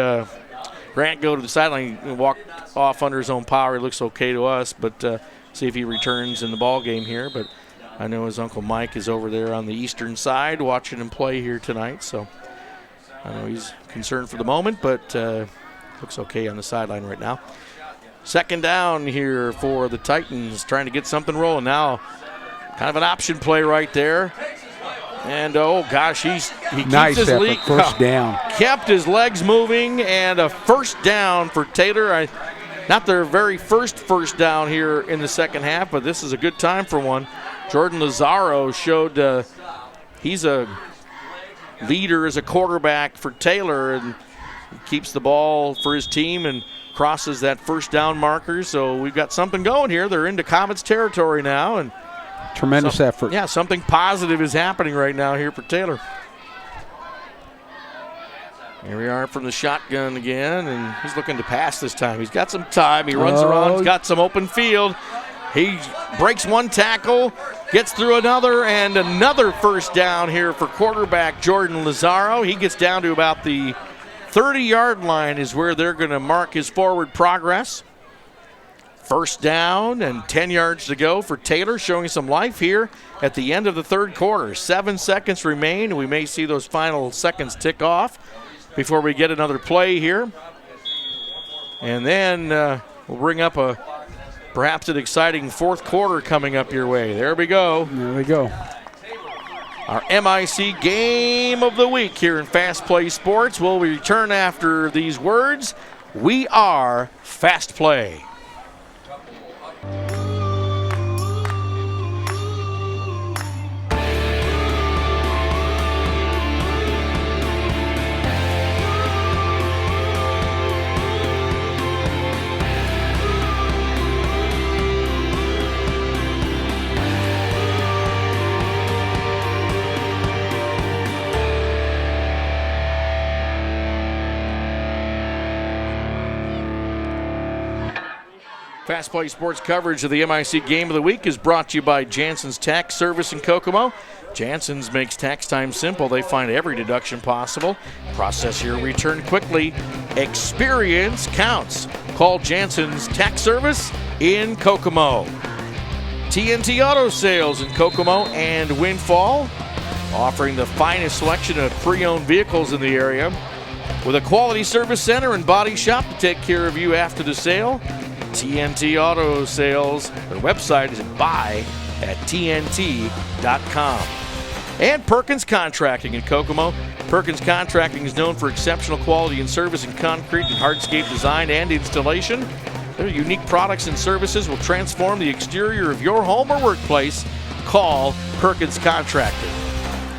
Grant go to the sideline and walk off under his own power. He looks okay to us, but see if he returns in the ball game here. But I know his Uncle Mike is over there on the eastern side watching him play here tonight, so I know he's concerned for the moment, but looks okay on the sideline right now. Second down here for the Titans, trying to get something rolling now. Kind of an option play right there. And, oh, gosh, he nice keeps his effort, first down. Kept his legs moving, and a first down for Taylor. Not their very first down here in the second half, but this is a good time for one. Jordan Lazaro showed he's a leader as a quarterback for Taylor, and he keeps the ball for his team and crosses that first down marker. So we've got something going here. They're into Comets territory now, and tremendous effort. Yeah, something positive is happening right now here for Taylor. Here we are from the shotgun again, and he's looking to pass this time. He's got some time. He runs around. He's got some open field. He breaks one tackle, gets through another, and another first down here for quarterback Jordan Lazaro. He gets down to about the 30-yard line is where they're going to mark his forward progress. First down and 10 yards to go for Taylor, showing some life here at the end of the third quarter. 7 seconds remain. We may see those final seconds tick off before we get another play here. And then we'll bring up perhaps an exciting fourth quarter coming up your way. There we go. There we go. our MIC Game of the Week here in Fast Play Sports. We'll return after these words. We are Fast Play. Fast Play Sports coverage of the MIC Game of the Week is brought to you by Jansen's Tax Service in Kokomo. Jansen's makes tax time simple. They find every deduction possible. Process your return quickly. Experience counts. Call Jansen's Tax Service in Kokomo. TNT Auto Sales in Kokomo and Windfall, offering the finest selection of pre-owned vehicles in the area, with a quality service center and body shop to take care of you after the sale. TNT Auto Sales, their website is buy@tnt.com. And Perkins Contracting in Kokomo. Perkins Contracting is known for exceptional quality and service in concrete and hardscape design and installation. Their unique products and services will transform the exterior of your home or workplace. Call Perkins Contracting.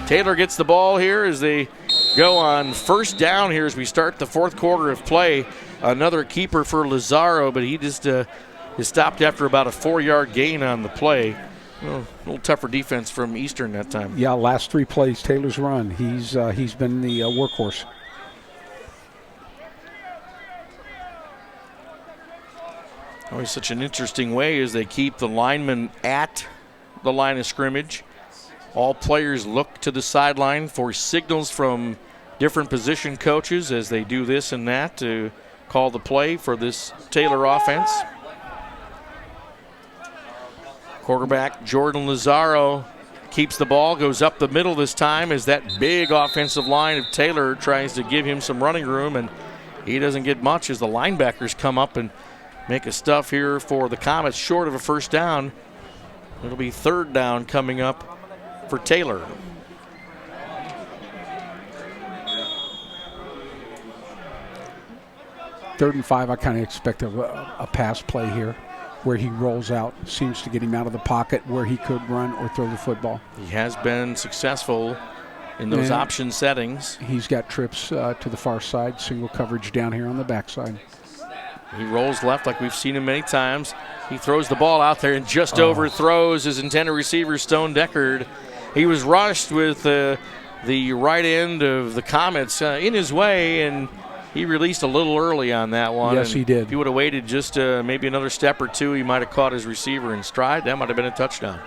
Taylor gets the ball here as they go on first down here as we start the fourth quarter of play. Another keeper for Lazaro, but he just is stopped after about a 4-yard gain on the play. A little tougher defense from Eastern that time. Yeah, last 3 plays, Taylor's run. He's been the workhorse. Always such an interesting way as they keep the linemen at the line of scrimmage. All players look to the sideline for signals from different position coaches as they do this and that to call the play for this Taylor offense. Quarterback Jordan Lazaro keeps the ball, goes up the middle this time as that big offensive line of Taylor tries to give him some running room, and he doesn't get much as the linebackers come up and make a stuff here for the Comets short of a first down. It'll be third down coming up for Taylor. Third and 5, I kind of expect a pass play here where he rolls out, seems to get him out of the pocket where he could run or throw the football. He has been successful in those option settings. He's got trips to the far side, single coverage down here on the backside. He rolls left like we've seen him many times. He throws the ball out there and just overthrows his intended receiver, Stone Deckard. He was rushed with the right end of the Comets in his way, and he released a little early on that one. Yes, he did. If he would have waited just maybe another step or two, he might have caught his receiver in stride. That might have been a touchdown.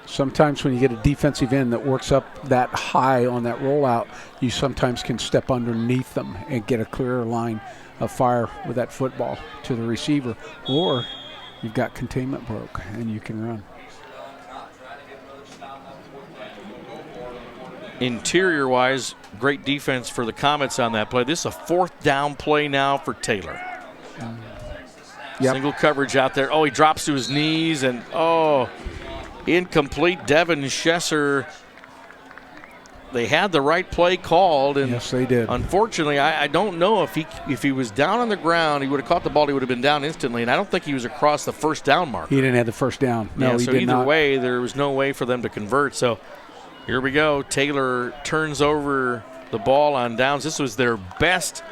Sometimes when you get a defensive end that works up that high on that rollout, you sometimes can step underneath them and get a clearer line of fire with that football to the receiver. Or you've got containment broke and you can run. Interior-wise, great defense for the Comets on that play. This is a fourth down play now for Taylor. Yep. Single coverage out there. Oh, he drops to his knees, and incomplete. Devin Schesser. They had the right play called, and yes, they did. Unfortunately, I don't know if he was down on the ground, he would have caught the ball, he would have been down instantly, and I don't think he was across the first down mark. He didn't have the first down. No, he so did either not. way, there was no way for them to convert. So here we go. Taylor turns over the ball on downs. This was their best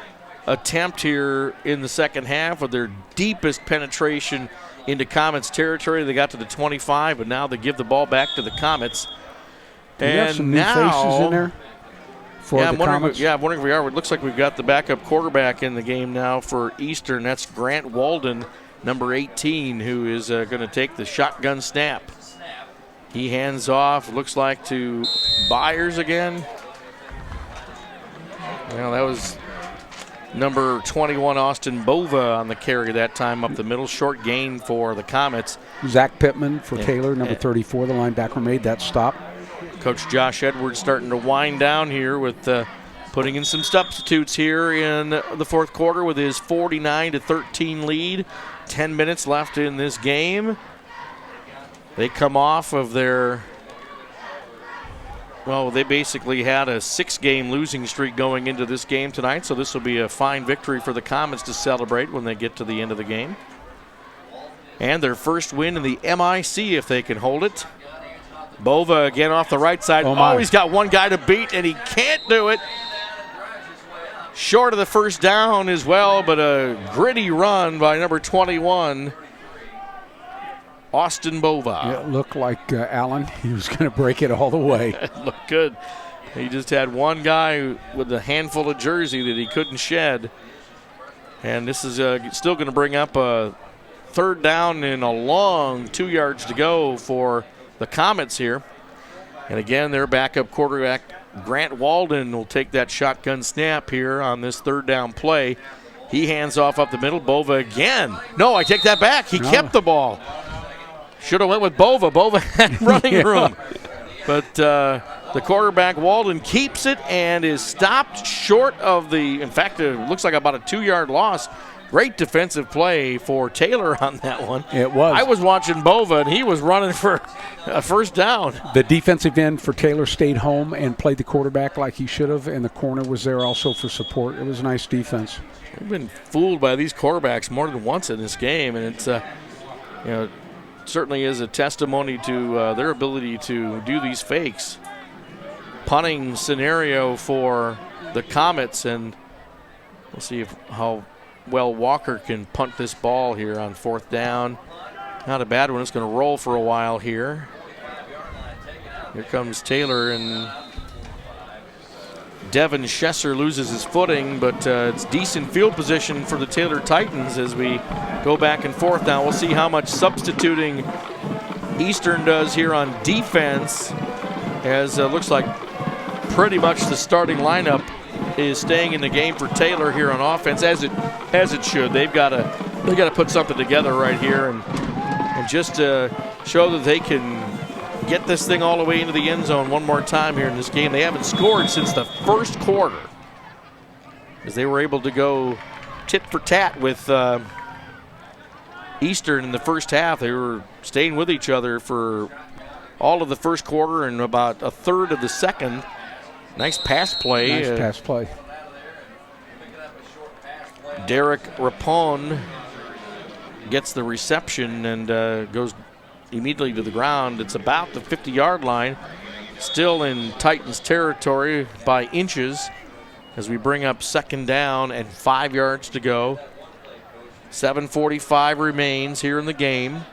attempt here in the second half, with their deepest penetration into Comets territory. They got to the 25, but now they give the ball back to the Comets. Do we have some new faces in there for the Comets? I'm wondering if we are. It looks like we've got the backup quarterback in the game now for Eastern. That's Grant Walden, number 18, who is going to take the shotgun snap. He hands off, looks like, to Byers again. Well, that was number 21, Austin Bova, on the carry that time up the middle. Short gain for the Comets. Zach Pittman for Taylor, number 34, the linebacker, made that stop. Coach Josh Edwards starting to wind down here with putting in some substitutes here in the fourth quarter with his 49-13 lead. 10 minutes left in this game. They come off of their Well, they basically had a 6-game losing streak going into this game tonight, so this will be a fine victory for the Comets to celebrate when they get to the end of the game. And their first win in the MIC if they can hold it. Bova again off the right side. Oh, he's got one guy to beat, and he can't do it. Short of the first down as well, but a gritty run by number 21, Austin Bova. It looked like Allen. He was going to break it all the way. It looked good. He just had one guy with a handful of jersey that he couldn't shed. And this is still going to bring up a third down and a long 2 yards to go for the Comets here. And again, their backup quarterback, Grant Walden, will take that shotgun snap here on this third down play. He hands off up the middle. Bova again. No, I take that back. He kept the ball. Should have went with Bova. Bova had running room. But the quarterback, Walden, keeps it and is stopped short of in fact, it looks like about a 2-yard loss. Great defensive play for Taylor on that one. It was. I was watching Bova, and he was running for a first down. The defensive end for Taylor stayed home and played the quarterback like he should have, and the corner was there also for support. It was a nice defense. We've been fooled by these quarterbacks more than once in this game, and it's certainly is a testimony to their ability to do these fakes. Punting scenario for the Comets, and we'll see how well Walker can punt this ball here on fourth down. Not a bad one. It's going to roll for a while here. Here comes Taylor, and Devin Schesser loses his footing, but it's decent field position for the Taylor Titans as we go back and forth now. We'll see how much substituting Eastern does here on defense, as looks like pretty much the starting lineup is staying in the game for Taylor here on offense, as it should. They got to put something together right here and just show that they can get this thing all the way into the end zone one more time here in this game. They haven't scored since the first quarter, as they were able to go tit for tat with Eastern in the first half. They were staying with each other for all of the first quarter and about a third of the second. Nice pass play. Nice pass play. Derek Rapone gets the reception and goes immediately to the ground. It's about the 50-yard line. Still in Titans territory by inches as we bring up second down and 5 yards to go. 7:45 remains here in the game.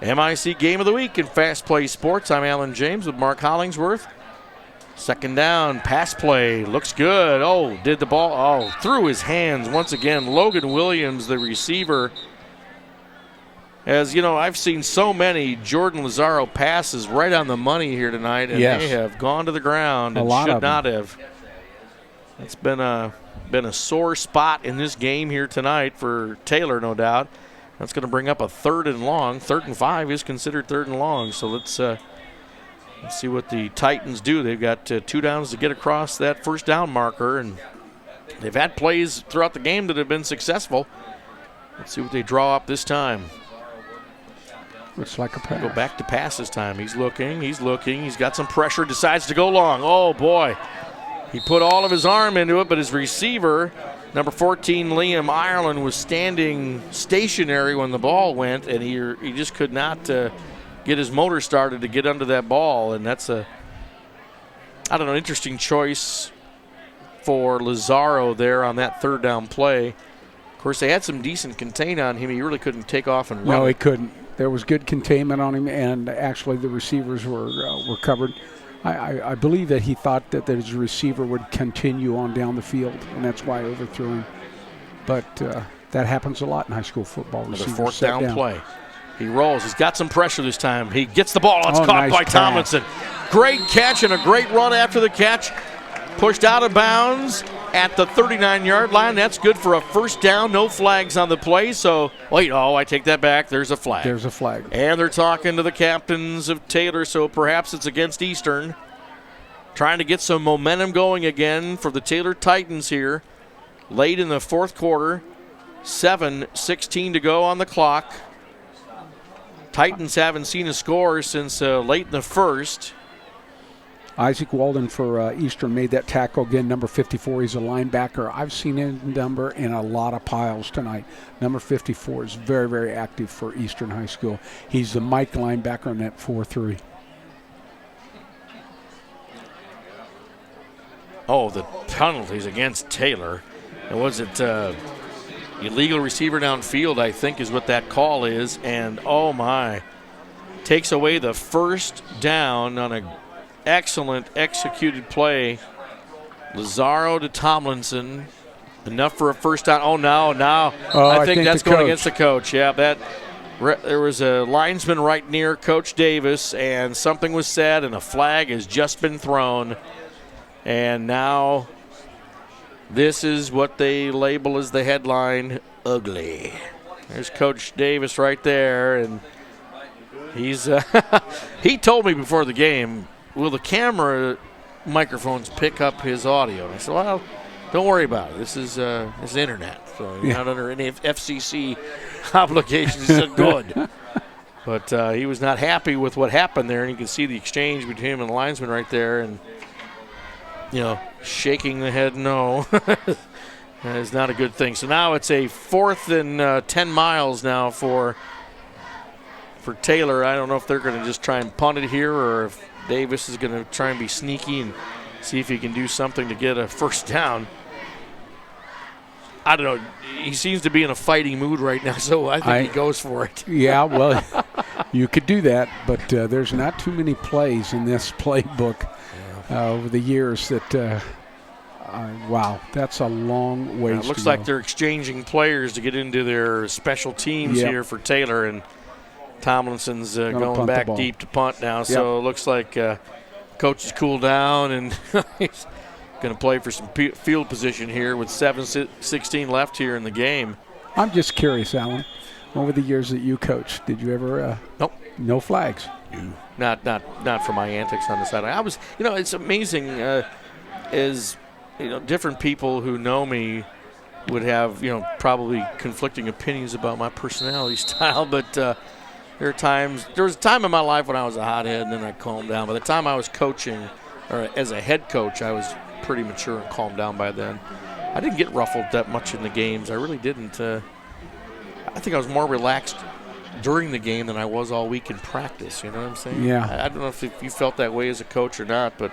MIC Game of the Week in Fast Play Sports. I'm Alan James with Mark Hollingsworth. Second down, pass play, looks good. Oh, did the ball, through his hands once again. Logan Williams, the receiver. As you know, I've seen so many Jordan Lazaro passes right on the money here tonight, and they have gone to the ground and should not have. It's been a sore spot in this game here tonight for Taylor, no doubt. That's going to bring up a third and long. 3rd and 5 is considered 3rd and long, so let's see what the Titans do. They've got 2 downs to get across that first down marker, and they've had plays throughout the game that have been successful. Let's see what they draw up this time. Looks like a pass. Go back to pass this time. He's looking. He's got some pressure, decides to go long. Oh, boy. He put all of his arm into it, but his receiver, number 14, Liam Ireland, was standing stationary when the ball went, and he just could not get his motor started to get under that ball. And that's interesting choice for Lazaro there on that 3rd down play. Of course, they had some decent contain on him. He really couldn't take off and run. No, he couldn't. There was good containment on him, and actually the receivers were covered. I believe that he thought that his receiver would continue on down the field, and that's why I overthrew him. But that happens a lot in high school football. Another 4th down play. He rolls. He's got some pressure this time. He gets the ball. It's caught nice by pass. Tomlinson. Great catch and a great run after the catch. Pushed out of bounds at the 39-yard line. That's good for a first down. No flags on the play. So, I take that back. There's a flag. There's a flag. And they're talking to the captains of Taylor, so perhaps it's against Eastern. Trying to get some momentum going again for the Taylor Titans here. Late in the 4th quarter. 7:16 to go on the clock. Titans haven't seen a score since late in the 1st. Isaac Walden for Eastern made that tackle again. Number 54, he's a linebacker. I've seen his number in a lot of piles tonight. Number 54 is very, very active for Eastern High School. He's the Mike linebacker in that 4-3. Oh, the penalties against Taylor. And was it illegal receiver downfield, I think is what that call is. And, oh, my. Takes away the first down on an excellent executed play. Lazaro to Tomlinson. Enough for a first down. Oh, no. I think that's going against the coach. Yeah, there was a linesman right near Coach Davis, and something was said, and a flag has just been thrown. And now this is what they label as the headline, ugly. There's Coach Davis right there, and he's he told me before the game, will the camera microphones pick up his audio? I said, well, don't worry about it. This is internet, so you're not under any FCC obligations. He said, good. But he was not happy with what happened there, and you can see the exchange between him and the linesman right there, and shaking the head no. That is not a good thing. So now it's a 4th and 10 miles now for Taylor. I don't know if they're going to just try and punt it here or if Davis is going to try and be sneaky and see if he can do something to get a first down. I don't know. He seems to be in a fighting mood right now, so I think he goes for it. Yeah, well, you could do that, but there's not too many plays in this playbook over the years that wow, that's a long way. It looks like they're exchanging players to get into their special teams here for Taylor, and Tomlinson's going back deep to punt now. So it looks like coach has cooled down, and he's going to play for some field position here with 7:16 left here in the game. I'm just curious, Alan. Over the years that you coached, did you ever? Nope. No flags. Not for my antics on the sideline. I was, it's amazing. Different people who know me would have, probably conflicting opinions about my personality style. But there was a time in my life when I was a hothead, and then I calmed down. By the time I was coaching, or as a head coach, I was pretty mature and calmed down by then. I didn't get ruffled that much in the games. I really didn't. I think I was more relaxed during the game than I was all week in practice. You know what I'm saying? Yeah. I don't know if you felt that way as a coach or not, but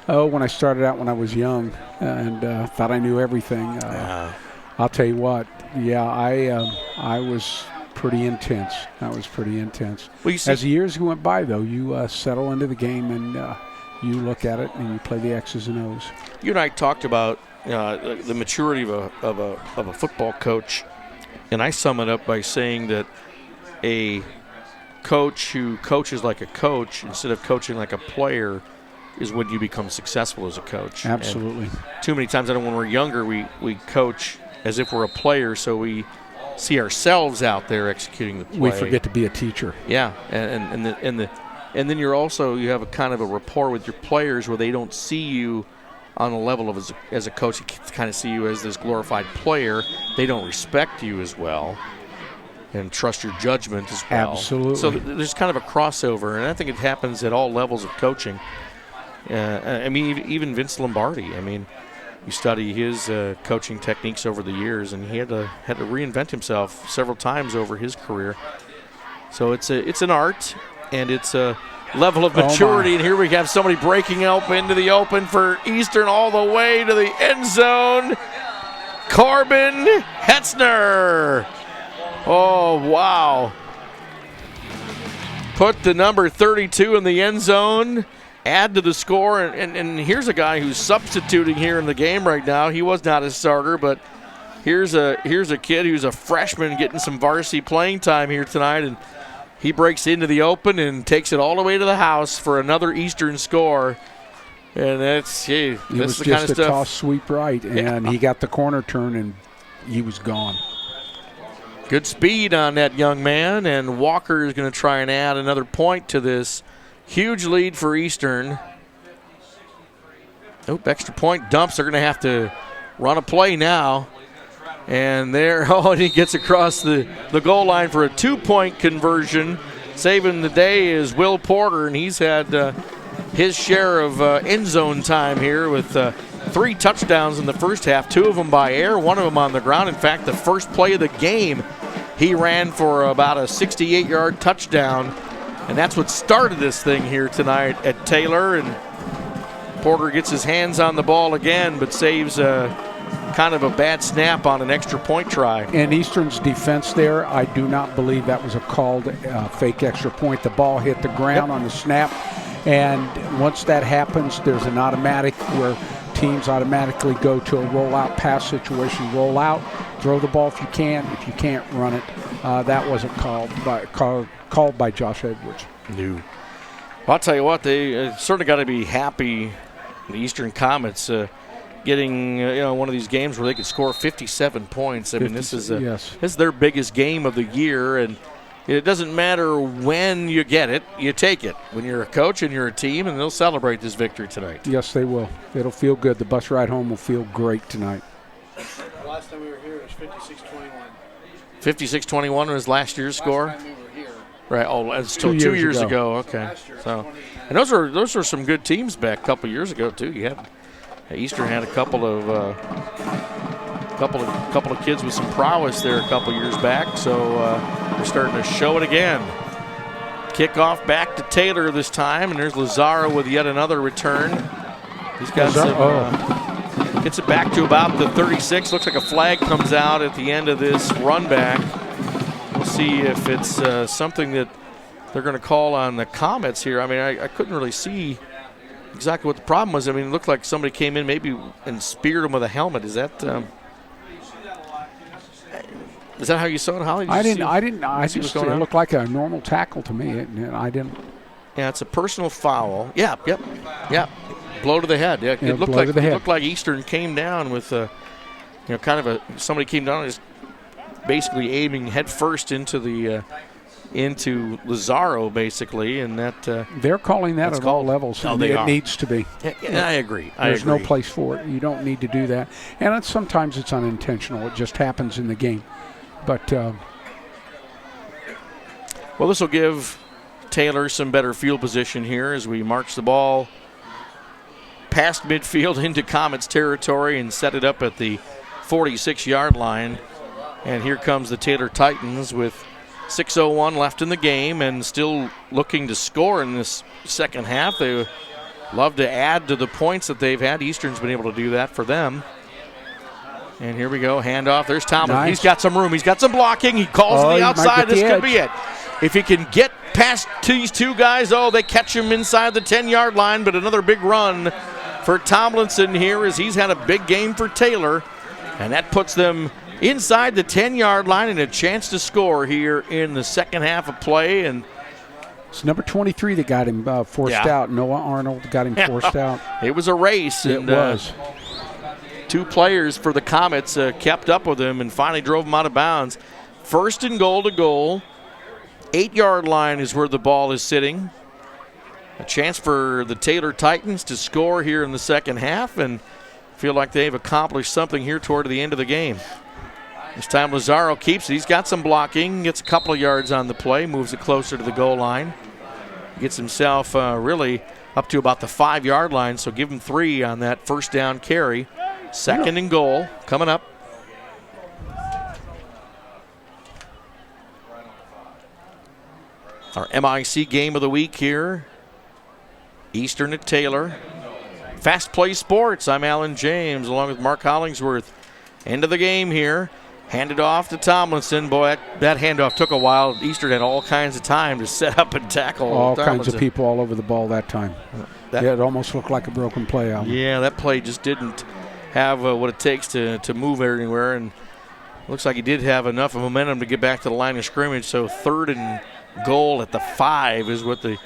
when I started out when I was young and thought I knew everything, I'll tell you what. Yeah, I was pretty intense. Well, as the years went by, though, you settle into the game and you look at it and you play the X's and O's. You and I talked about the maturity of a football coach, and I sum it up by saying that a coach who coaches like a coach instead of coaching like a player is when you become successful as a coach. Absolutely. And too many times, I know when we're younger, we coach as if we're a player, so we see ourselves out there executing the play. We forget to be a teacher. Yeah, and then you have a kind of a rapport with your players where they don't see you on a level of as a coach. They kind of see you as this glorified player. They don't respect you as well and trust your judgment as well. Absolutely. So there's kind of a crossover, and I think it happens at all levels of coaching. Even Vince Lombardi. You study his coaching techniques over the years, and he had to reinvent himself several times over his career. So it's an art, and it's a level of maturity. And here we have somebody breaking into the open for Eastern all the way to the end zone. Corbin Hetzner. Oh, wow. Put the number 32 in the end zone, add to the score, and here's a guy who's substituting here in the game right now. He was not a starter, but here's a kid who's a freshman getting some varsity playing time here tonight, and he breaks into the open and takes it all the way to the house for another Eastern score. And that's the kind of stuff. It was just a toss sweep right, and he got the corner turn, and he was gone. Good speed on that young man, and Walker is going to try and add another point to this huge lead for Eastern. Extra point dumps. They're going to have to run a play now. And he gets across the goal line for a 2-point conversion. Saving the day is Will Porter, and he's had his share of end zone time here with 3 touchdowns in the first half, 2 of them by air, 1 of them on the ground. In fact, the first play of the game, he ran for about a 68-yard touchdown, and that's what started this thing here tonight at Taylor. And Porter gets his hands on the ball again, but saves kind of a bad snap on an extra point try. And Eastern's defense there, I do not believe that was a called fake extra point. The ball hit the ground on the snap, and once that happens, there's an automatic where teams automatically go to a rollout pass situation. Roll out, throw the ball if you can. If you can't, run it. That wasn't called by Josh Edwards. No. Well, I'll tell you what, they certainly got to be happy, the Eastern Comets, getting one of these games where they could score 57 points. I mean, this is their biggest game of the year, and it doesn't matter when you get it, you take it. When you're a coach and you're a team, and they'll celebrate this victory tonight. Yes, they will. It'll feel good. The bus ride home will feel great tonight. The last time we were here, it was 56-21. 56-21 was last year's score? Last time we were here. Right. Oh, it's still 2 years ago. Okay. So, and those were some good teams back a couple years ago too. You had Eastern had a couple of kids with some prowess there a couple years back. So we're starting to show it again. Kickoff back to Taylor this time, and there's Lazaro with yet another return. He's got some. Gets it back to about the 36. Looks like a flag comes out at the end of this run back. We'll see if it's something that they're going to call on the Comets here. I mean, I couldn't really see exactly what the problem was. I mean, it looked like somebody came in maybe and speared him with a helmet. Is that how you saw it, Holly? I didn't. It looked like a normal tackle to me. I didn't. Yeah, it's a personal foul. Yeah. Blow to the head. Yeah, it looked like Eastern came down with somebody came down and just basically aiming head first into the into Lazaro, basically, and that they're calling that at all levels. Oh, it needs to be. Yeah, I agree. There's no place for it. You don't need to do that, and sometimes it's unintentional. It just happens in the game. But well, this will give Taylor some better field position here as we march the ball past midfield into Comets territory and set it up at the 46-yard line. And here comes the Taylor Titans with 6:01 left in the game and still looking to score in this second half. They love to add to the points that they've had. Eastern's been able to do that for them. And here we go, handoff. There's Thomas. Nice. He's got some room. He's got some blocking. He calls to the outside. This could be it. If he can get past these two guys, they catch him inside the 10-yard line, but another big run for Tomlinson here as he's had a big game for Taylor, and that puts them inside the 10-yard line and a chance to score here in the second half of play. And it's number 23 that got him forced out. Noah Arnold got him forced out. It was a race. It was. 2 players for the Comets kept up with him and finally drove him out of bounds. First and goal to goal. 8-yard line is where the ball is sitting. A chance for the Taylor Titans to score here in the second half and feel like they've accomplished something here toward the end of the game. This time Lazaro keeps it. He's got some blocking, gets a couple of yards on the play, moves it closer to the goal line. Gets himself really up to about the 5-yard line, so give him 3 on that first down carry. Second and goal coming up. Our MIC game of the week here. Eastern at Taylor. FastPlaySports. I'm Alan James along with Mark Hollingsworth. End of the game here. Handed off to Tomlinson. Boy, that handoff took a while. Eastern had all kinds of time to set up and tackle. All kinds of people all over the ball that time. It almost looked like a broken play. Yeah, that play just didn't have what it takes to move anywhere. And looks like he did have enough of momentum to get back to the line of scrimmage. So third and goal at the 5 is what the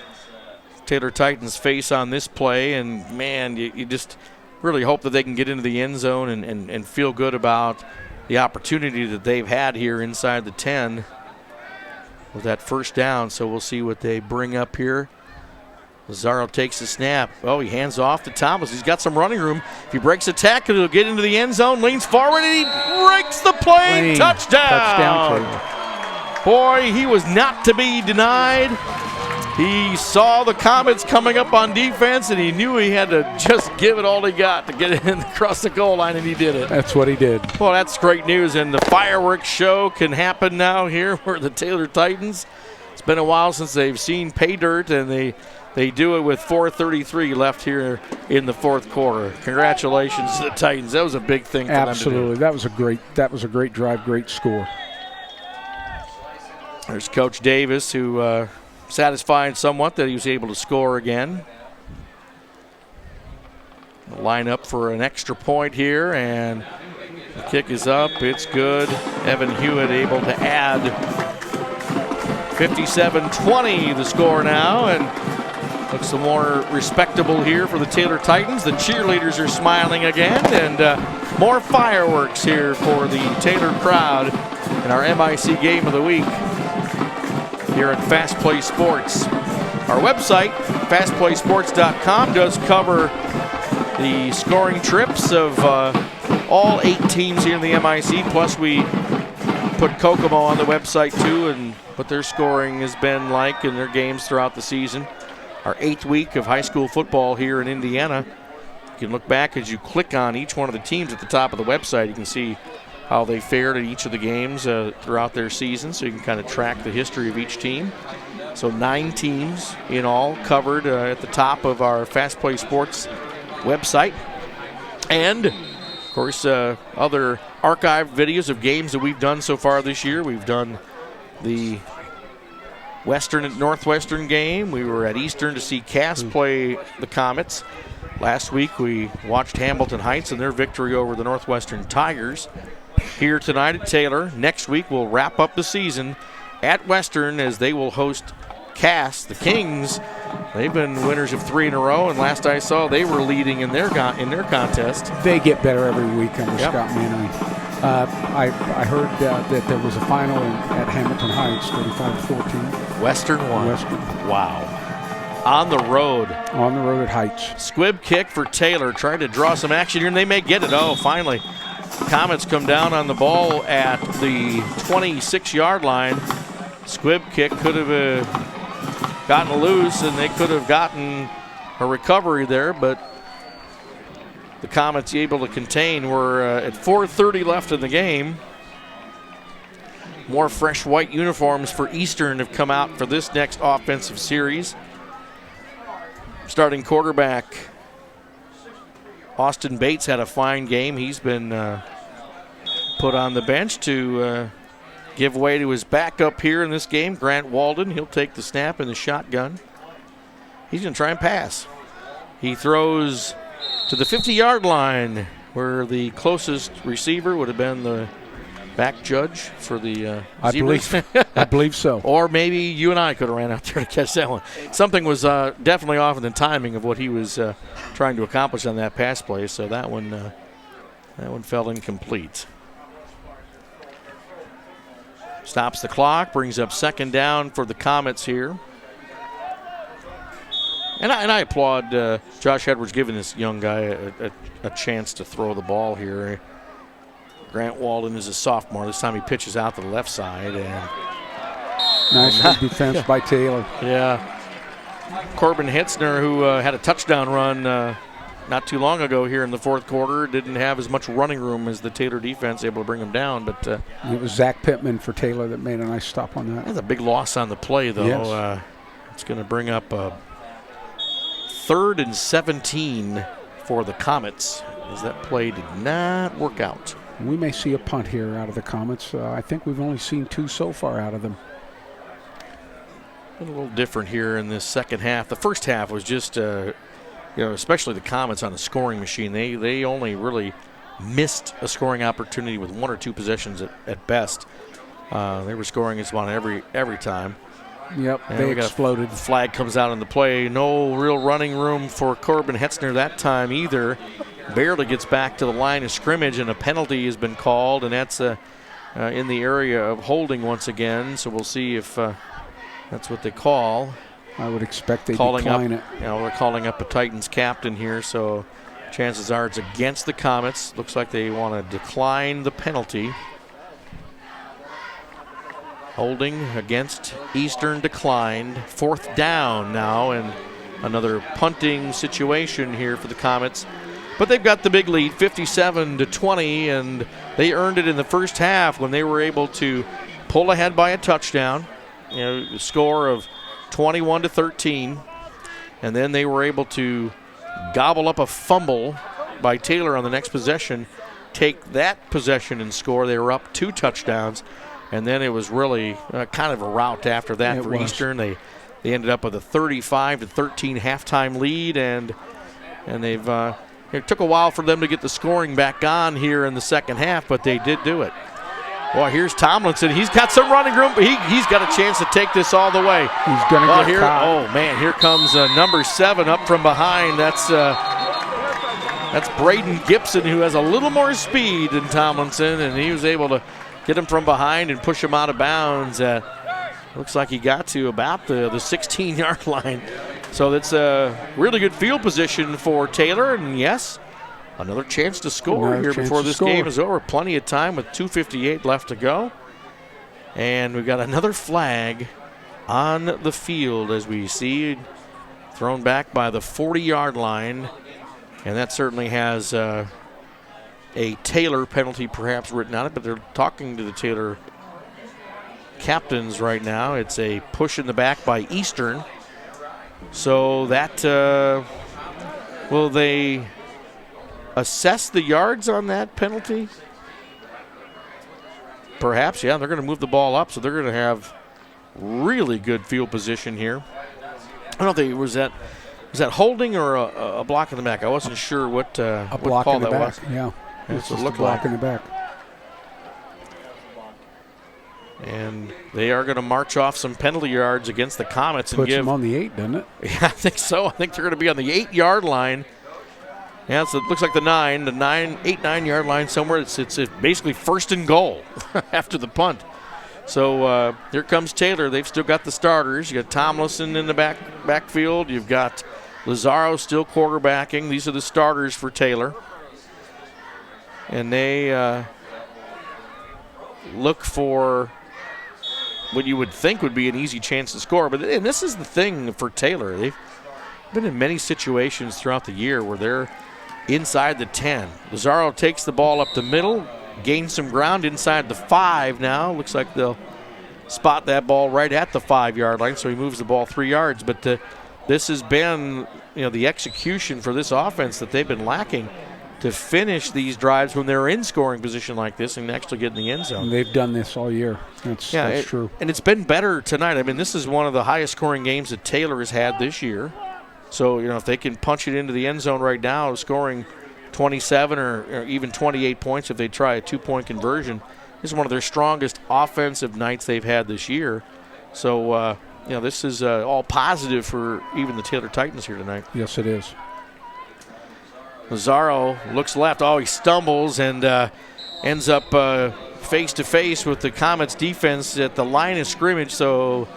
Taylor Titans face on this play. And, man, you just really hope that they can get into the end zone and feel good about the opportunity that they've had here inside the 10 with that first down. So we'll see what they bring up here. Lazaro takes the snap. He hands off to Thomas. He's got some running room. If he breaks a tackle, he'll get into the end zone, leans forward, and he breaks the plane. Touchdown. Boy, he was not to be denied. He saw the Comets coming up on defense, and he knew he had to just give it all he got to get it in across the goal line, and he did it. That's what he did. Well, that's great news, and the fireworks show can happen now here for the Taylor Titans. It's been a while since they've seen pay dirt, and they do it with 4:33 left here in the fourth quarter. Congratulations to the Titans. That was a big thing for Absolutely. them to do. That was a great drive, great score. There's Coach Davis, who satisfied somewhat that he was able to score again. Line up for an extra point here, and the kick is up. It's good. Evan Hewitt able to add 57-20 the score now, and looks more respectable here for the Taylor Titans. The cheerleaders are smiling again, and more fireworks here for the Taylor crowd in our MIC Game of the Week here at Fast Play Sports. Our website, fastplaysports.com, does cover the scoring trips of all 8 teams here in the MIC, plus we put Kokomo on the website too, and what their scoring has been like in their games throughout the season. Our 8th week of high school football here in Indiana. You can look back as you click on each one of the teams at the top of the website. You can see how they fared at each of the games throughout their season, so you can kind of track the history of each team. So 9 teams in all covered at the top of our Fast Play Sports website. And, of course, other archived videos of games that we've done so far this year. We've done the Western and Northwestern game. We were at Eastern to see Cass play the Comets. Last week we watched Hamilton Heights and their victory over the Northwestern Tigers. Here tonight at Taylor. Next week we'll wrap up the season at Western as they will host Cass. The Kings, they've been winners of 3 in a row, and last I saw they were leading in their contest. They get better every week under Scott Manning. I heard that there was a final at Hamilton Heights, 35-14. Western won. Western. Wow. On the road. On the road at Heights. Squib kick for Taylor, trying to draw some action here, and they may get it. Oh, finally. Comets come down on the ball at the 26-yard line. Squib kick could have gotten loose, and they could have gotten a recovery there, but the Comets able to contain. We're at 4:30 left in the game. More fresh white uniforms for Eastern have come out for this next offensive series. Starting quarterback Austin Bates had a fine game. He's been put on the bench to give way to his backup here in this game, Grant Walden. He'll take the snap in the shotgun. He's going to try and pass. He throws to the 50-yard line, where the closest receiver would have been the back judge for the Zebras. I believe so. Or maybe you and I could have ran out there to catch that one. Something was definitely off in the timing of what he was trying to accomplish on that pass play, so that one fell incomplete. Stops the clock, brings up second down for the Comets here. And I applaud Josh Edwards giving this young guy a chance to throw the ball here. Grant Walden is a sophomore. This time he pitches out to the left side. And nice defense by Taylor. Yeah. Corbin Hitzner, who had a touchdown run not too long ago here in the fourth quarter, didn't have as much running room as the Taylor defense, able to bring him down. But it was Zach Pittman for Taylor that made a nice stop on that. That's a big loss on the play, though. Yes. It's going to bring up 3rd and 17 for the Comets, as that play did not work out. We may see a punt here out of the Comets. I think we've only seen 2 so far out of them. A little different here in this second half. The first half was just, especially the Comets on the scoring machine. They only really missed a scoring opportunity with 1 or 2 possessions at best. They were scoring just about every time. Yep, and they exploded. Flag comes out in the play. No real running room for Corbin Hitzner that time either. Barely gets back to the line of scrimmage, and a penalty has been called, and that's in the area of holding once again. So we'll see if that's what they call. I would expect they decline it. They're calling up a Titans captain here, so chances are it's against the Comets. Looks like they want to decline the penalty. Holding against Eastern declined. 4th down now, and another punting situation here for the Comets. But they've got the big lead, 57-20, and they earned it in the first half when they were able to pull ahead by a touchdown. A score of 21-13, and then they were able to gobble up a fumble by Taylor on the next possession, take that possession and score. They were up 2 touchdowns, and then it was really kind of a rout after that for Eastern. They ended up with a 35-13 halftime lead, and they've it took a while for them to get the scoring back on here in the second half, but they did do it. Boy, here's Tomlinson. He's got some running room, but he's got a chance to take this all the way. He's going to get caught. Oh, man, here comes number 7 up from behind. That's Braden Gibson, who has a little more speed than Tomlinson, and he was able to get him from behind and push him out of bounds. Looks like he got to about the 16-yard line. So that's a really good field position for Taylor, and yes, another chance to score here before this game is over. Plenty of time with 2:58 left to go. And we've got another flag on the field as we see, thrown back by the 40-yard line. And that certainly has a Taylor penalty perhaps written on it, but they're talking to the Taylor captains right now. It's a push in the back by Eastern. So that, will they assess the yards on that penalty? Perhaps, yeah. They're going to move the ball up, so they're going to have really good field position here. I don't think was that holding or a block in the back? I wasn't sure what block call in the that back. was. Yeah, That's what it a looked block like. in the back. And they are going to march off some penalty yards against the Comets and Puts give them on the 8, doesn't it? Yeah, I think so. I think they're going to be on the 8-yard line. Yeah, so it looks like the 8-9-yard line somewhere. It's basically 1st and goal after the punt. So here comes Taylor. They've still got the starters. You got Tomlinson in the backfield. You've got Lazaro still quarterbacking. These are the starters for Taylor. And they look for what you would think would be an easy chance to score. And this is the thing for Taylor. They've been in many situations throughout the year where they're inside the 10. Lazaro takes the ball up the middle, gains some ground inside the 5 now. Looks like they'll spot that ball right at the 5-yard line, so he moves the ball 3 yards. But this has been, the execution for this offense that they've been lacking to finish these drives when they're in scoring position like this and actually get in the end zone. And they've done this all year. That's true. And it's been better tonight. I mean, this is one of the highest scoring games that Taylor has had this year. So, if they can punch it into the end zone right now, scoring 27 or even 28 points if they try a 2-point conversion, this is one of their strongest offensive nights they've had this year. So, this is all positive for even the Taylor Titans here tonight. Yes, it is. Lazaro looks left. Oh, he stumbles and ends up face-to-face with the Comets defense at the line of scrimmage. So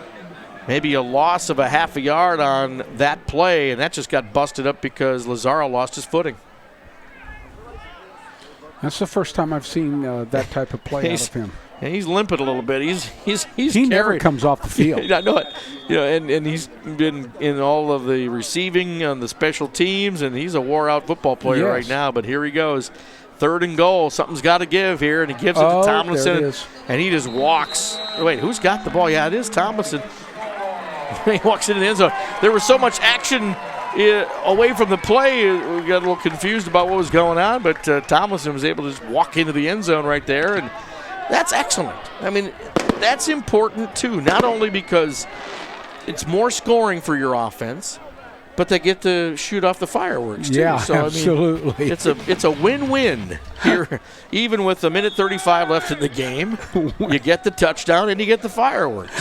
maybe a loss of a half a yard on that play, and that just got busted up because Lazaro lost his footing. That's the first time I've seen that type of play out of him. And he's limping a little bit. He never comes off the field. I know it. And he's been in all of the receiving on the special teams, and he's a wore-out football player right now. But here he goes. 3rd and goal. Something's got to give here, and he gives it to Tomlinson. And he just walks. Wait, who's got the ball? Yeah, it is Tomlinson. He walks into the end zone. There was so much action away from the play, we got a little confused about what was going on, but Tomlinson was able to just walk into the end zone right there, and that's excellent. I mean, that's important too, not only because it's more scoring for your offense, but they get to shoot off the fireworks too. Yeah, so, absolutely. I mean, it's a win-win here. Even with a minute 35 left in the game, you get the touchdown and you get the fireworks.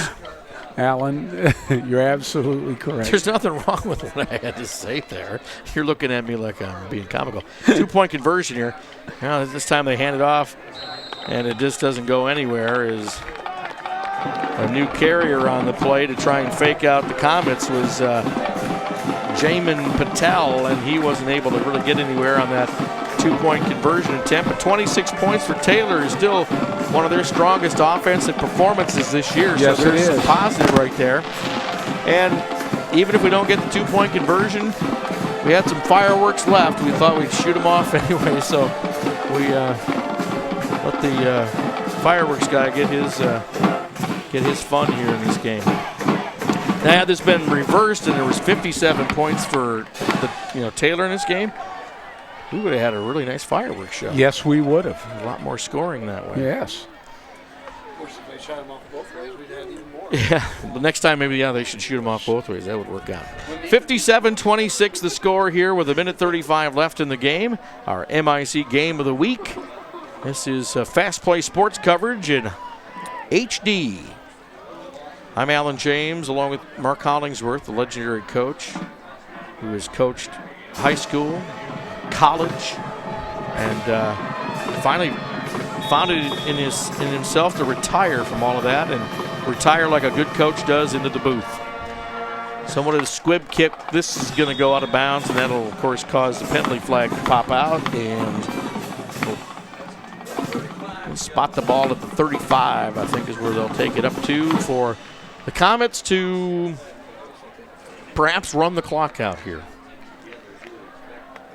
Alan, you're absolutely correct. There's nothing wrong with what I had to say there. You're looking at me like I'm being comical. 2-point conversion here. Now, this time they hand it off, and it just doesn't go anywhere. Is a new carrier on the play to try and fake out the Comets was Jamin Patel, and he wasn't able to really get anywhere on that two-point conversion attempt, but 26 points for Taylor is still one of their strongest offensive performances this year. Yes, so there's it some is. positive right there. And even if we don't get the two-point conversion, we had some fireworks left. We thought we'd shoot them off anyway, so we let the fireworks guy get his fun here in this game. Now, had this been reversed and there was 57 points for Taylor in this game, we would have had a really nice fireworks show. Yes, we would have. A lot more scoring that way. Yes. Of course, if they shot him off both ways, we'd have even more. Yeah, the next time maybe they should shoot them off both ways. That would work out. 57-26 the score here with 1:35 left in the game. Our MIC game of the week. This is Fast Play Sports coverage in HD. I'm Alan James, along with Mark Hollingsworth, the legendary coach who has coached high school, college, and finally found it in himself to retire from all of that and retire like a good coach does into the booth. Somewhat of the squib kick. This is going to go out of bounds, and that'll, of course, cause the penalty flag to pop out, and we'll spot the ball at the 35, I think is where they'll take it up to for the Comets to perhaps run the clock out here.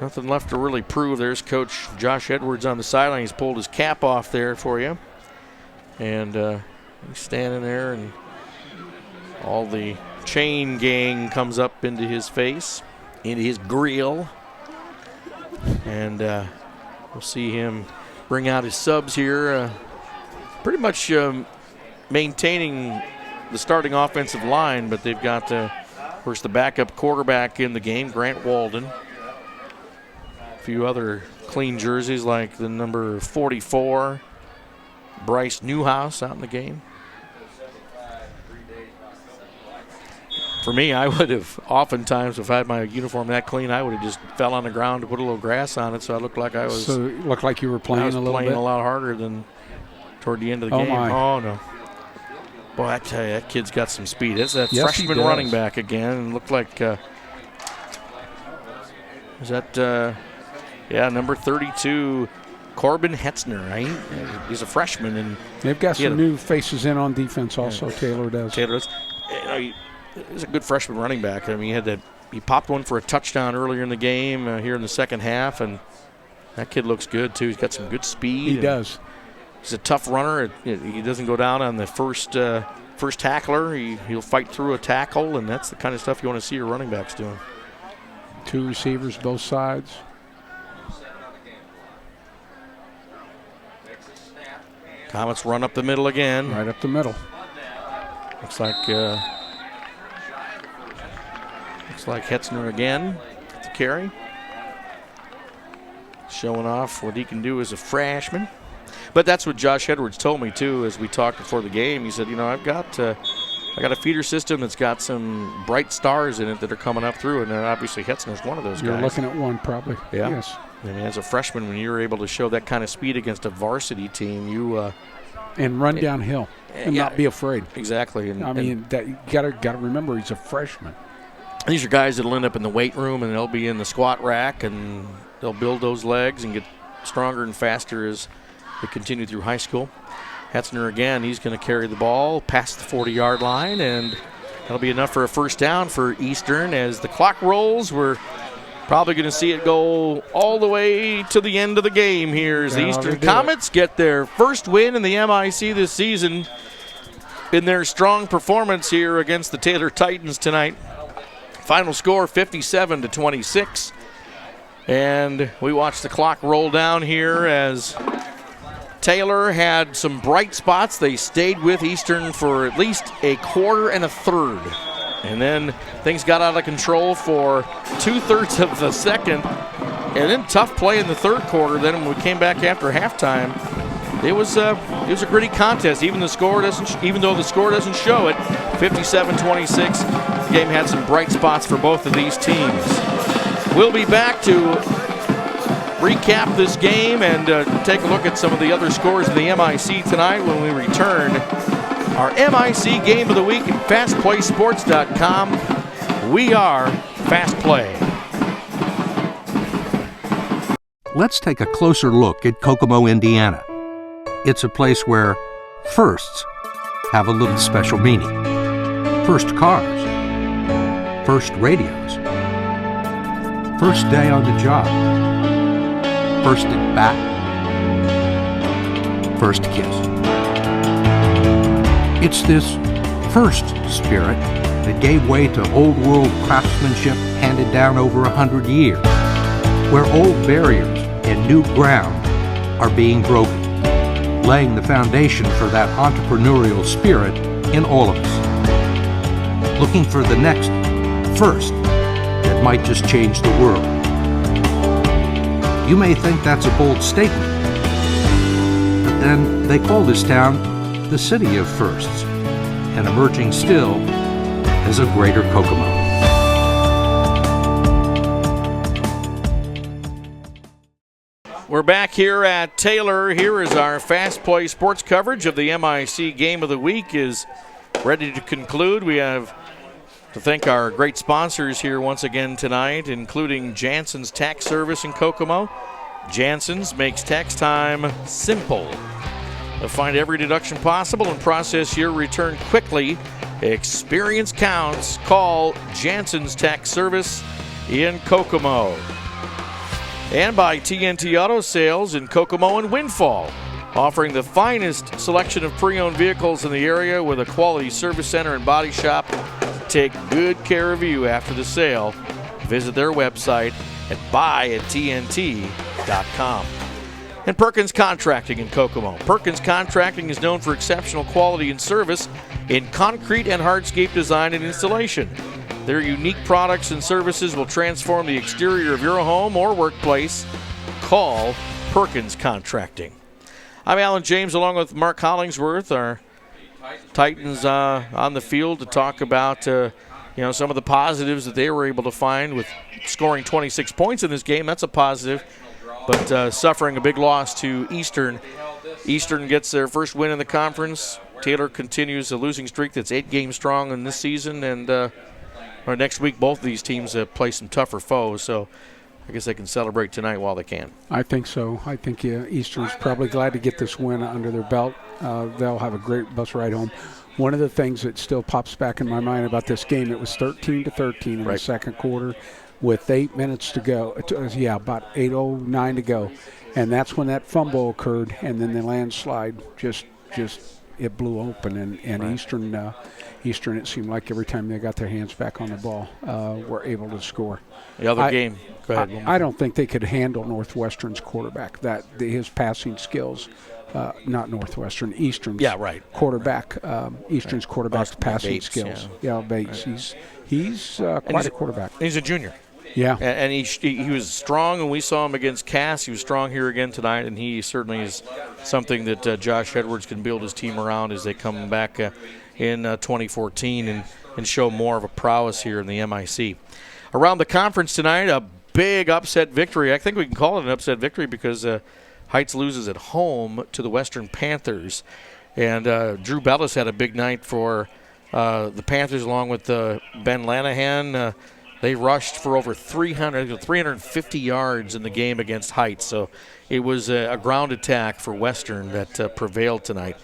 Nothing left to really prove. There's Coach Josh Edwards on the sideline. He's pulled his cap off there for you. And he's standing there, and all the chain gang comes up into his face, into his grill. And we'll see him bring out his subs here. Pretty much maintaining the starting offensive line, but they've got, of course, the backup quarterback in the game, Grant Walden. A few other clean jerseys like the number 44, Bryce Newhouse out in the game. For me, I would have oftentimes, if I had my uniform that clean, I would have just fell on the ground to put a little grass on it, so I looked like I was. So it looked like you were playing a little playing bit. a lot harder than toward the end of the Oh, game. my. Oh no! Boy, I tell you, that kid's got some speed. It's that Yes, he freshman does. running back again, and looked like is that number 32, Corbin Hetzner, right? He's a freshman, and They've got he had some new faces in on defense also, Taylor does. Taylor does. He's a good freshman running back. I mean, he popped one for a touchdown earlier in the game here in the second half, and that kid looks good too. He's got some good speed. He does. He's a tough runner. He doesn't go down on the first tackler. He'll fight through a tackle, and that's the kind of stuff you want to see your running backs doing. Two receivers, both sides. Comets run up the middle again. Right up the middle. Looks like Hetzner again at the carry. Showing off what he can do as a freshman. But that's what Josh Edwards told me too as we talked before the game. He said, I've got a feeder system that's got some bright stars in it that are coming up through, and obviously Hetzner's one of those You're guys. looking at one probably. Yeah. Yes. I mean, as a freshman, when you're able to show that kind of speed against a varsity team, you And run downhill and yeah. not be afraid. exactly. And, I mean, that you gotta remember he's a freshman. these are guys that'll end up in the weight room, and they'll be in the squat rack, and they'll build those legs and get stronger and faster as they continue through high school. Hetzner again, he's going to carry the ball past the 40-yard line, and that'll be enough for a first down for Eastern. As the clock rolls, we're probably going to see it go all the way to the end of the game here as the Yeah, Eastern they do Comets get their first win in the MIC this season in their strong performance here against the Taylor Titans tonight. Final score 57-26. And we watch the clock roll down here as Taylor had some bright spots. They stayed with Eastern for at least a quarter and a third. And then things got out of control for 2/3 of the second. And then tough play in the third quarter. Then when we came back after halftime, it was a gritty contest. Even though the score doesn't show it, 57-26. The game had some bright spots for both of these teams. We'll be back to recap this game and take a look at some of the other scores of the MIC tonight when we return. Our MIC Game of the Week at FastPlaySports.com. We are Fast Play. let's take a closer look at Kokomo, Indiana. It's a place where firsts have a little special meaning. First cars, first radios, first day on the job, first at bat, first kiss. It's this first spirit that gave way to old world craftsmanship handed down over 100 years, where old barriers and new ground are being broken, laying the foundation for that entrepreneurial spirit in all of us. Looking for the next first that might just change the world. You may think that's a bold statement, but then they call this town the city of firsts, and emerging still as a greater Kokomo. We're back here at Taylor. Here is our Fast Play Sports coverage of the MIC Game of the Week is ready to conclude. We have to thank our great sponsors here once again tonight, including Jansen's Tax Service in Kokomo. Jansen's makes tax time simple. They'll find every deduction possible and process your return quickly. Experience counts. Call Jansen's Tax Service in Kokomo. And by TNT Auto Sales in Kokomo and Windfall, offering the finest selection of pre-owned vehicles in the area with a quality service center and body shop. Take good care of you after the sale. Visit their website at buy@tnt.com. And Perkins Contracting in Kokomo. Perkins Contracting is known for exceptional quality and service in concrete and hardscape design and installation. Their unique products and services will transform the exterior of your home or workplace. Call Perkins Contracting. I'm Alan James along with Mark Hollingsworth, our Titans on the field to talk about some of the positives that they were able to find with scoring 26 points in this game. That's a positive, but suffering a big loss to Eastern. Eastern gets their first win in the conference. Taylor continues a losing streak that's 8 games strong in this season, and next week both of these teams play some tougher foes, so I guess they can celebrate tonight while they can. I think so. I think Eastern's probably glad to get this win under their belt. They'll have a great bus ride home. One of the things that still pops back in my mind about this game, it was 13-13 in the second quarter with 8 minutes to go. About 8:09 to go. And that's when that fumble occurred, and then the landslide just it blew open. And right. Eastern, it seemed like every time they got their hands back on the ball, were able to score. The other game, go ahead. I don't think they could handle Northwestern's quarterback. His passing skills, not Northwestern, Eastern's quarterback. Eastern's quarterback's passing Bates, skills. Yeah, Bates. Right. He's quite a quarterback. He's a junior. Yeah. And he was strong when we saw him against Cass. He was strong here again tonight, and he certainly is something that Josh Edwards can build his team around as they come back in 2014 and show more of a prowess here in the MIC. Around the conference tonight, a big upset victory. I think we can call it an upset victory because Heights loses at home to the Western Panthers. And Drew Bellis had a big night for the Panthers along with Ben Lanahan. They rushed for over 350 yards in the game against Heights. So it was a ground attack for Western that prevailed tonight.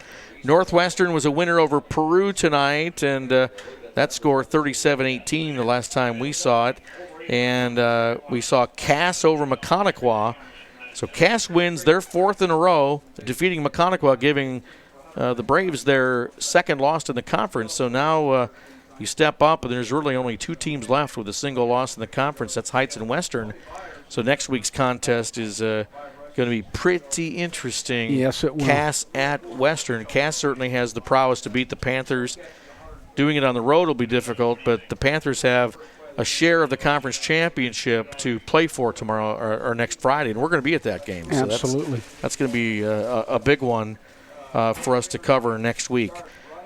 Northwestern was a winner over Peru tonight, and that score 37-18 the last time we saw it. And we saw Cass over McConaughey. So Cass wins their 4th in a row, defeating McConaughey, giving the Braves their 2nd loss in the conference. So now you step up, and there's really only 2 teams left with a single loss in the conference. That's Heights and Western. So next week's contest is going to be pretty interesting. Yes, it will. Cass at Western. Cass certainly has the prowess to beat the Panthers. Doing it on the road will be difficult, but the Panthers have a share of the conference championship to play for tomorrow or next Friday, and we're going to be at that game. So absolutely. That's going to be a big one for us to cover next week.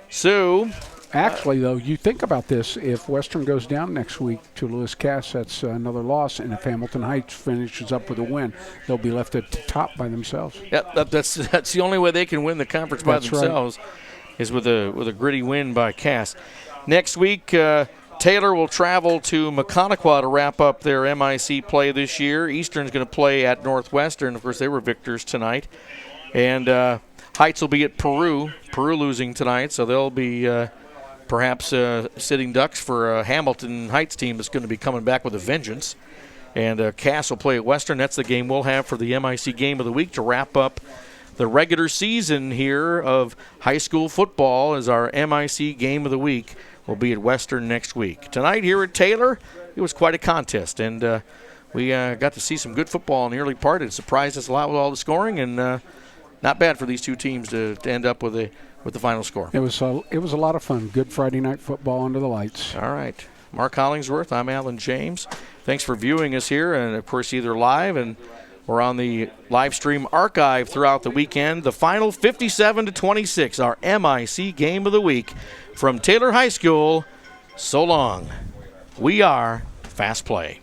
So, actually, though, you think about this. If Western goes down next week to Lewis Cass, that's another loss. And if Hamilton Heights finishes up with a win, they'll be left at the top by themselves. Yeah, that's the only way they can win the conference by themselves is with a gritty win by Cass. Next week, Taylor will travel to Maconaquah to wrap up their MIC play this year. Eastern's going to play at Northwestern. Of course, they were victors tonight. And Heights will be at Peru. Peru losing tonight, so they'll be perhaps sitting ducks for a Hamilton Heights team that's going to be coming back with a vengeance. And Cass will play at Western. That's the game we'll have for the MIC Game of the Week to wrap up the regular season here of high school football. As our MIC Game of the Week will be at Western next week. Tonight here at Taylor, it was quite a contest, and we got to see some good football in the early part. It surprised us a lot with all the scoring, and not bad for these two teams to end up with the final score. It was a lot of fun. Good Friday night football under the lights. All right. Mark Hollingsworth, I'm Alan James. Thanks for viewing us here, and of course either live or on the live stream archive throughout the weekend. The final 57-26, our MIC Game of the Week from Taylor High School. So long. We are Fast Play.